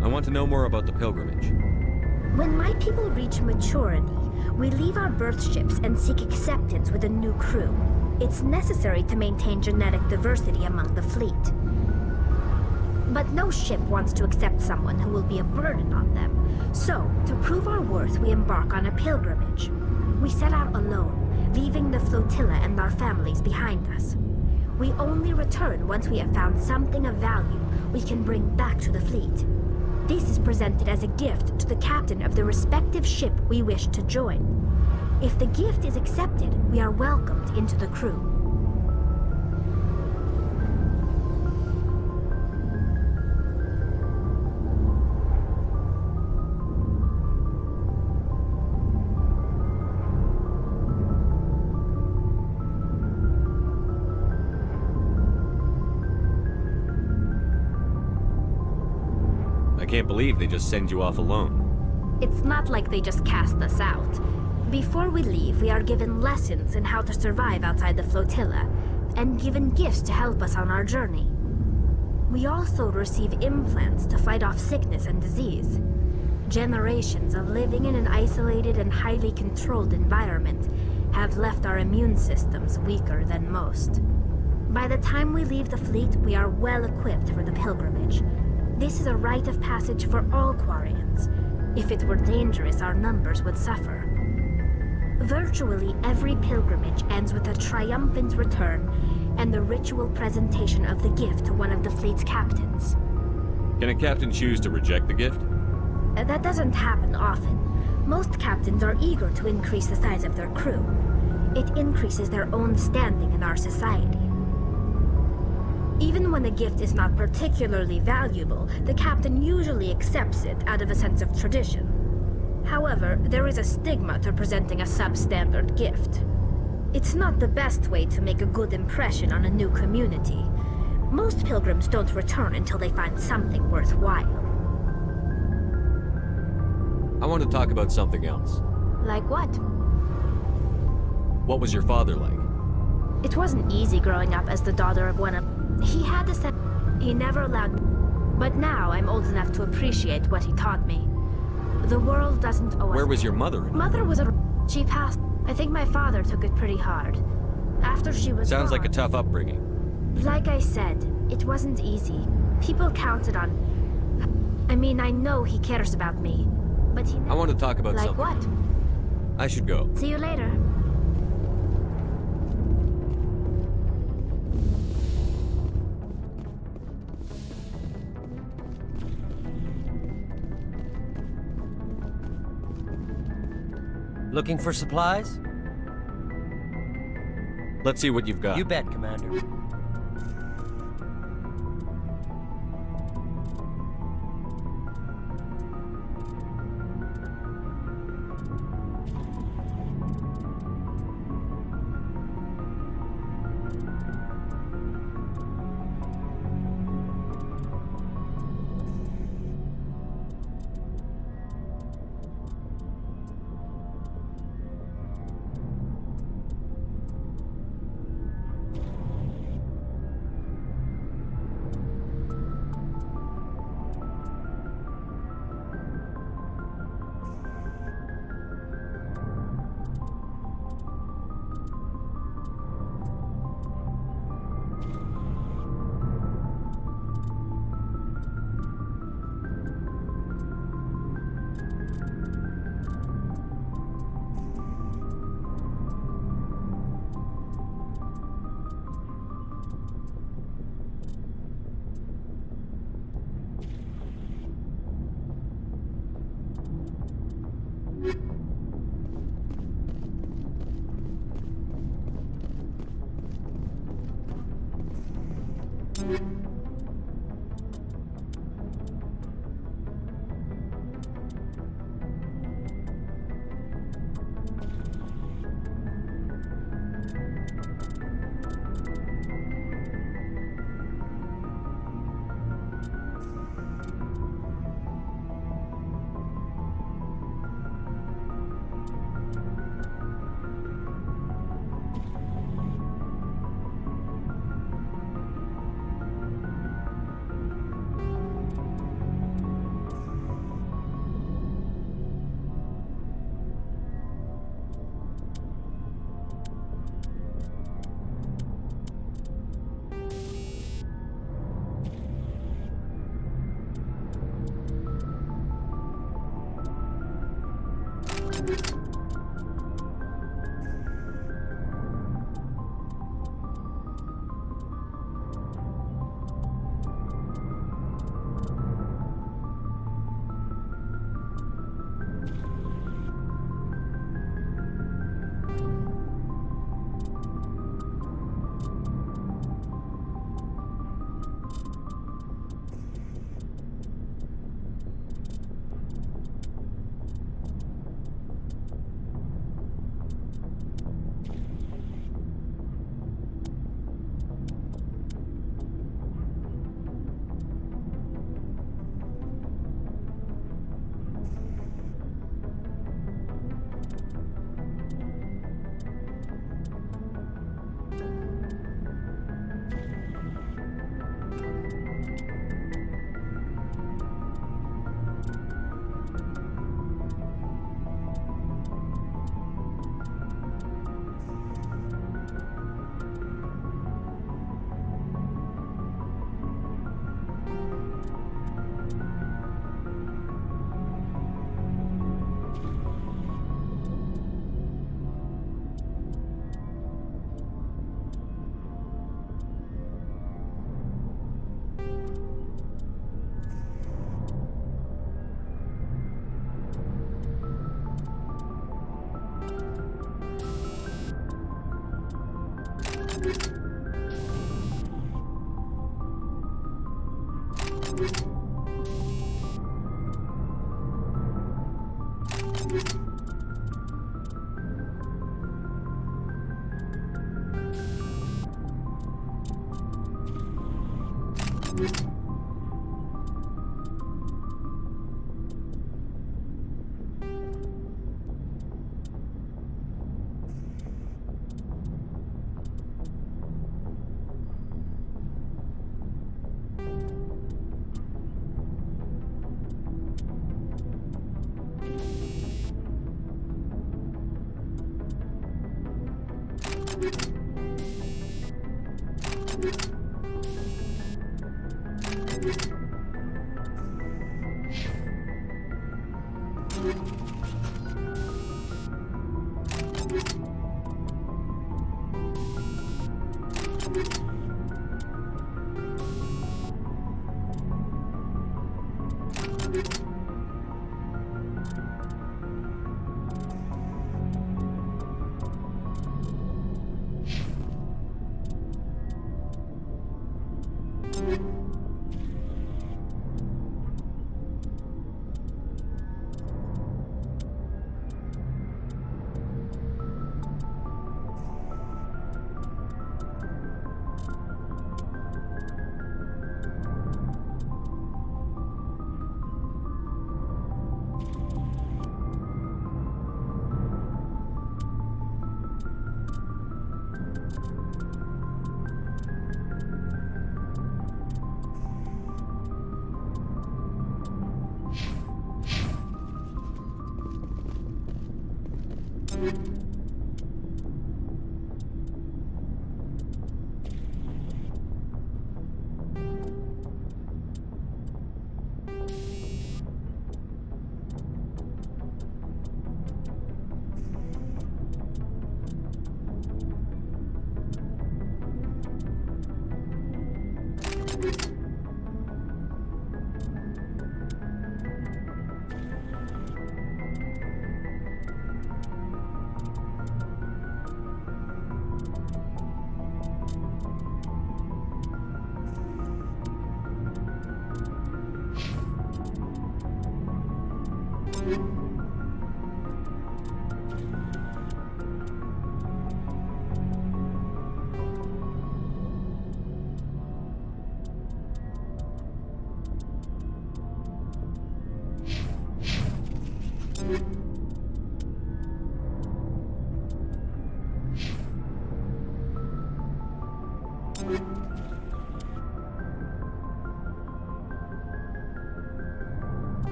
I want to know more about the pilgrimage. When my people reach maturity, we leave our birth ships and seek acceptance with a new crew. It's necessary to maintain genetic diversity among the fleet. But no ship wants to accept someone who will be a burden on them. So, to prove our worth, we embark on a pilgrimage. We set out alone, leaving the flotilla and our families behind us. We only return once we have found something of value we can bring back to the fleet. This is presented as a gift to the captain of the respective ship we wish to join. If the gift is accepted, we are welcomed into the crew. I can't believe they just send you off alone. It's not like they just cast us out. Before we leave, we are given lessons in how to survive outside the flotilla, and given gifts to help us on our journey. We also receive implants to fight off sickness and disease. Generations of living in an isolated and highly controlled environment have left our immune systems weaker than most. By the time we leave the fleet, we are well equipped for the pilgrimage. This is a rite of passage for all Quarians. If it were dangerous, our numbers would suffer. Virtually every pilgrimage ends with a triumphant return and the ritual presentation of the gift to one of the fleet's captains. Can a captain choose to reject the gift? That doesn't happen often. Most captains are eager to increase the size of their crew. It increases their own standing in our society. Even when a gift is not particularly valuable, the captain usually accepts it out of a sense of tradition. However, there is a stigma to presenting a substandard gift. It's not the best way to make a good impression on a new community. Most pilgrims don't return until they find something worthwhile. I want to talk about something else. Like what? What was your father like? It wasn't easy growing up as the daughter of one of... He had a set... He never allowed me... But now I'm old enough to appreciate what he taught me. The world doesn't owe us... Where was your mother? Mother was a... She passed... I think my father took it pretty hard. After she was Sounds gone, like a tough upbringing. Like I said, it wasn't easy. People counted on... I mean, I know he cares about me. But he... I want to talk about like something. Like what? I should go. See you later. Looking for supplies? Let's see what you've got. You bet, Commander.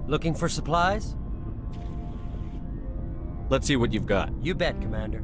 Looking for supplies? Let's see what you've got. You bet, Commander.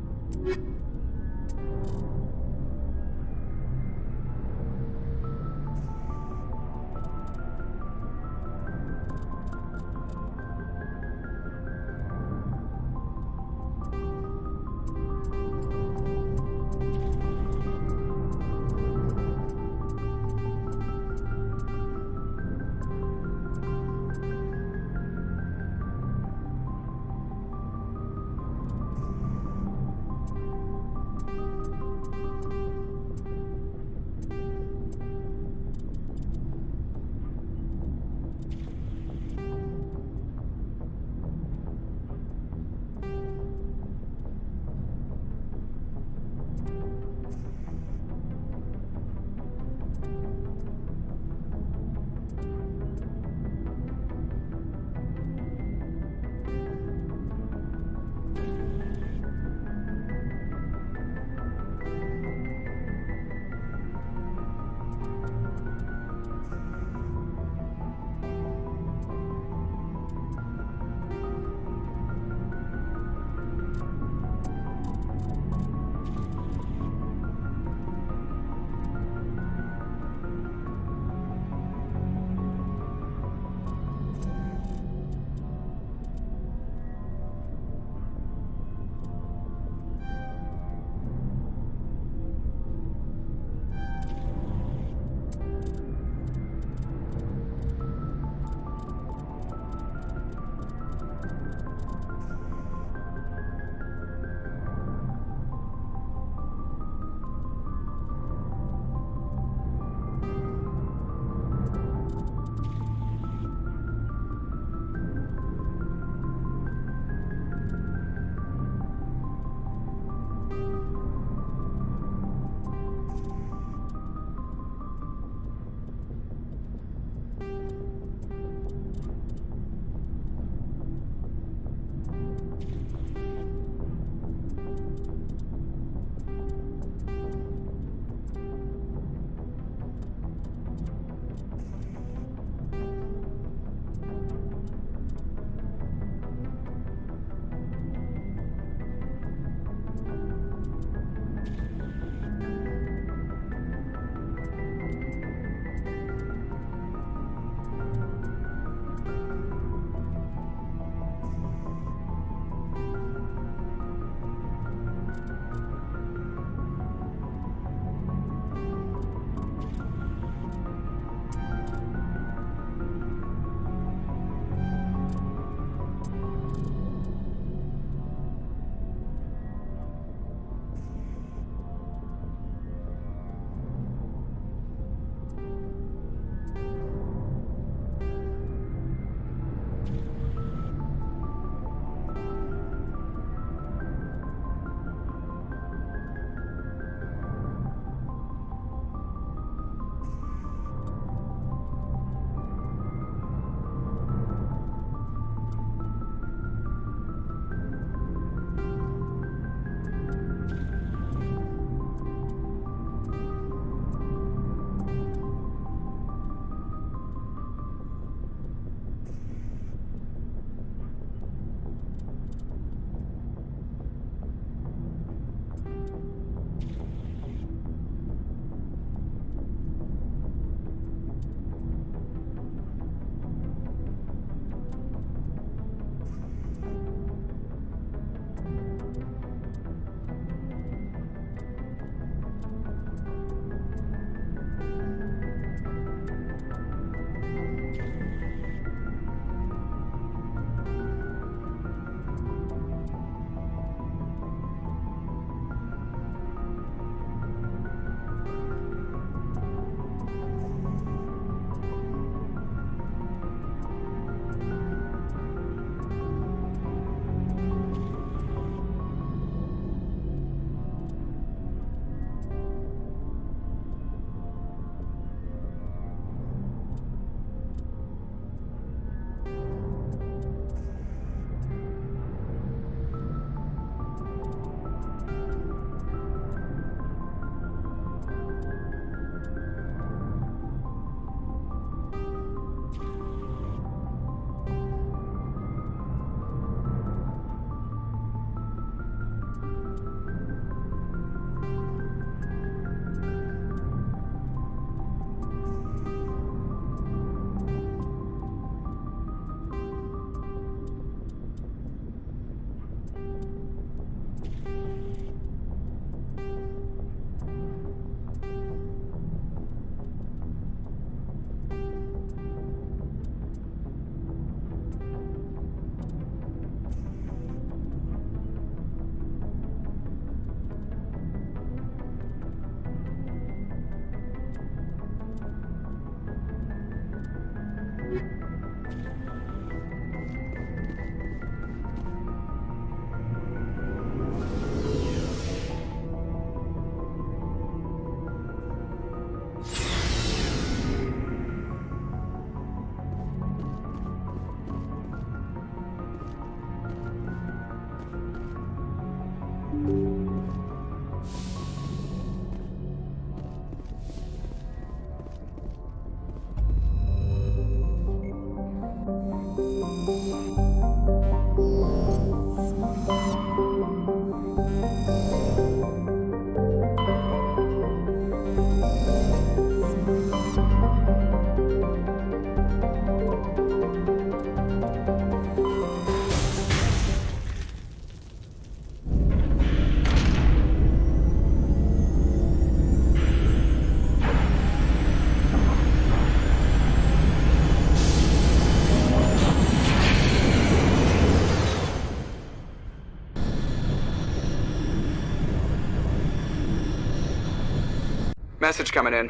Message coming in.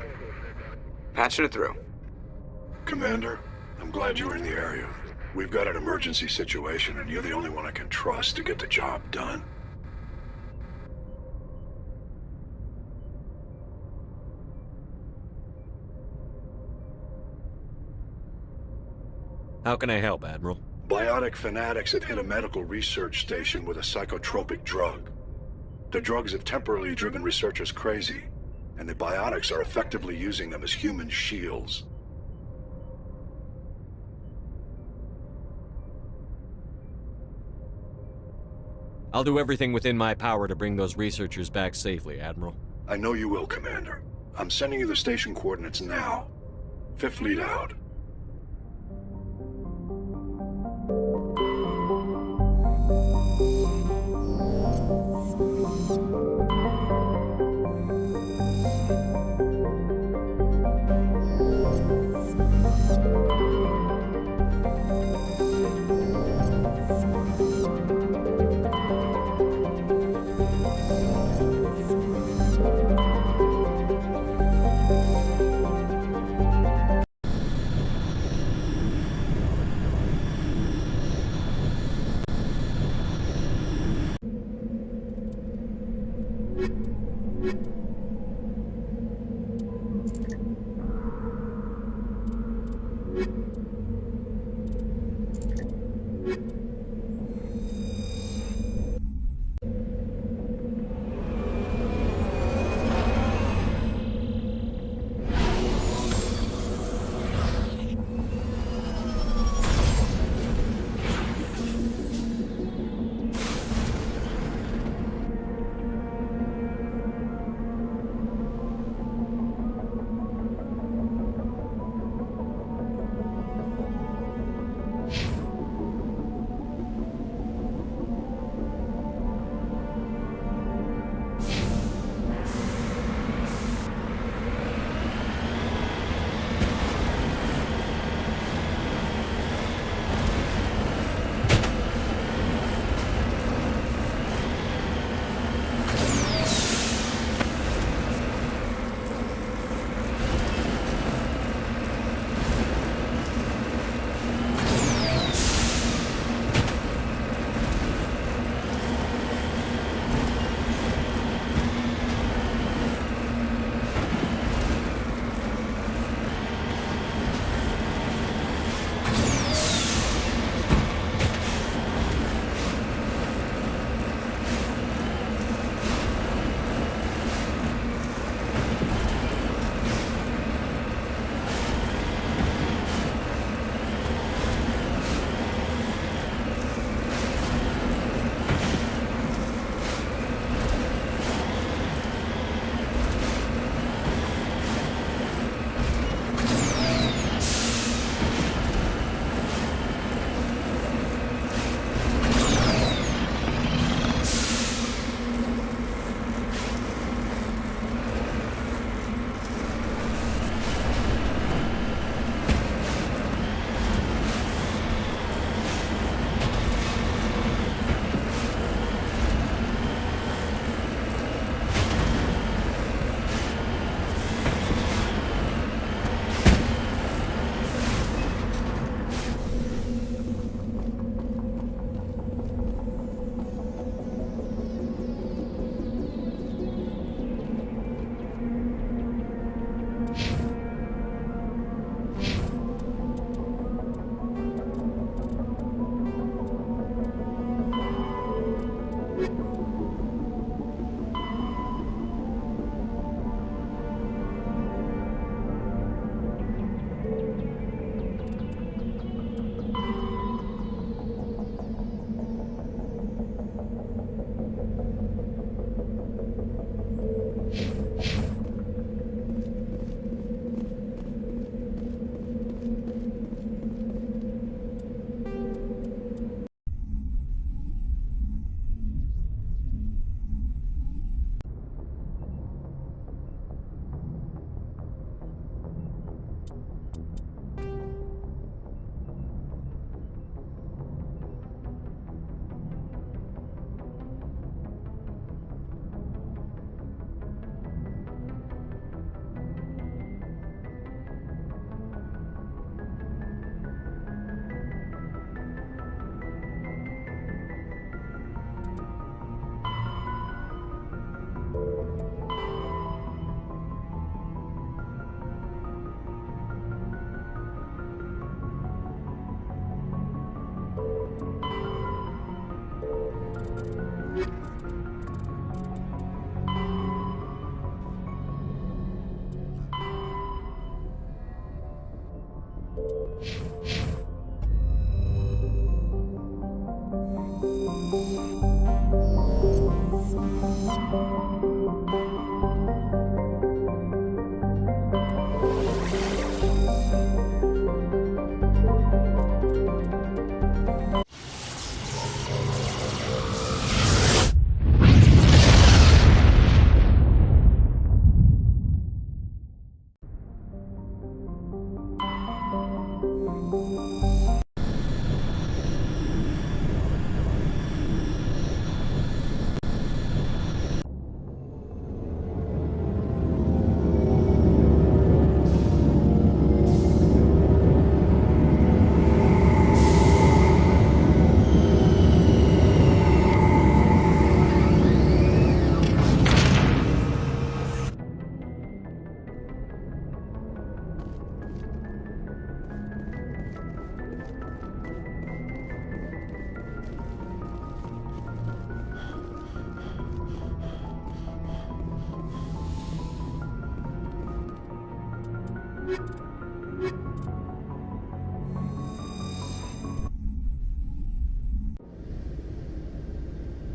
Patching it through. Commander, I'm glad you were in the area. We've got an emergency situation, and you're the only one I can trust to get the job done. How can I help, Admiral? Biotic fanatics have hit a medical research station with a psychotropic drug. The drugs have temporarily driven researchers crazy, and the biotics are effectively using them as human shields. I'll do everything within my power to bring those researchers back safely, Admiral. I know you will, Commander. I'm sending you the station coordinates now. Fifth lead out.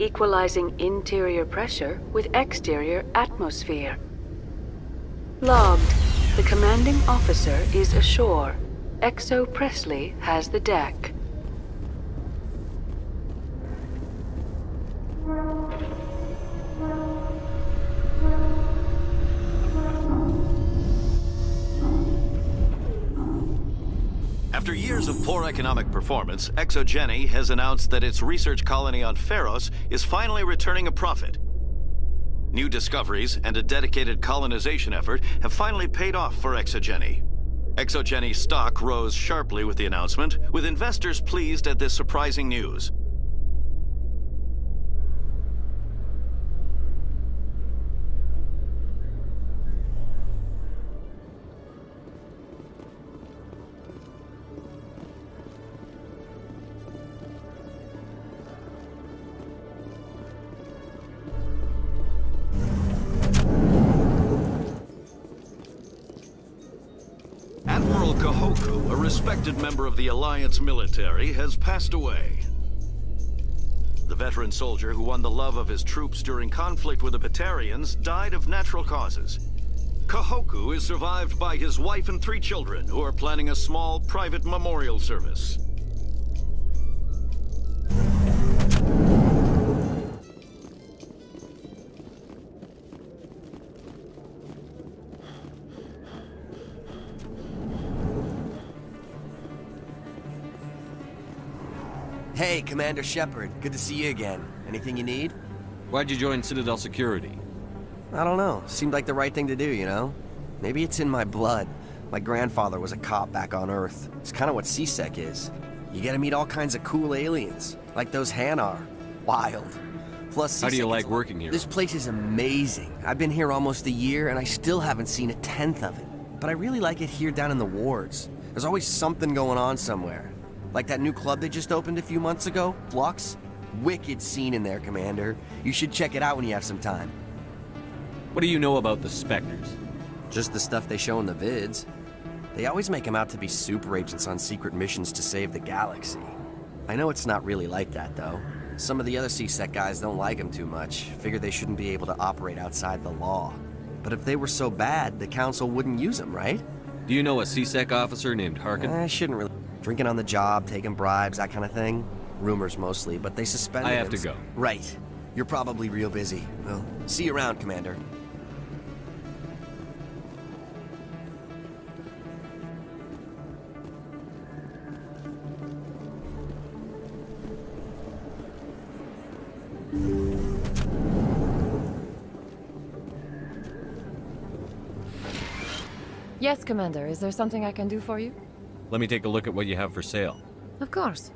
Equalizing interior pressure with exterior atmosphere. Logged. The commanding officer is ashore. Exo Presley has the deck. After years of poor economic performance, ExoGeni has announced that its research colony on Pharos is finally returning a profit. New discoveries and a dedicated colonization effort have finally paid off for ExoGeni. ExoGeni stock rose sharply with the announcement, with investors pleased at this surprising news. Admiral Kahoku, a respected member of the Alliance military, has passed away. The veteran soldier who won the love of his troops during conflict with the Batarians died of natural causes. Kahoku is survived by his wife and 3 children, who are planning a small private memorial service. Hey, Commander Shepard. Good to see you again. Anything you need? Why'd you join Citadel Security? I don't know. Seemed like the right thing to do, you know? Maybe it's in my blood. My grandfather was a cop back on Earth. It's kind of what C-Sec is. You get to meet all kinds of cool aliens, like those Hanar. Wild. Plus, how do you like working here? This place is amazing. I've been here almost a year, and I still haven't seen a tenth of it. But I really like it here down in the wards. There's always something going on somewhere. Like that new club they just opened a few months ago, Flux. Wicked scene in there, Commander. You should check it out when you have some time. What do you know about the Spectres? Just the stuff they show in the vids. They always make them out to be super agents on secret missions to save the galaxy. I know it's not really like that, though. Some of the other C-Sec guys don't like them too much. Figure they shouldn't be able to operate outside the law. But if they were so bad, the Council wouldn't use them, right? Do you know a C-Sec officer named Harkin? I shouldn't really... Drinking on the job, taking bribes, that kind of thing. Rumors mostly, but they suspended him. I have to go. Right. You're probably real busy. Well, see you around, Commander. Yes, Commander. Is there something I can do for you? Let me take a look at what you have for sale. Of course.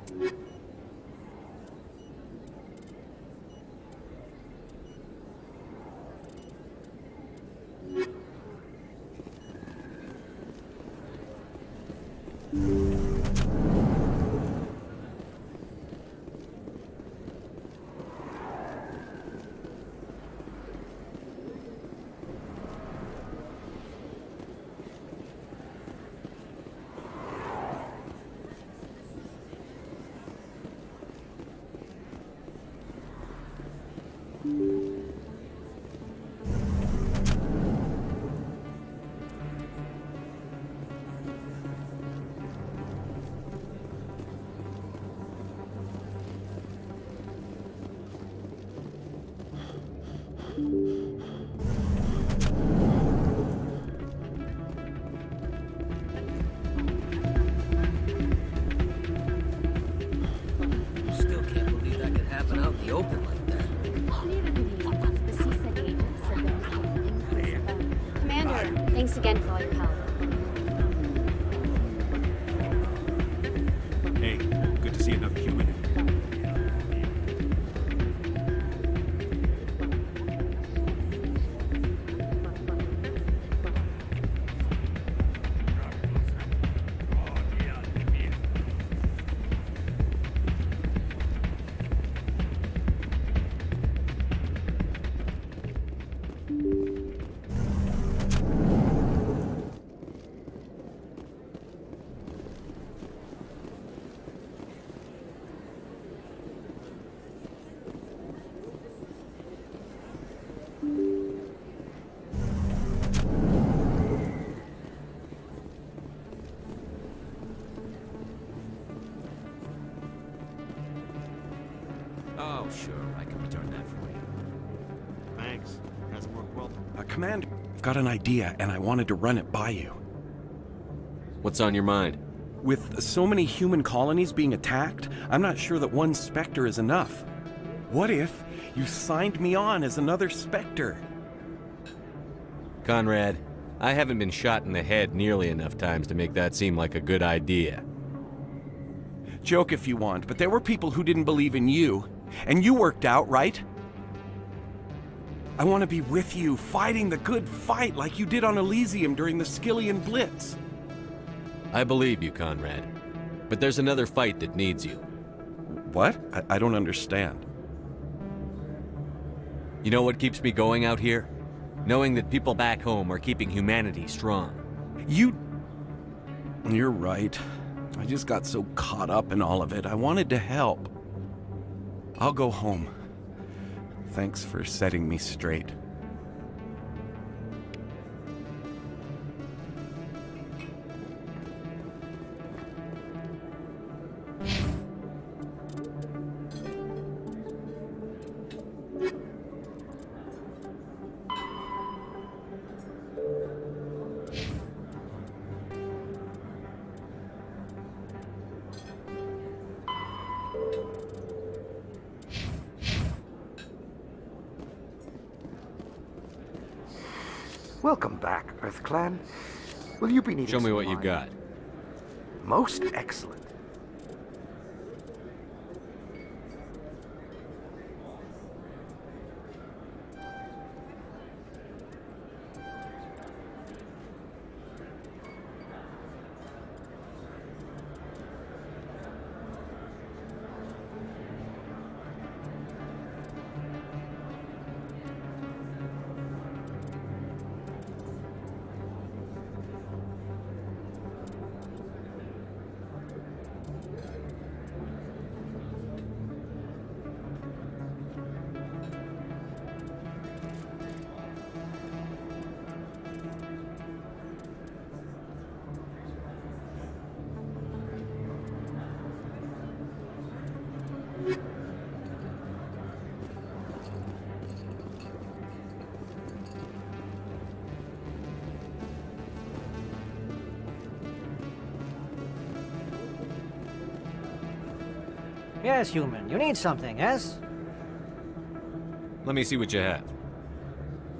Thanks again for all your help. Hey, good to see another human. Oh, sure, I can return that for you. Thanks. Hasn't worked well. Commander, I've got an idea, and I wanted to run it by you. What's on your mind? With so many human colonies being attacked, I'm not sure that one Spectre is enough. What if you signed me on as another Spectre? Conrad, I haven't been shot in the head nearly enough times to make that seem like a good idea. Joke if you want, but there were people who didn't believe in you, and you worked out, right? I want to be with you, fighting the good fight like you did on Elysium during the Skillian Blitz. I believe you, Conrad. But there's another fight that needs you. What? I don't understand. You know what keeps me going out here? Knowing that people back home are keeping humanity strong. You're right. I just got so caught up in all of it. I wanted to help. I'll go home. Thanks for setting me straight. Welcome back, EarthClan. Will you be needing Show me some what you've got. Most excellent. Yes, human. You need something, yes? Let me see what you have.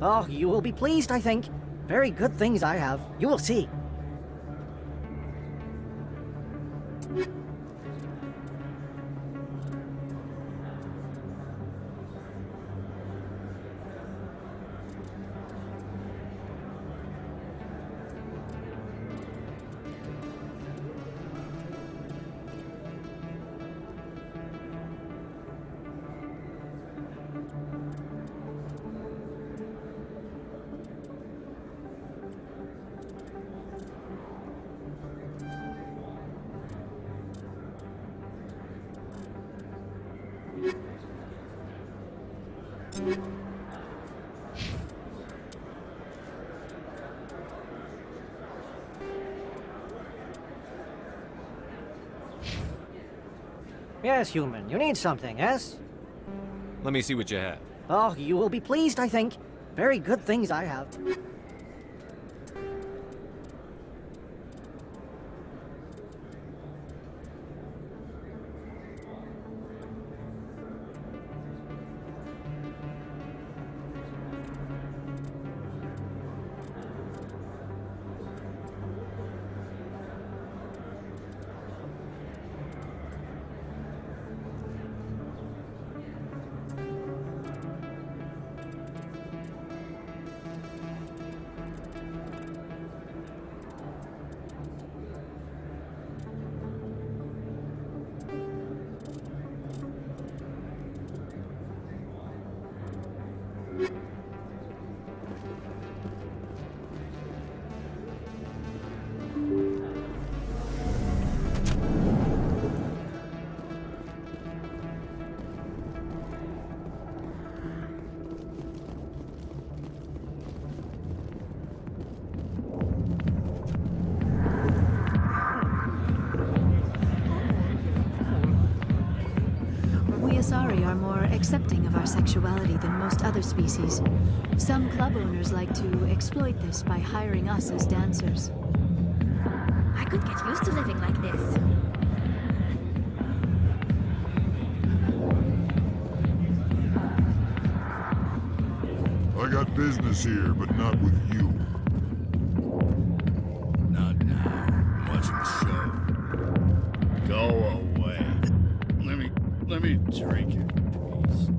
Oh, you will be pleased, I think. Very good things I have. You will see. Yes, human. You need something, yes? Let me see what you have. Oh, you will be pleased, I think. Very good things I have. Asari are more accepting of our sexuality than most other species. Some club owners like to exploit this by hiring us as dancers. I could get used to living like this. I got business here, but not with you. Not now. I'm watching the show. Go away. Let me drink it, please.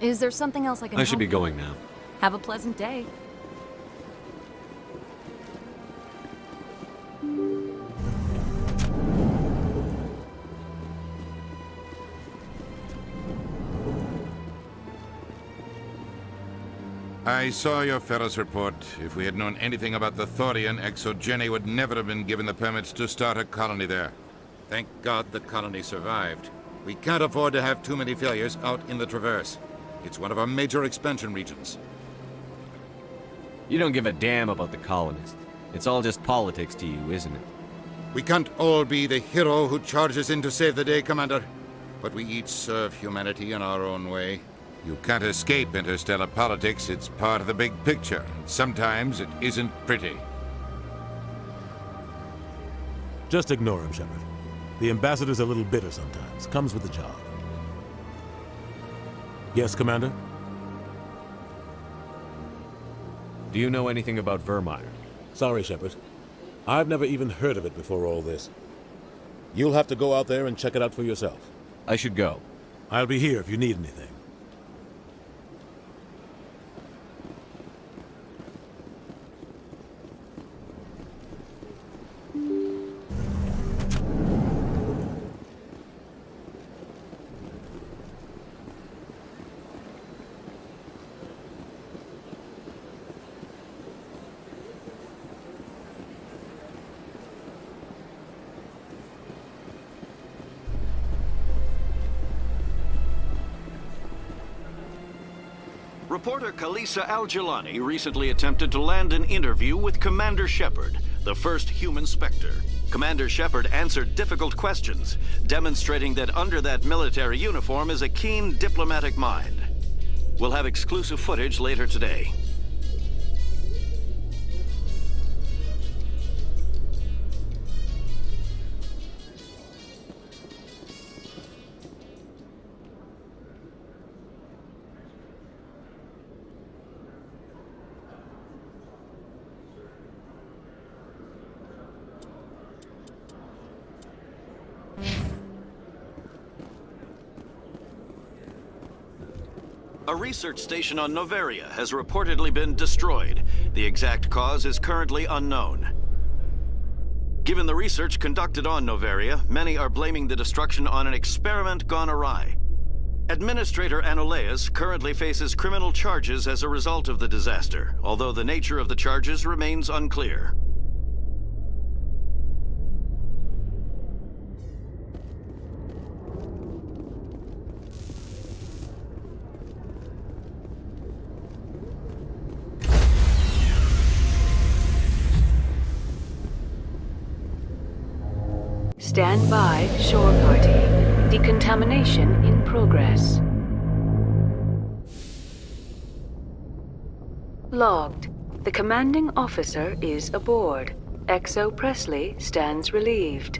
Is there something else I can I should be help you going with? now. Have a pleasant day. I saw your Ferris report. If we had known anything about the Thorian, Exogeny would never have been given the permits to start a colony there. Thank God the colony survived. We can't afford to have too many failures out in the Traverse. It's one of our major expansion regions. You don't give a damn about the colonists. It's all just politics to you, isn't it? We can't all be the hero who charges in to save the day, Commander. But we each serve humanity in our own way. You can't escape interstellar politics. It's part of the big picture. Sometimes it isn't pretty. Just ignore him, Shepard. The ambassador's a little bitter sometimes. Comes with the job. Yes, Commander? Do you know anything about Vermeer? Sorry, Shepard. I've never even heard of it before all this. You'll have to go out there and check it out for yourself. I should go. I'll be here if you need anything. Reporter Kalisa Al-Jilani recently attempted to land an interview with Commander Shepard, the first human Spectre. Commander Shepard answered difficult questions, demonstrating that under that military uniform is a keen diplomatic mind. We'll have exclusive footage later today. A research station on Noveria has reportedly been destroyed. The exact cause is currently unknown. Given the research conducted on Noveria, many are blaming the destruction on an experiment gone awry. Administrator Anoleus currently faces criminal charges as a result of the disaster, although the nature of the charges remains unclear. Stand by, shore party. Decontamination in progress. Logged. The commanding officer is aboard. Exo Presley stands relieved.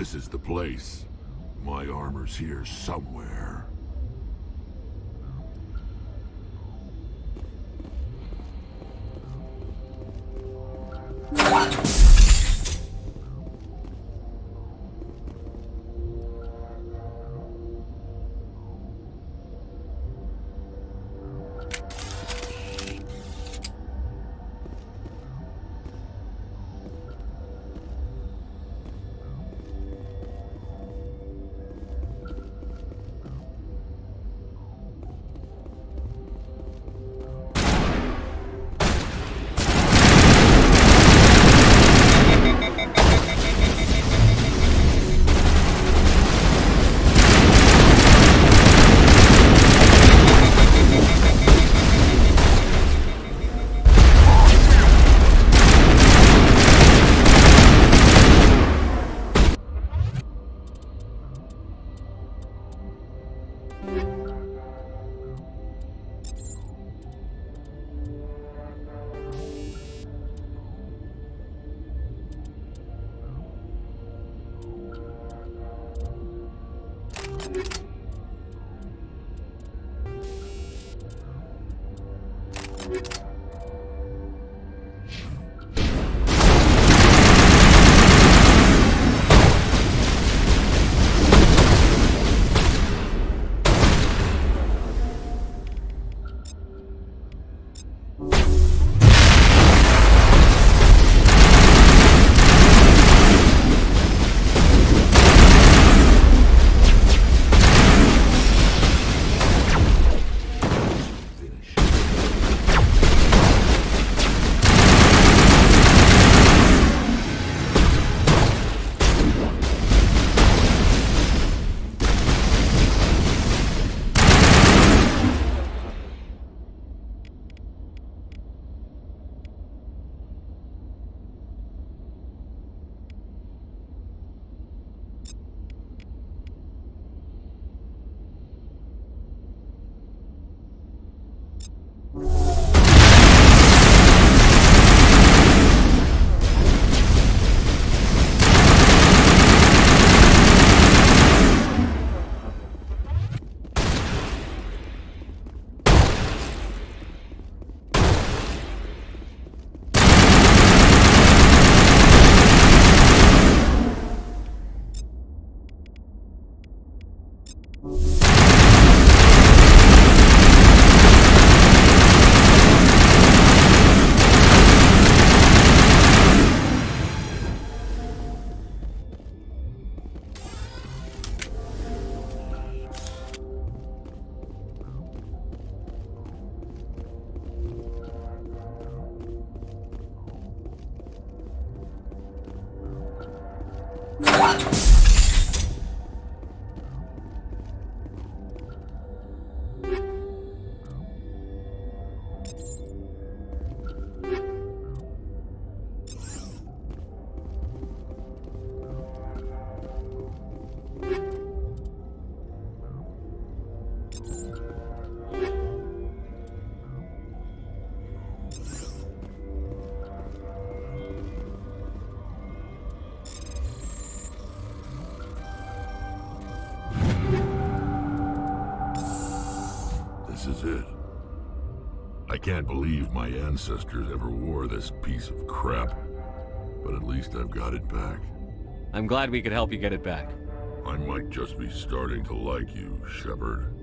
This is the place. My armor's here somewhere. This is it. I can't believe my ancestors ever wore this piece of crap, but at least I've got it back. I'm glad we could help you get it back. I might just be starting to like you, Shepard.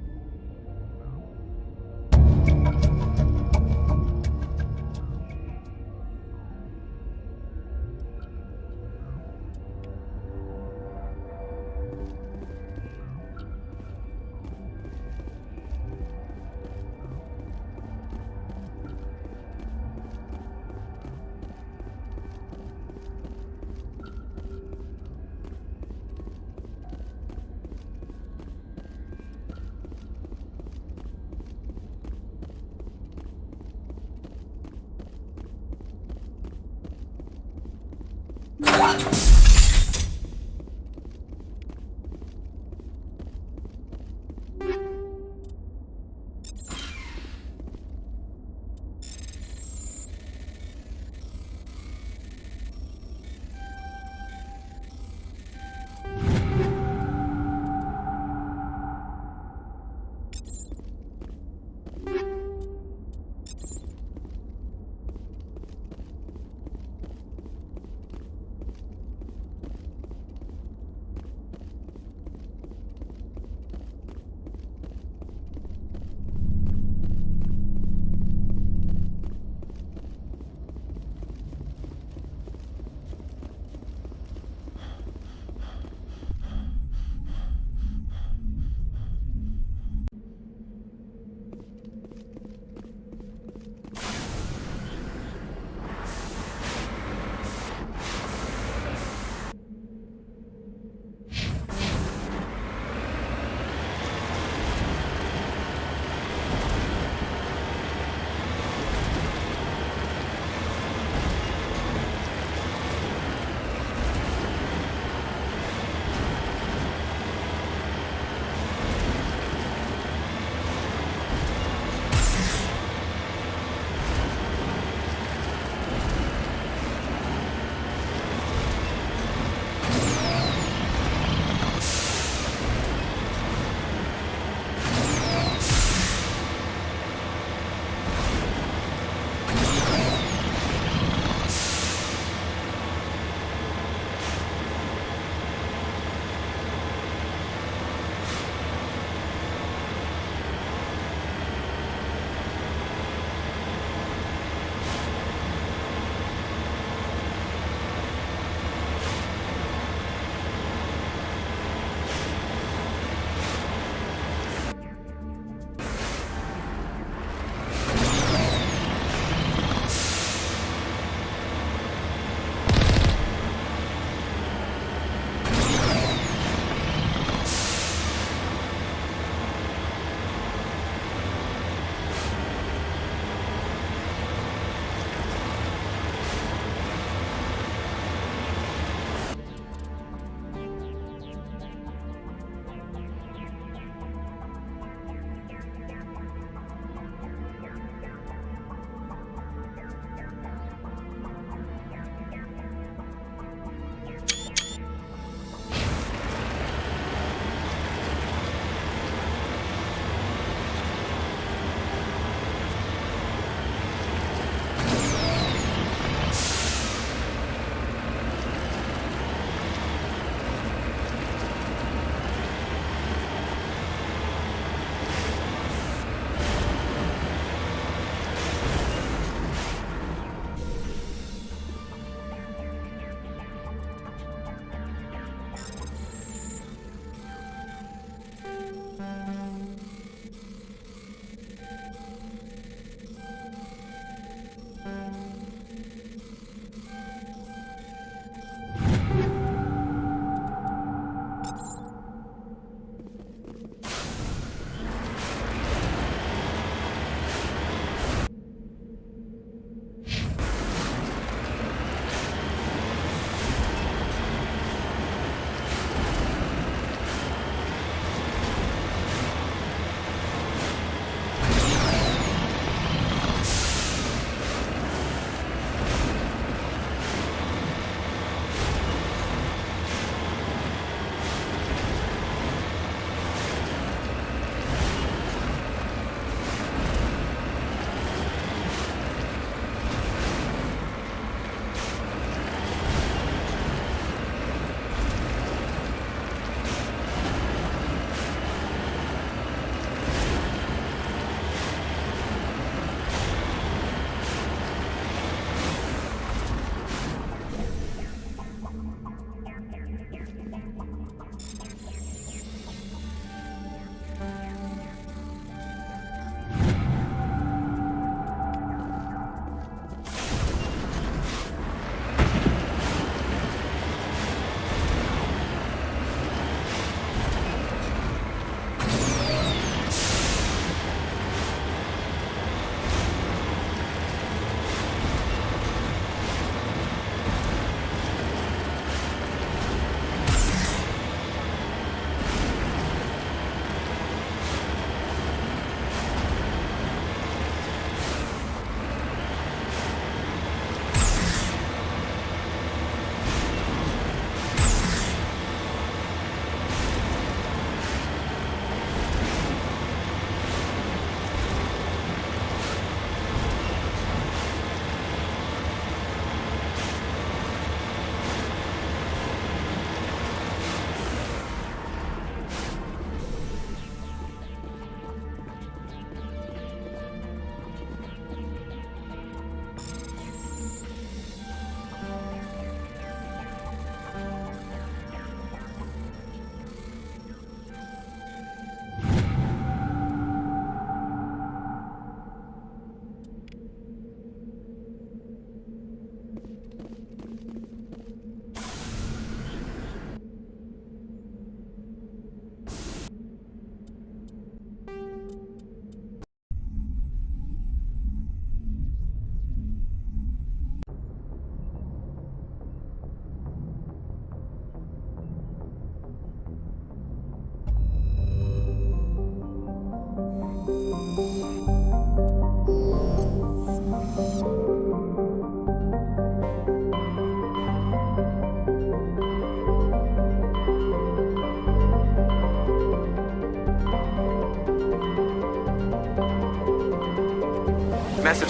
Message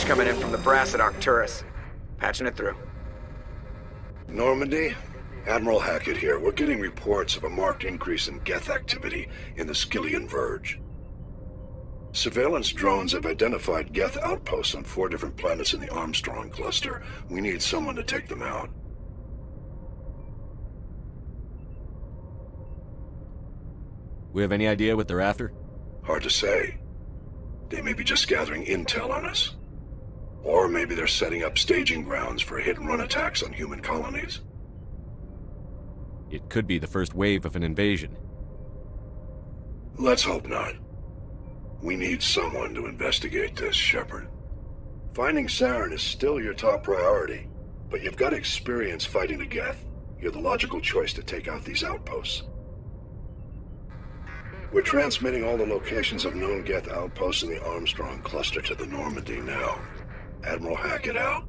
coming in from the brass at Arcturus. Patching it through. Normandy? Admiral Hackett here. We're getting reports of a marked increase in Geth activity in the Skillian Verge. Surveillance drones have identified Geth outposts on 4 different planets in the Armstrong cluster. We need someone to take them out. We have any idea what they're after? Hard to say. They may be just gathering intel on us. Or maybe they're setting up staging grounds for hit-and-run attacks on human colonies. It could be the first wave of an invasion. Let's hope not. We need someone to investigate this, Shepard. Finding Saren is still your top priority, but you've got experience fighting the Geth. You're the logical choice to take out these outposts. We're transmitting all the locations of known Geth outposts in the Armstrong cluster to the Normandy now. Admiral Hackett out.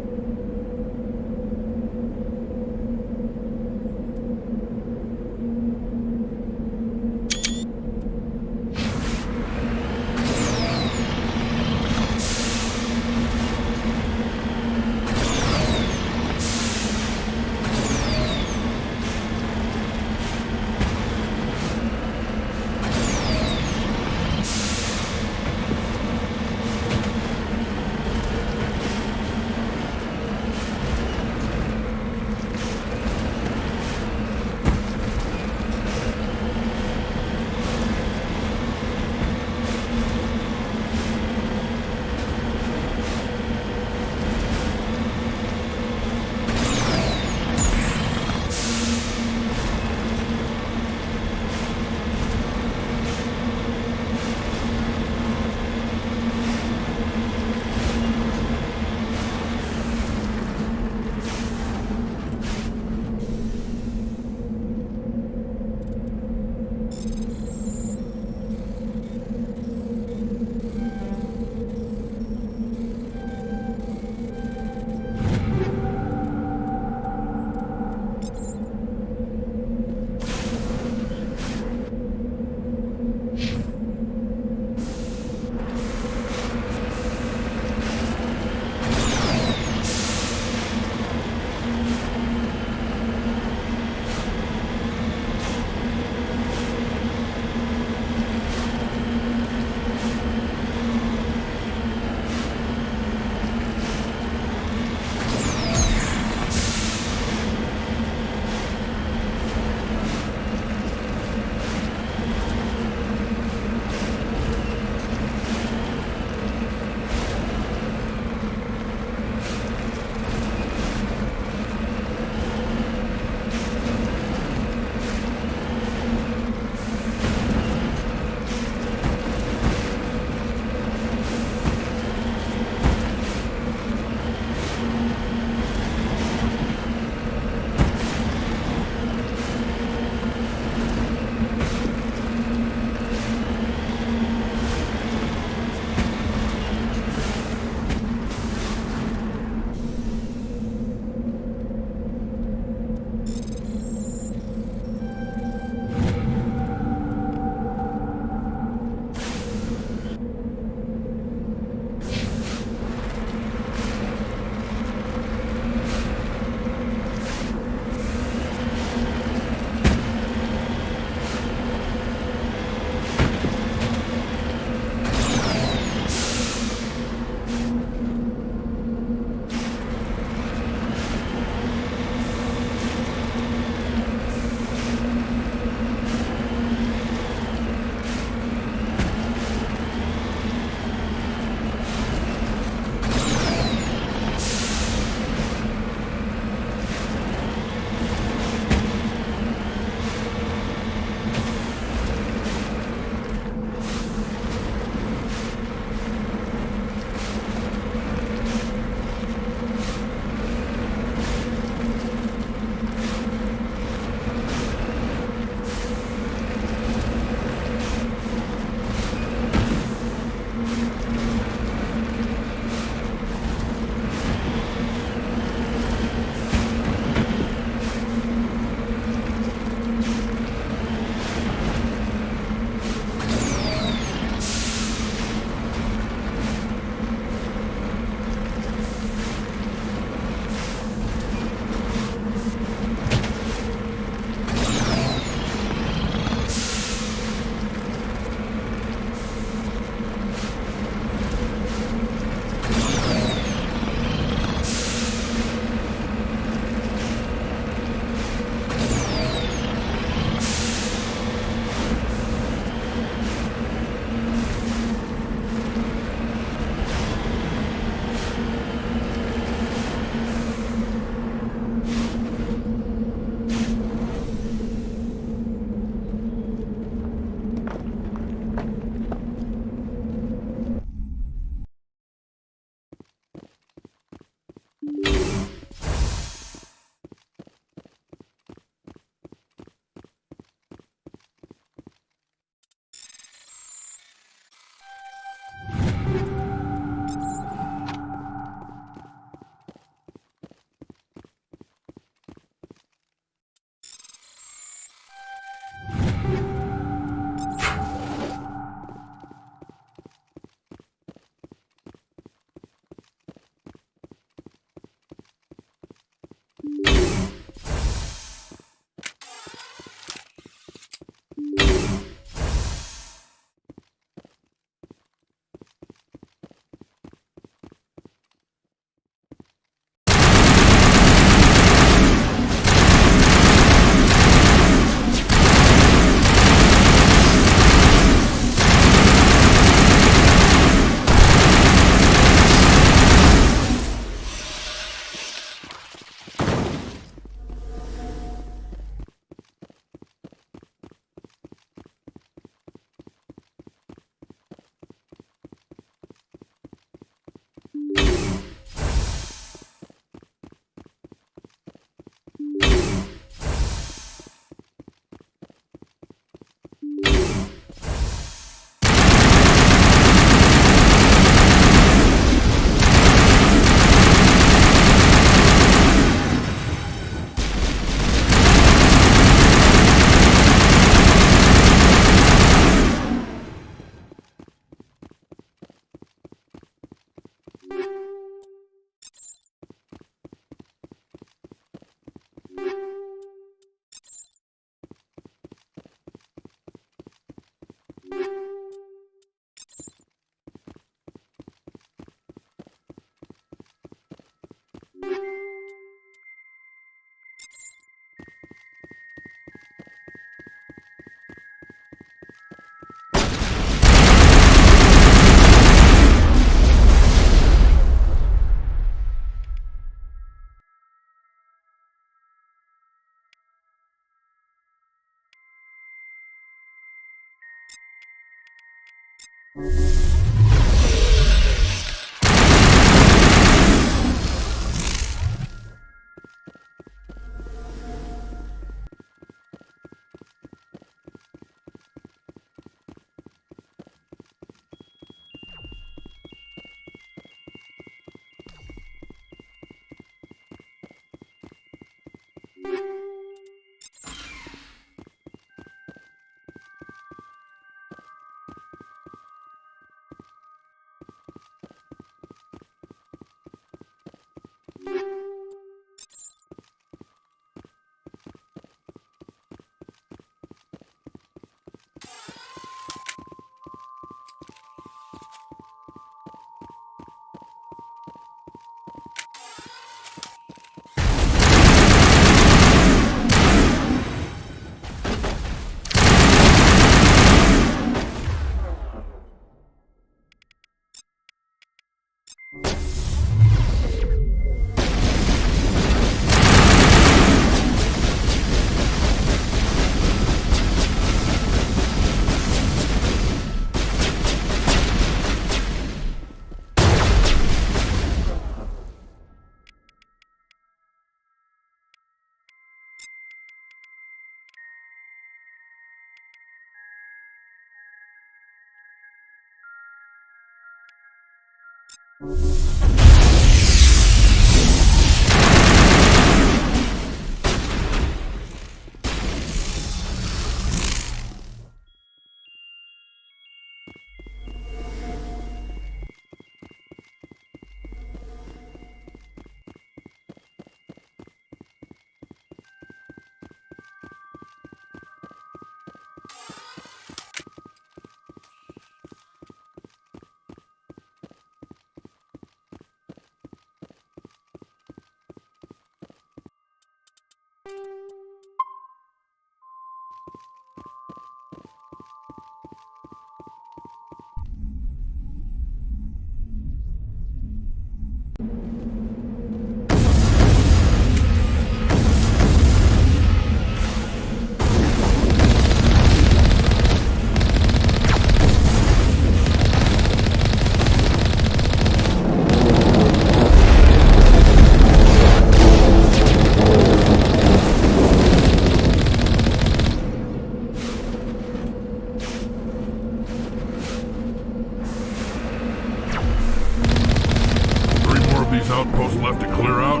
Outposts left to clear out?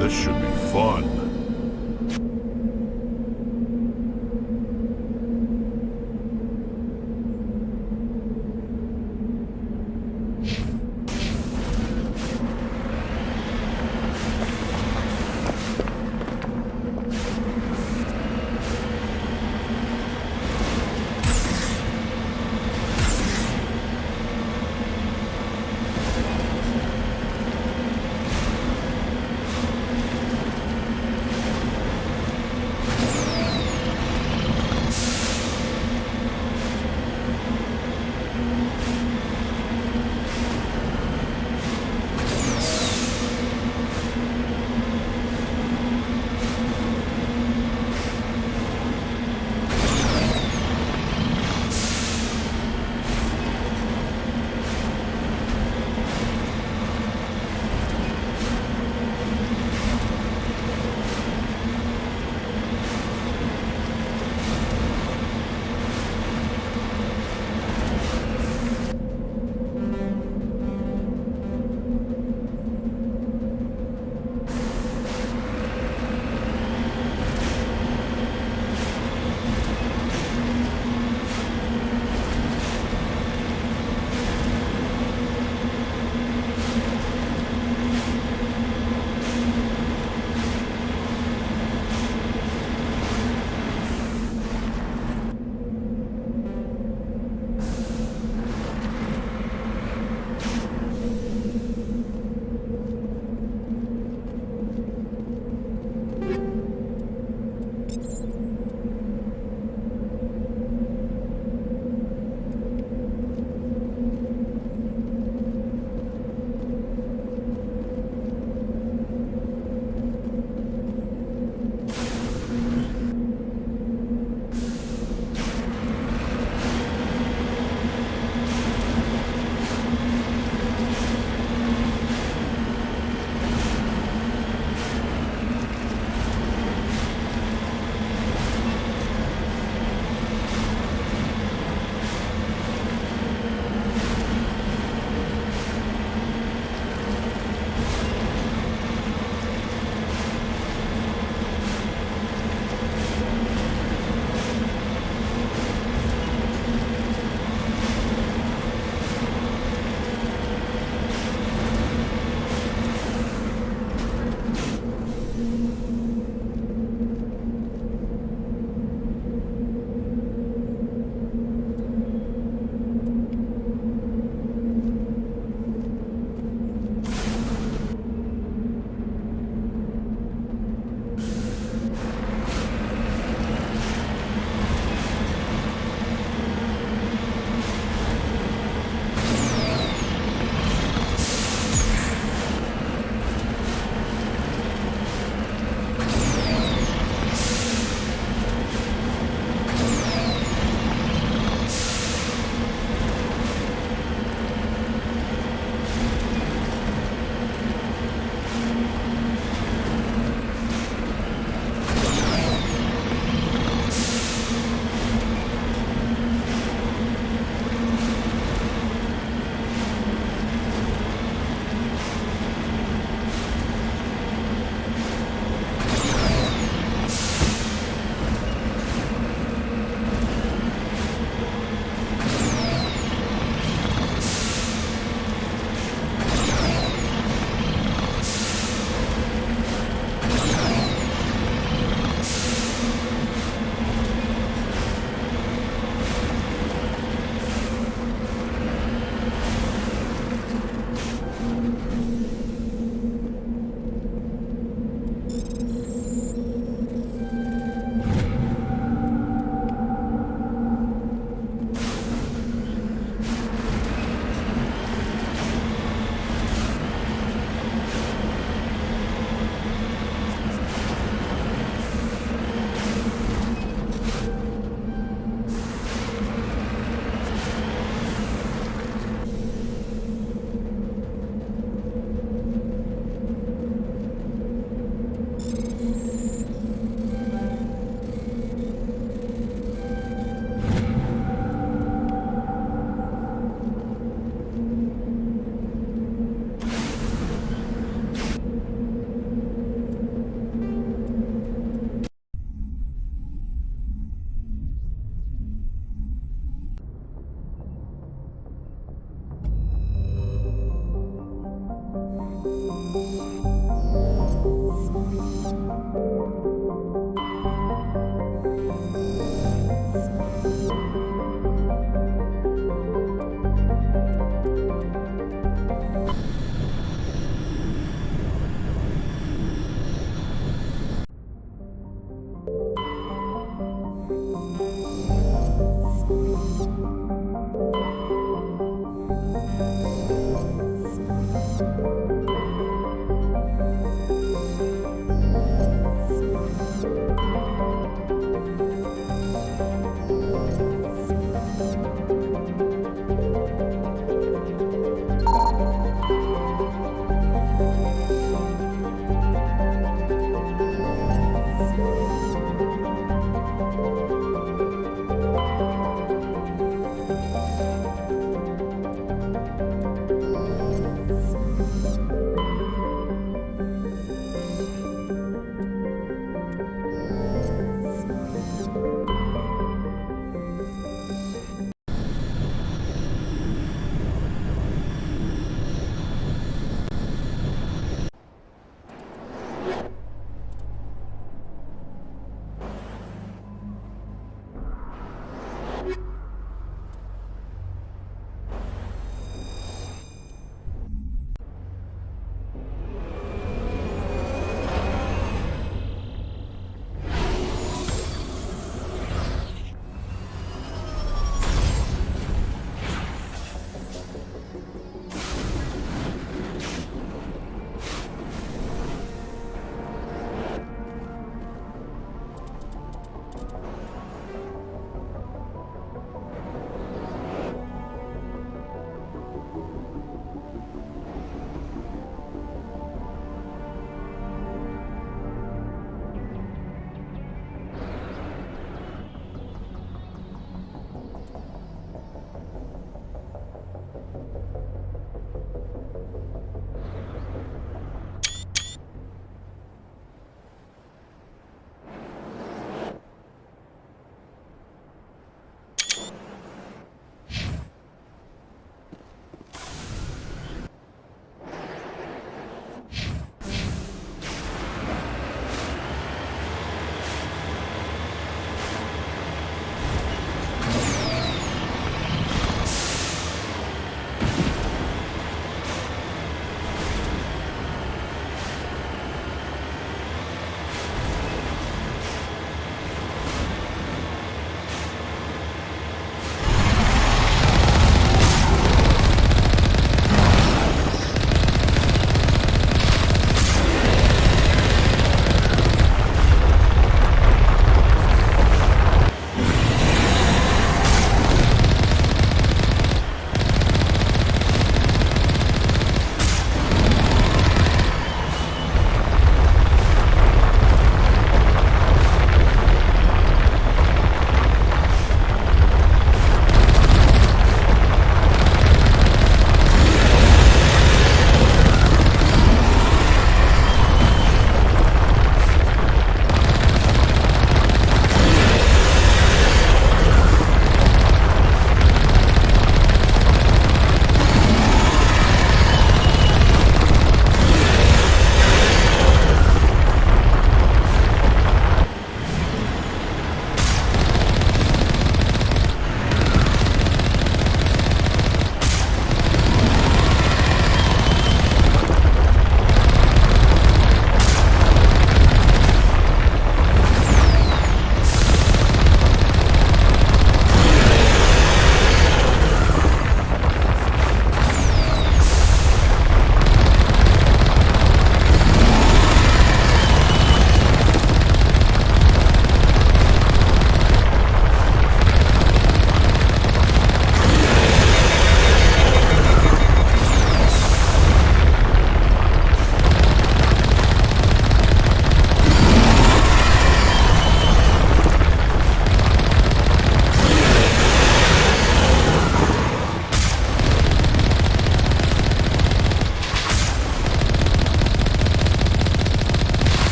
This should be fun.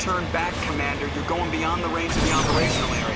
turn back, Commander. You're going beyond the range of the operational area.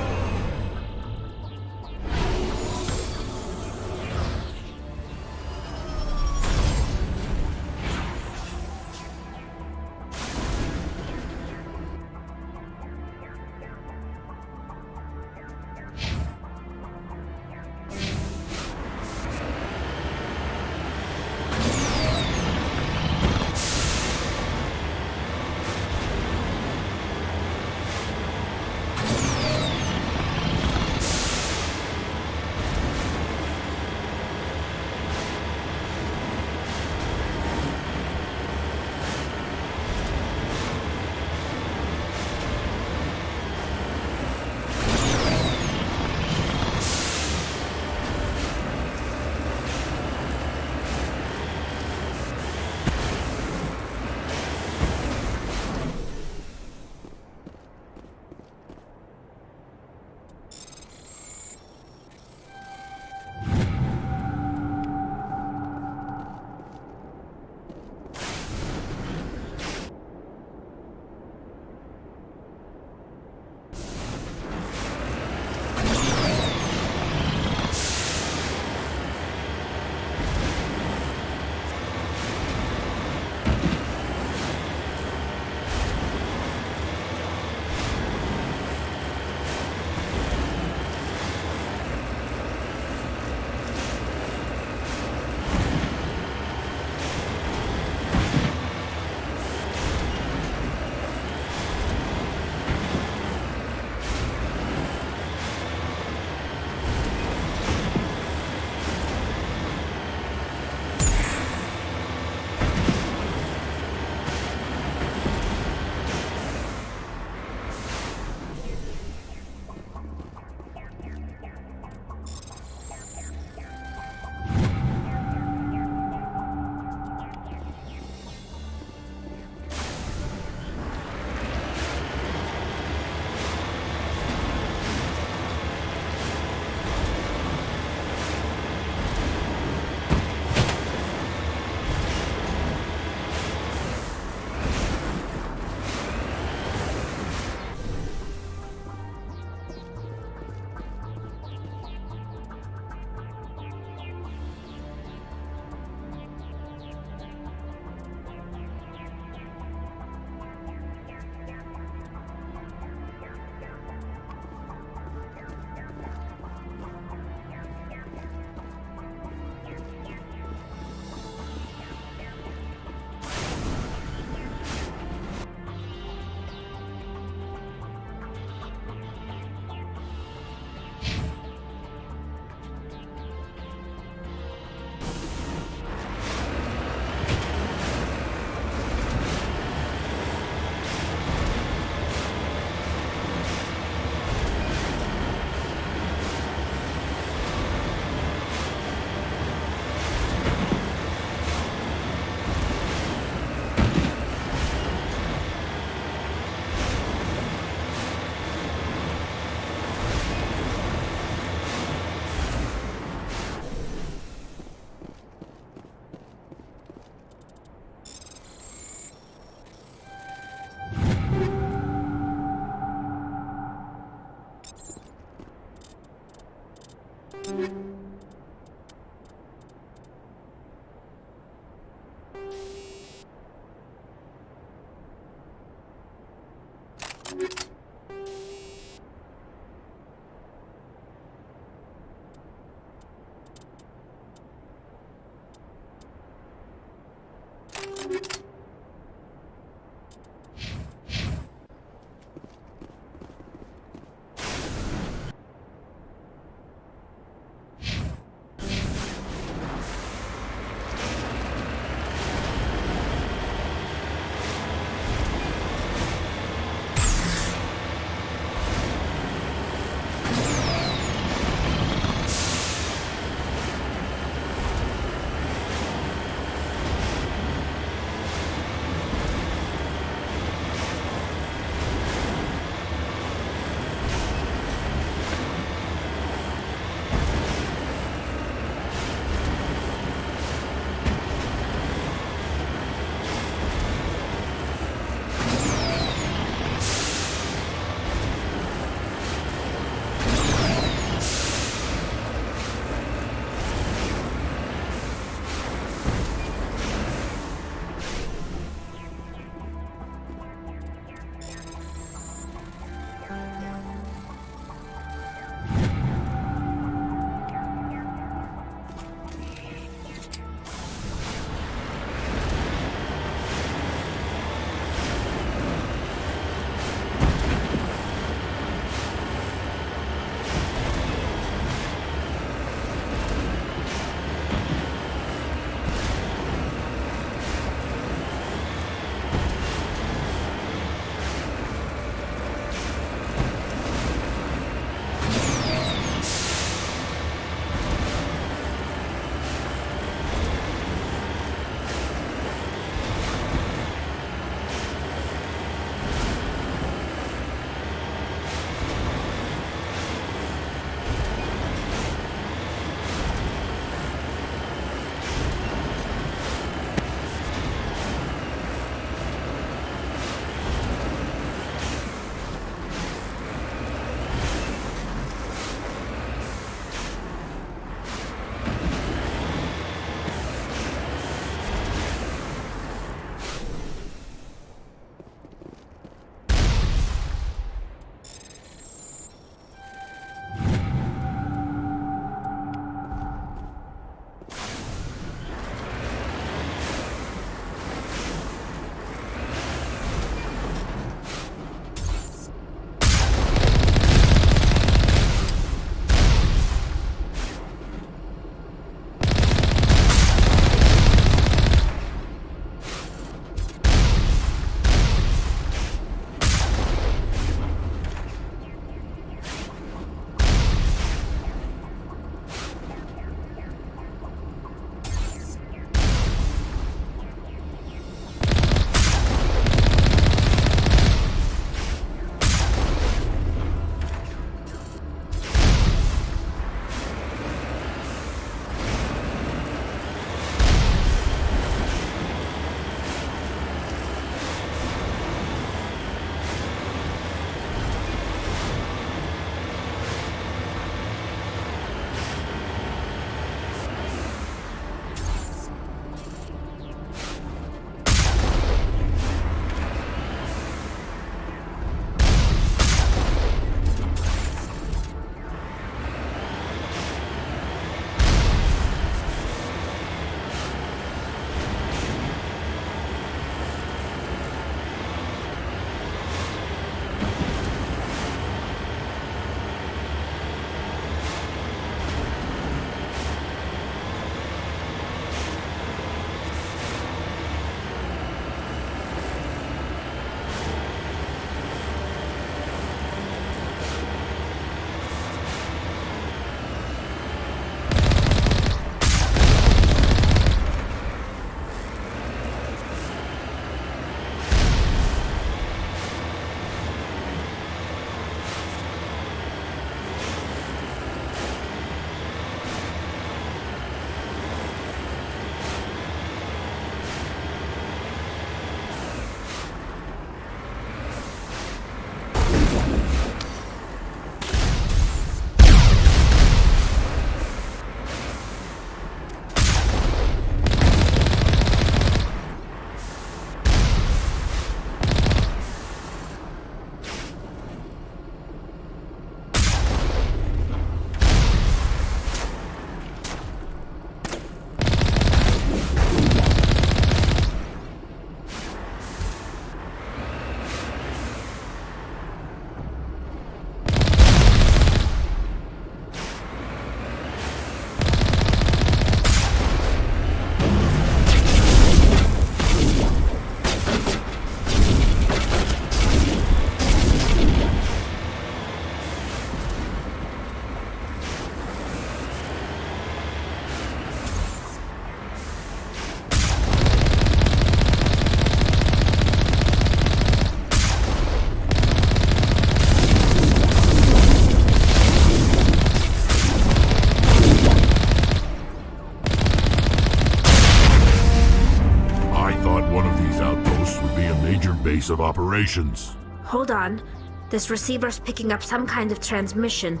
base of operations. Hold on. This receiver's picking up some kind of transmission.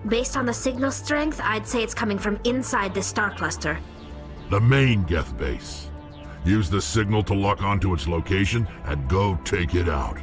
Based on the signal strength, I'd say it's coming from inside this star cluster. The main Geth base. Use the signal to lock onto its location and go take it out.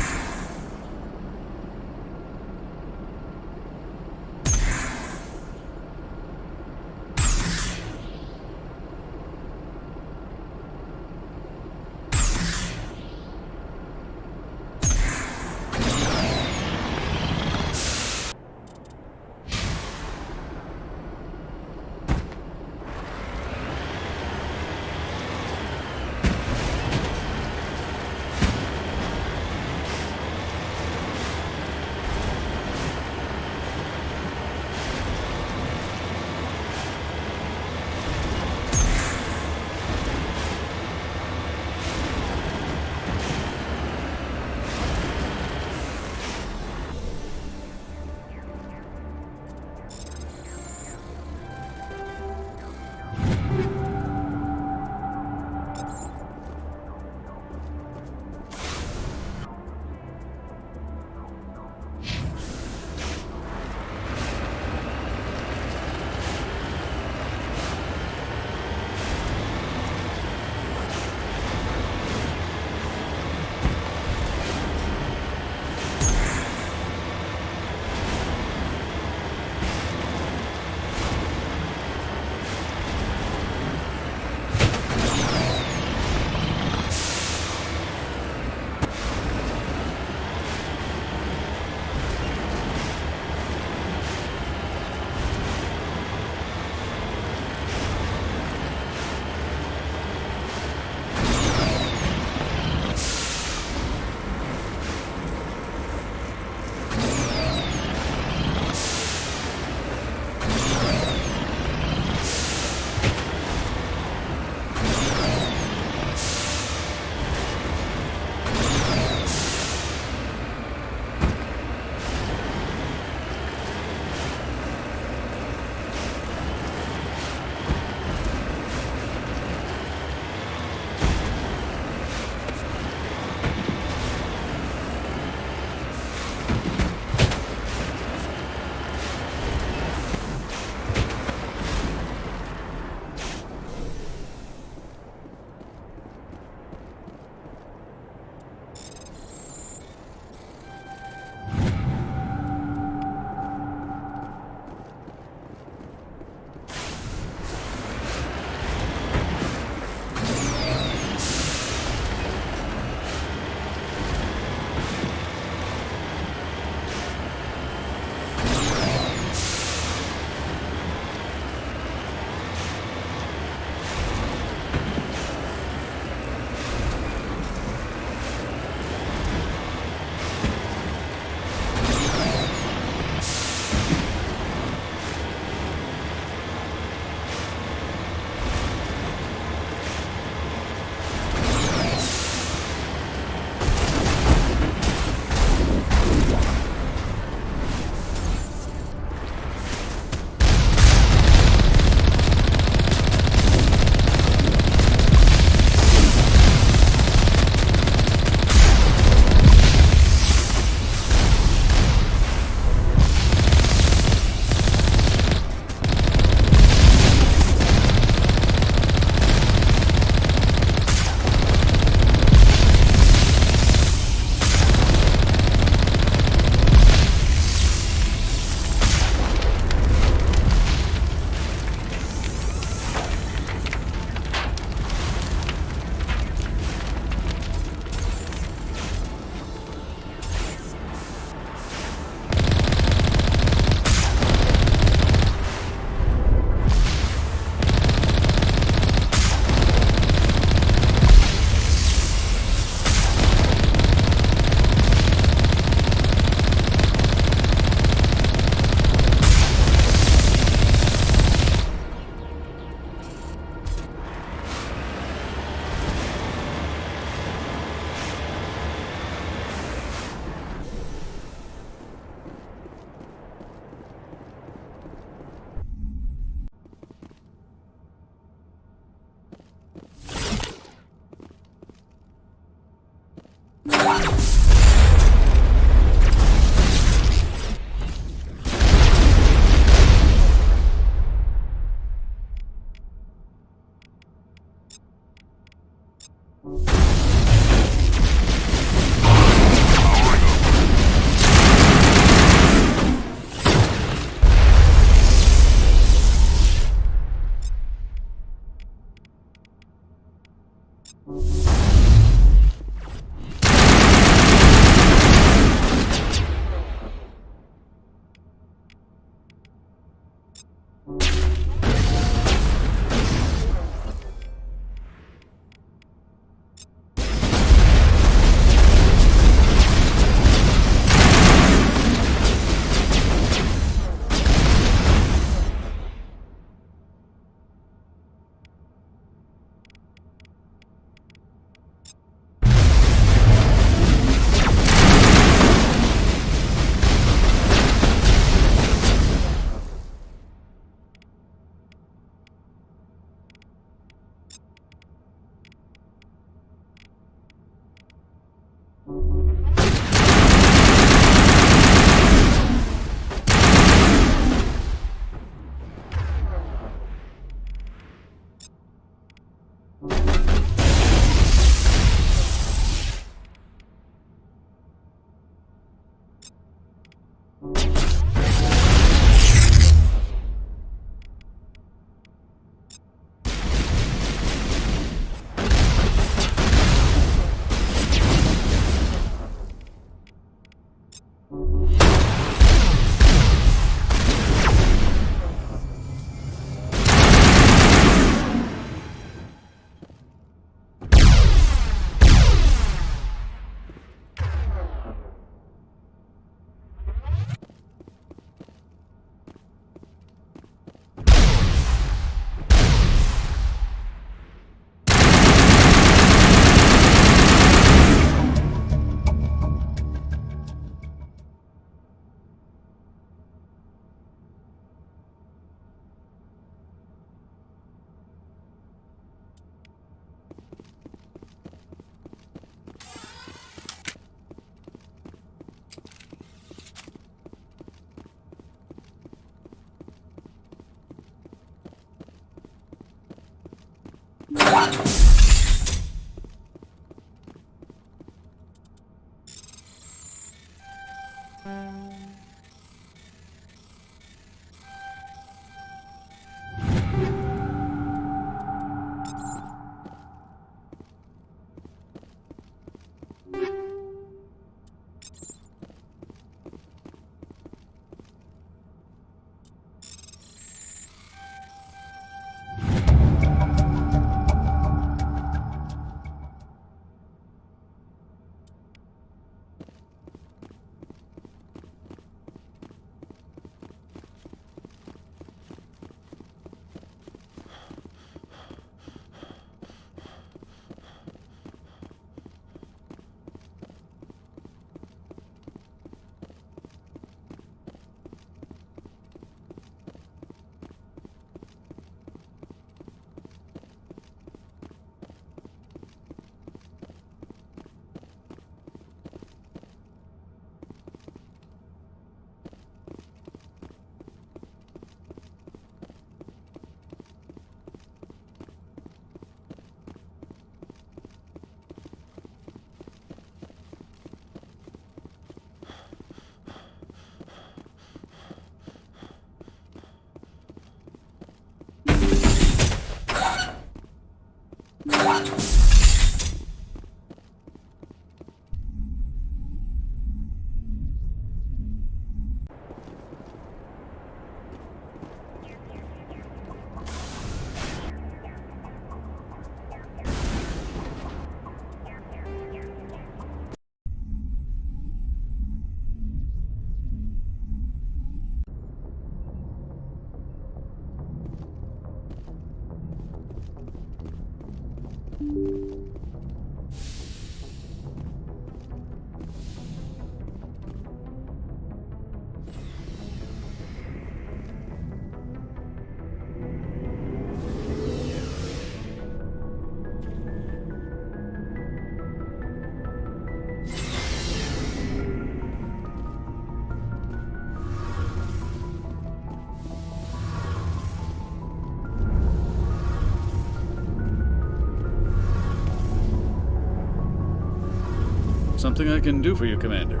Something I can do for you, Commander.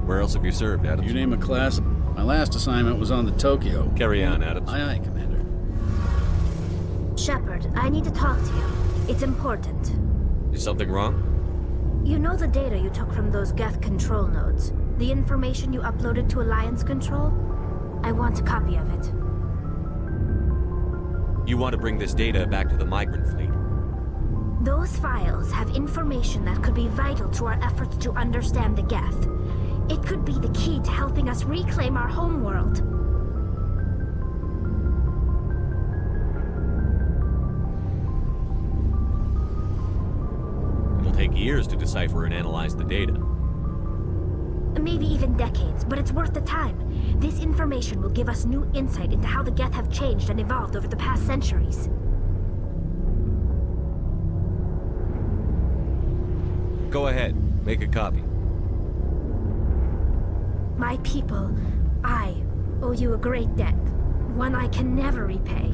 Where else have you served, Adams? You name a class. My last assignment was on the Tokyo. Carry on, Adams. Aye, aye, Commander. Shepard, I need to talk to you. It's important. Is something wrong? You know the data you took from those Geth control nodes? The information you uploaded to Alliance Control? I want a copy of it. You want to bring this data back to the migrant fleet? Those files have information that could be vital to our efforts to understand the Geth. It could be the key to helping us reclaim our homeworld. It'll take years to decipher and analyze the data. Maybe even decades, but it's worth the time. This information will give us new insight into how the Geth have changed and evolved over the past centuries. Go ahead, make a copy. My people, I owe you a great debt, one I can never repay.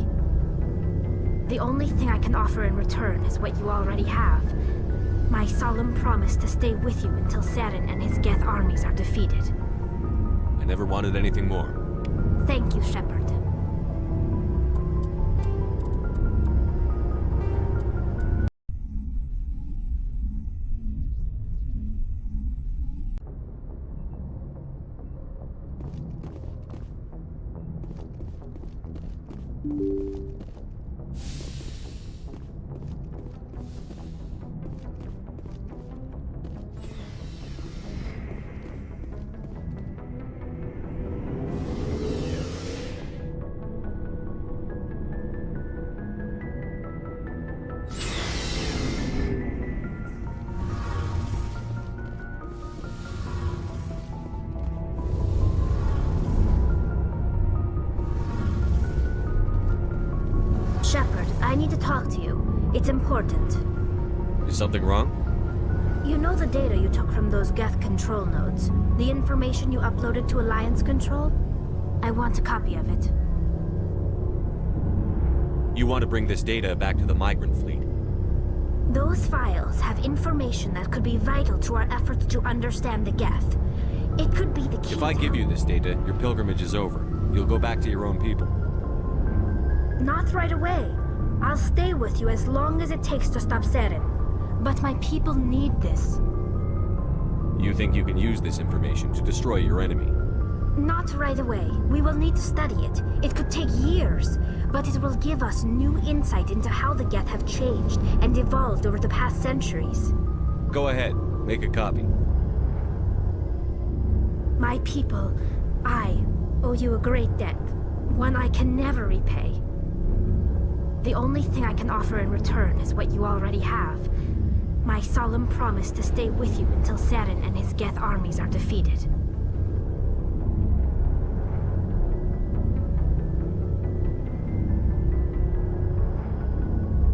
The only thing I can offer in return is what you already have. My solemn promise to stay with you until Saren and his Geth armies are defeated. I never wanted anything more. Thank you, Shepard. Shepard, I need to talk to you. It's important. Is something wrong? You know the data you took from those Geth control nodes? The information you uploaded to Alliance Control? I want a copy of it. You want to bring this data back to the migrant fleet? Those files have information that could be vital to our efforts to understand the Geth. It could be the key. If I give you this data, your pilgrimage is over. You'll go back to your own people. Not right away. I'll stay with you as long as it takes to stop Seren. But my people need this. You think you can use this information to destroy your enemy? Not right away. We will need to study it. It could take years, but it will give us new insight into how the Geth have changed and evolved over the past centuries. Go ahead. Make a copy. My people, I owe you a great debt. One I can never repay. The only thing I can offer in return is what you already have. My solemn promise to stay with you until Seren and his Geth armies are defeated.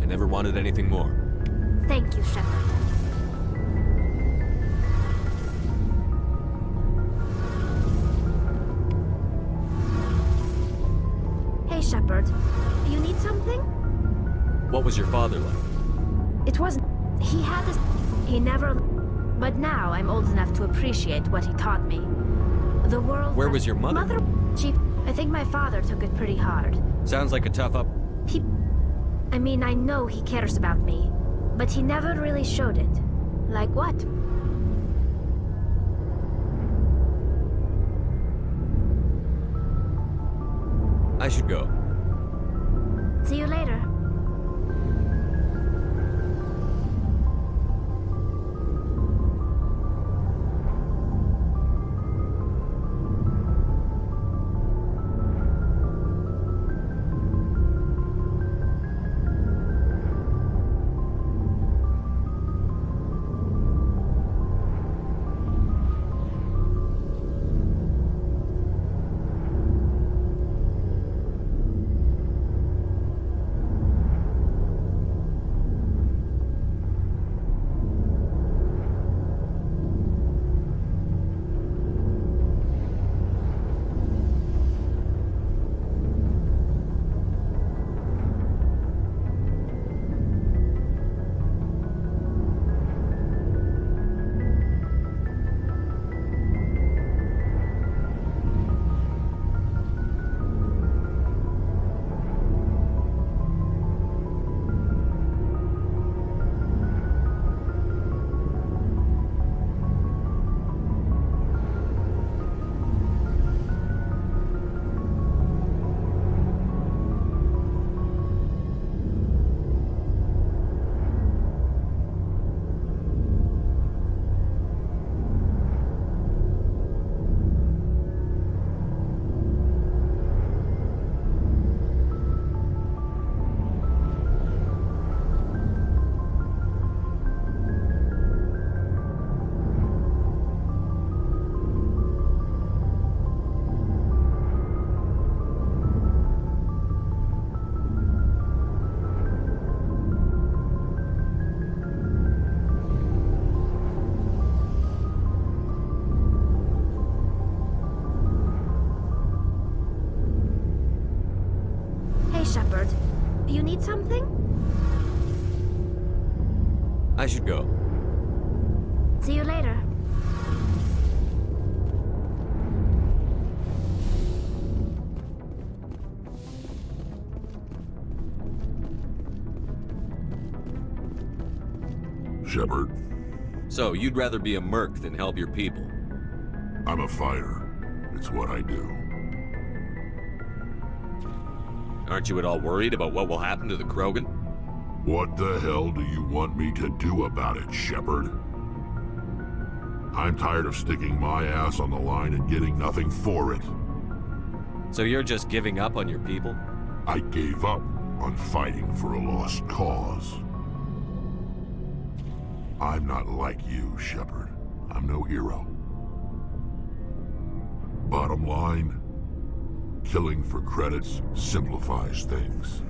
I never wanted anything more. Thank you, Shepard. Hey, Shepard. You need something? What was your father like? It wasn't... He had this... He never... But now I'm old enough to appreciate what he taught me. The world... Where was your mother? I think my father took it pretty hard. Sounds like a tough up... I mean, I know he cares about me, but he never really showed it. Like what? I should go. See you later. Shepard. You need something? I should go. See you later. Shepard. So, you'd rather be a merc than help your people? I'm a fighter. It's what I do. Aren't you at all worried about what will happen to the Krogan? What the hell do you want me to do about it, Shepard? I'm tired of sticking my ass on the line and getting nothing for it. So you're just giving up on your people? I gave up on fighting for a lost cause. I'm not like you, Shepard. I'm no hero. Bottom line, killing for credits simplifies things.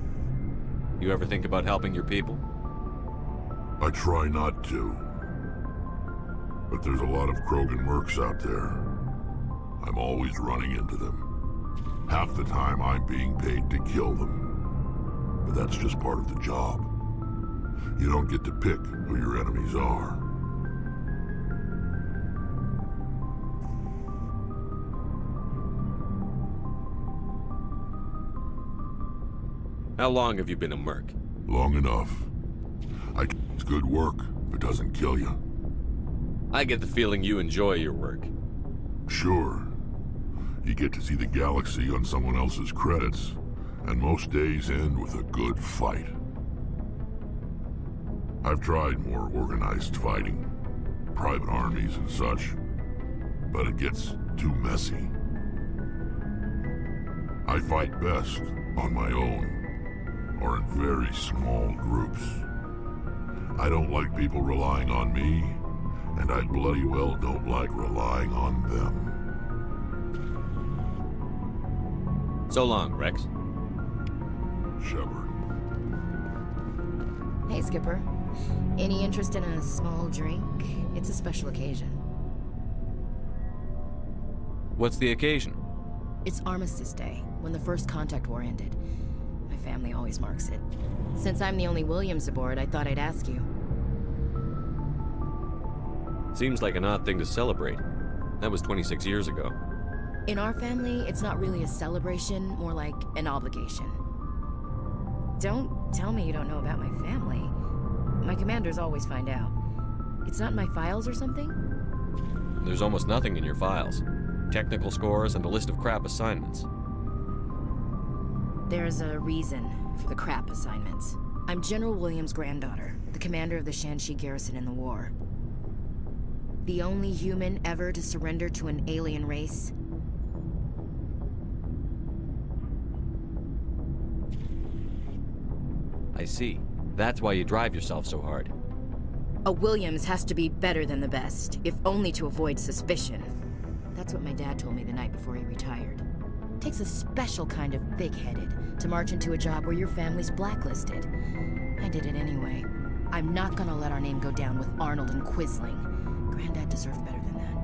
You ever think about helping your people? I try not to. But there's a lot of Krogan mercs out there. I'm always running into them. Half the time I'm being paid to kill them. But that's just part of the job. You don't get to pick who your enemies are. How long have you been a merc? Long enough. It's good work if it doesn't kill you. I get the feeling you enjoy your work. Sure. You get to see the galaxy on someone else's credits, and most days end with a good fight. I've tried more organized fighting, private armies and such, but it gets too messy. I fight best on my own, or in very small groups. I don't like people relying on me, and I bloody well don't like relying on them. So long, Rex. Shepard. Hey, Skipper. Any interest in a small drink? It's a special occasion. What's the occasion? It's Armistice Day, when the First Contact War ended. My family always marks it. Since I'm the only Williams aboard, I thought I'd ask you. Seems like an odd thing to celebrate. That was 26 years ago. In our family, it's not really a celebration, more like an obligation. Don't tell me you don't know about my family. My commanders always find out. It's not in my files or something? There's almost nothing in your files. Technical scores and a list of crap assignments. There's a reason for the crap assignments. I'm General Williams' granddaughter, the commander of the Shanxi garrison in the war. The only human ever to surrender to an alien race. I see. That's why you drive yourself so hard. A Williams has to be better than the best, if only to avoid suspicion. That's what my dad told me the night before he retired. Takes a special kind of big-headed to march into a job where your family's blacklisted. I did it anyway. I'm not gonna let our name go down with Arnold and Quisling. Granddad deserved better than that.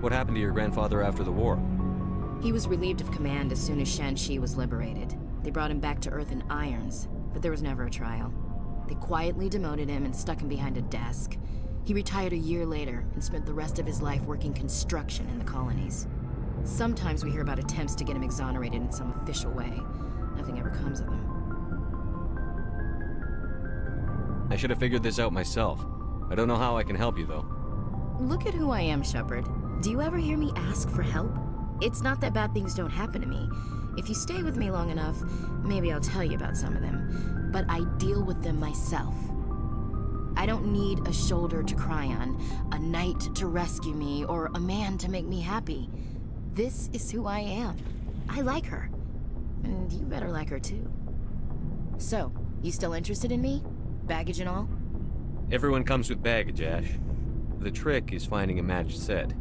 What happened to your grandfather after the war? He was relieved of command as soon as Shanxi was liberated. They brought him back to Earth in irons, but there was never a trial. They quietly demoted him and stuck him behind a desk. He retired a year later and spent the rest of his life working construction in the colonies. Sometimes we hear about attempts to get him exonerated in some official way. Nothing ever comes of him. I should have figured this out myself. I don't know how I can help you, though. Look at who I am, Shepard. Do you ever hear me ask for help? It's not that bad things don't happen to me. If you stay with me long enough, maybe I'll tell you about some of them. But I deal with them myself. I don't need a shoulder to cry on, a knight to rescue me, or a man to make me happy. This is who I am. I like her. And you better like her too. So, you still interested in me? Baggage and all? Everyone comes with baggage, Ash. The trick is finding a matched set.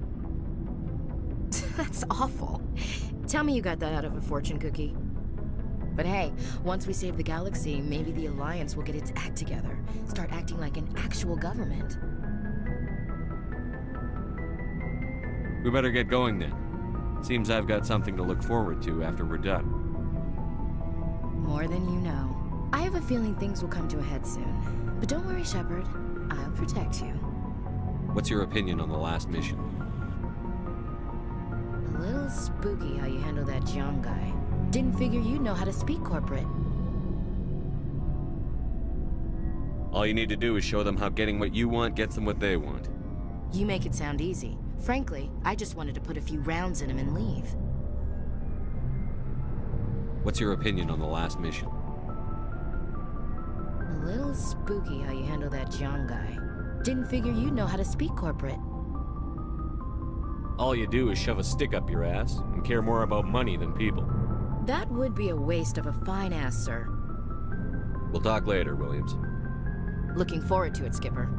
That's awful. Tell me you got that out of a fortune cookie. But hey, once we save the galaxy, maybe the Alliance will get its act together. Start acting like an actual government. We better get going then. Seems I've got something to look forward to after we're done. More than you know. I have a feeling things will come to a head soon. But don't worry, Shepard. I'll protect you. What's your opinion on the last mission? A little spooky how you handle that Jiang guy. Didn't figure you'd know how to speak corporate. All you need to do is show them how getting what you want gets them what they want. You make it sound easy. Frankly, I just wanted to put a few rounds in him and leave. What's your opinion on the last mission? A little spooky how you handle that Jiang guy. Didn't figure you'd know how to speak corporate. All you do is shove a stick up your ass and care more about money than people. That would be a waste of a fine ass, sir. We'll talk later, Williams. Looking forward to it, Skipper.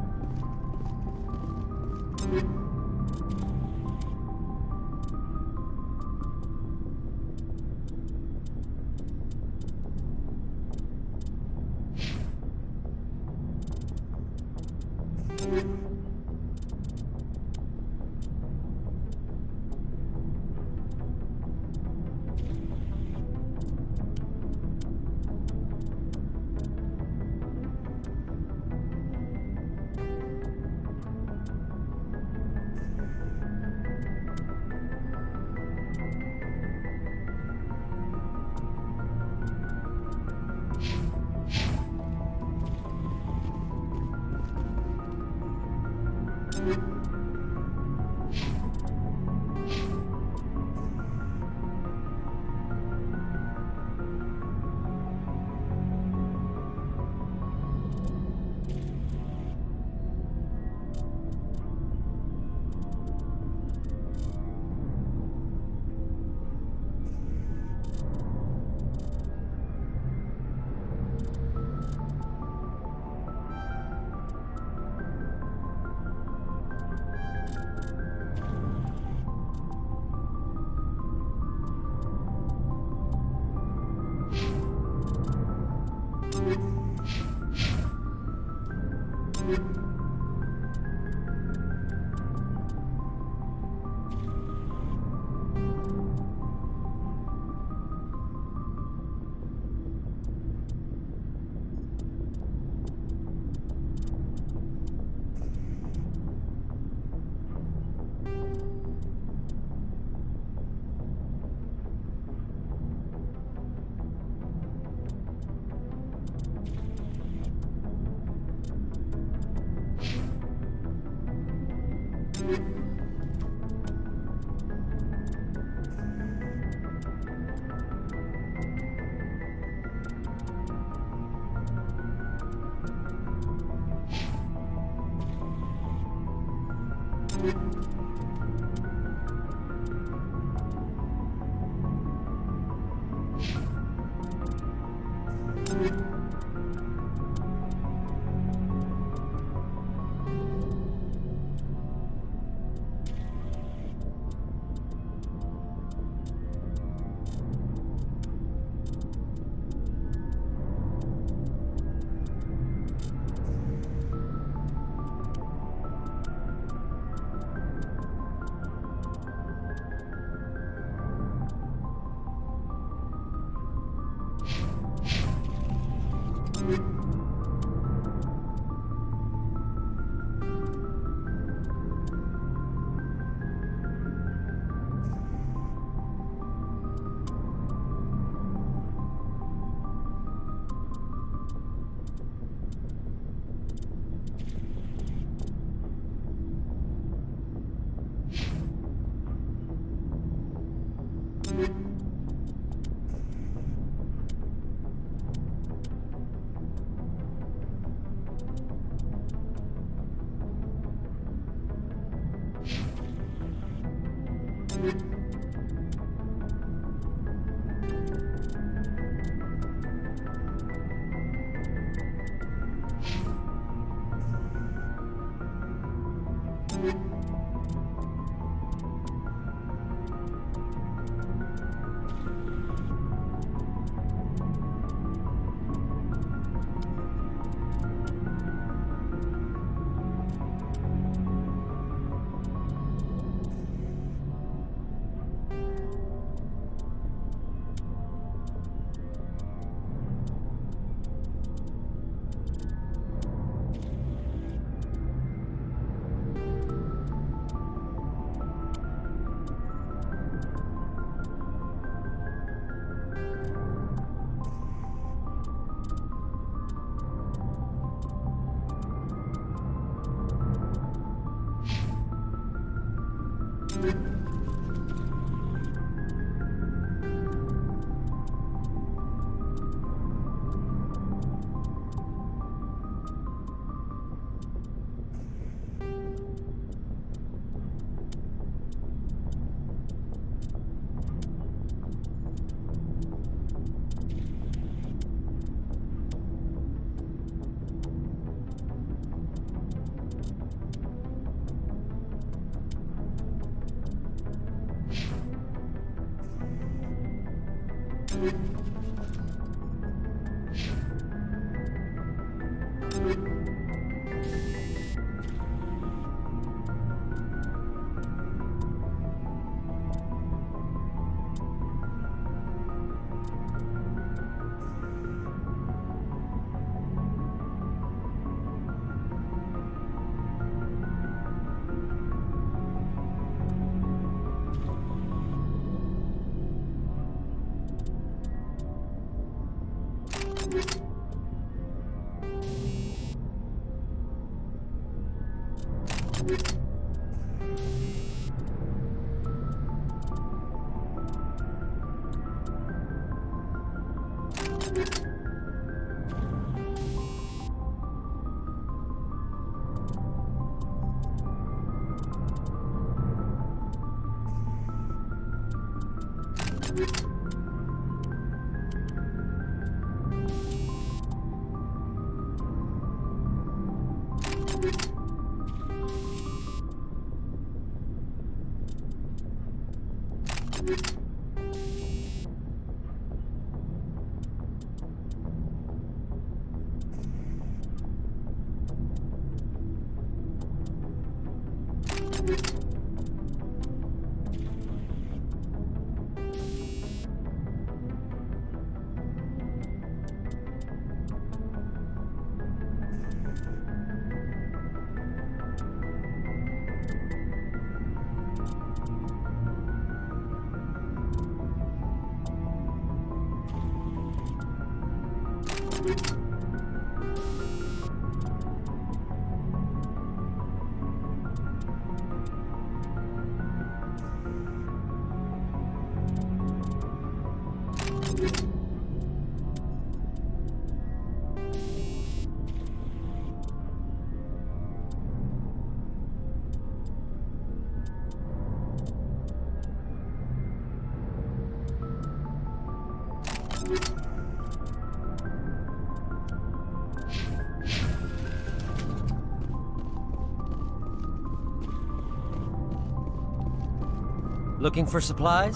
Looking for supplies?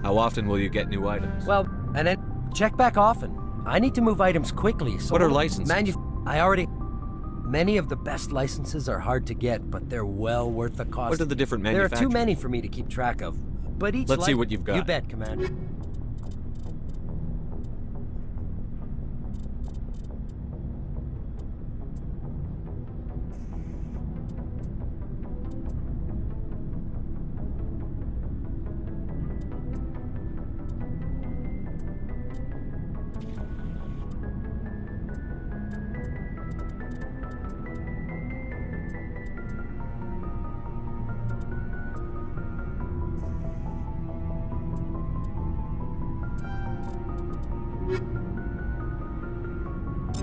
How often will you get new items? Well, and then check back often. I need to move items quickly, so... What are licenses? Many of the best licenses are hard to get, but they're well worth the cost. What are the different There are manufacturers? too many for me to keep track of. But each Let's see what you've got. You bet, Commander.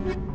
Shepard.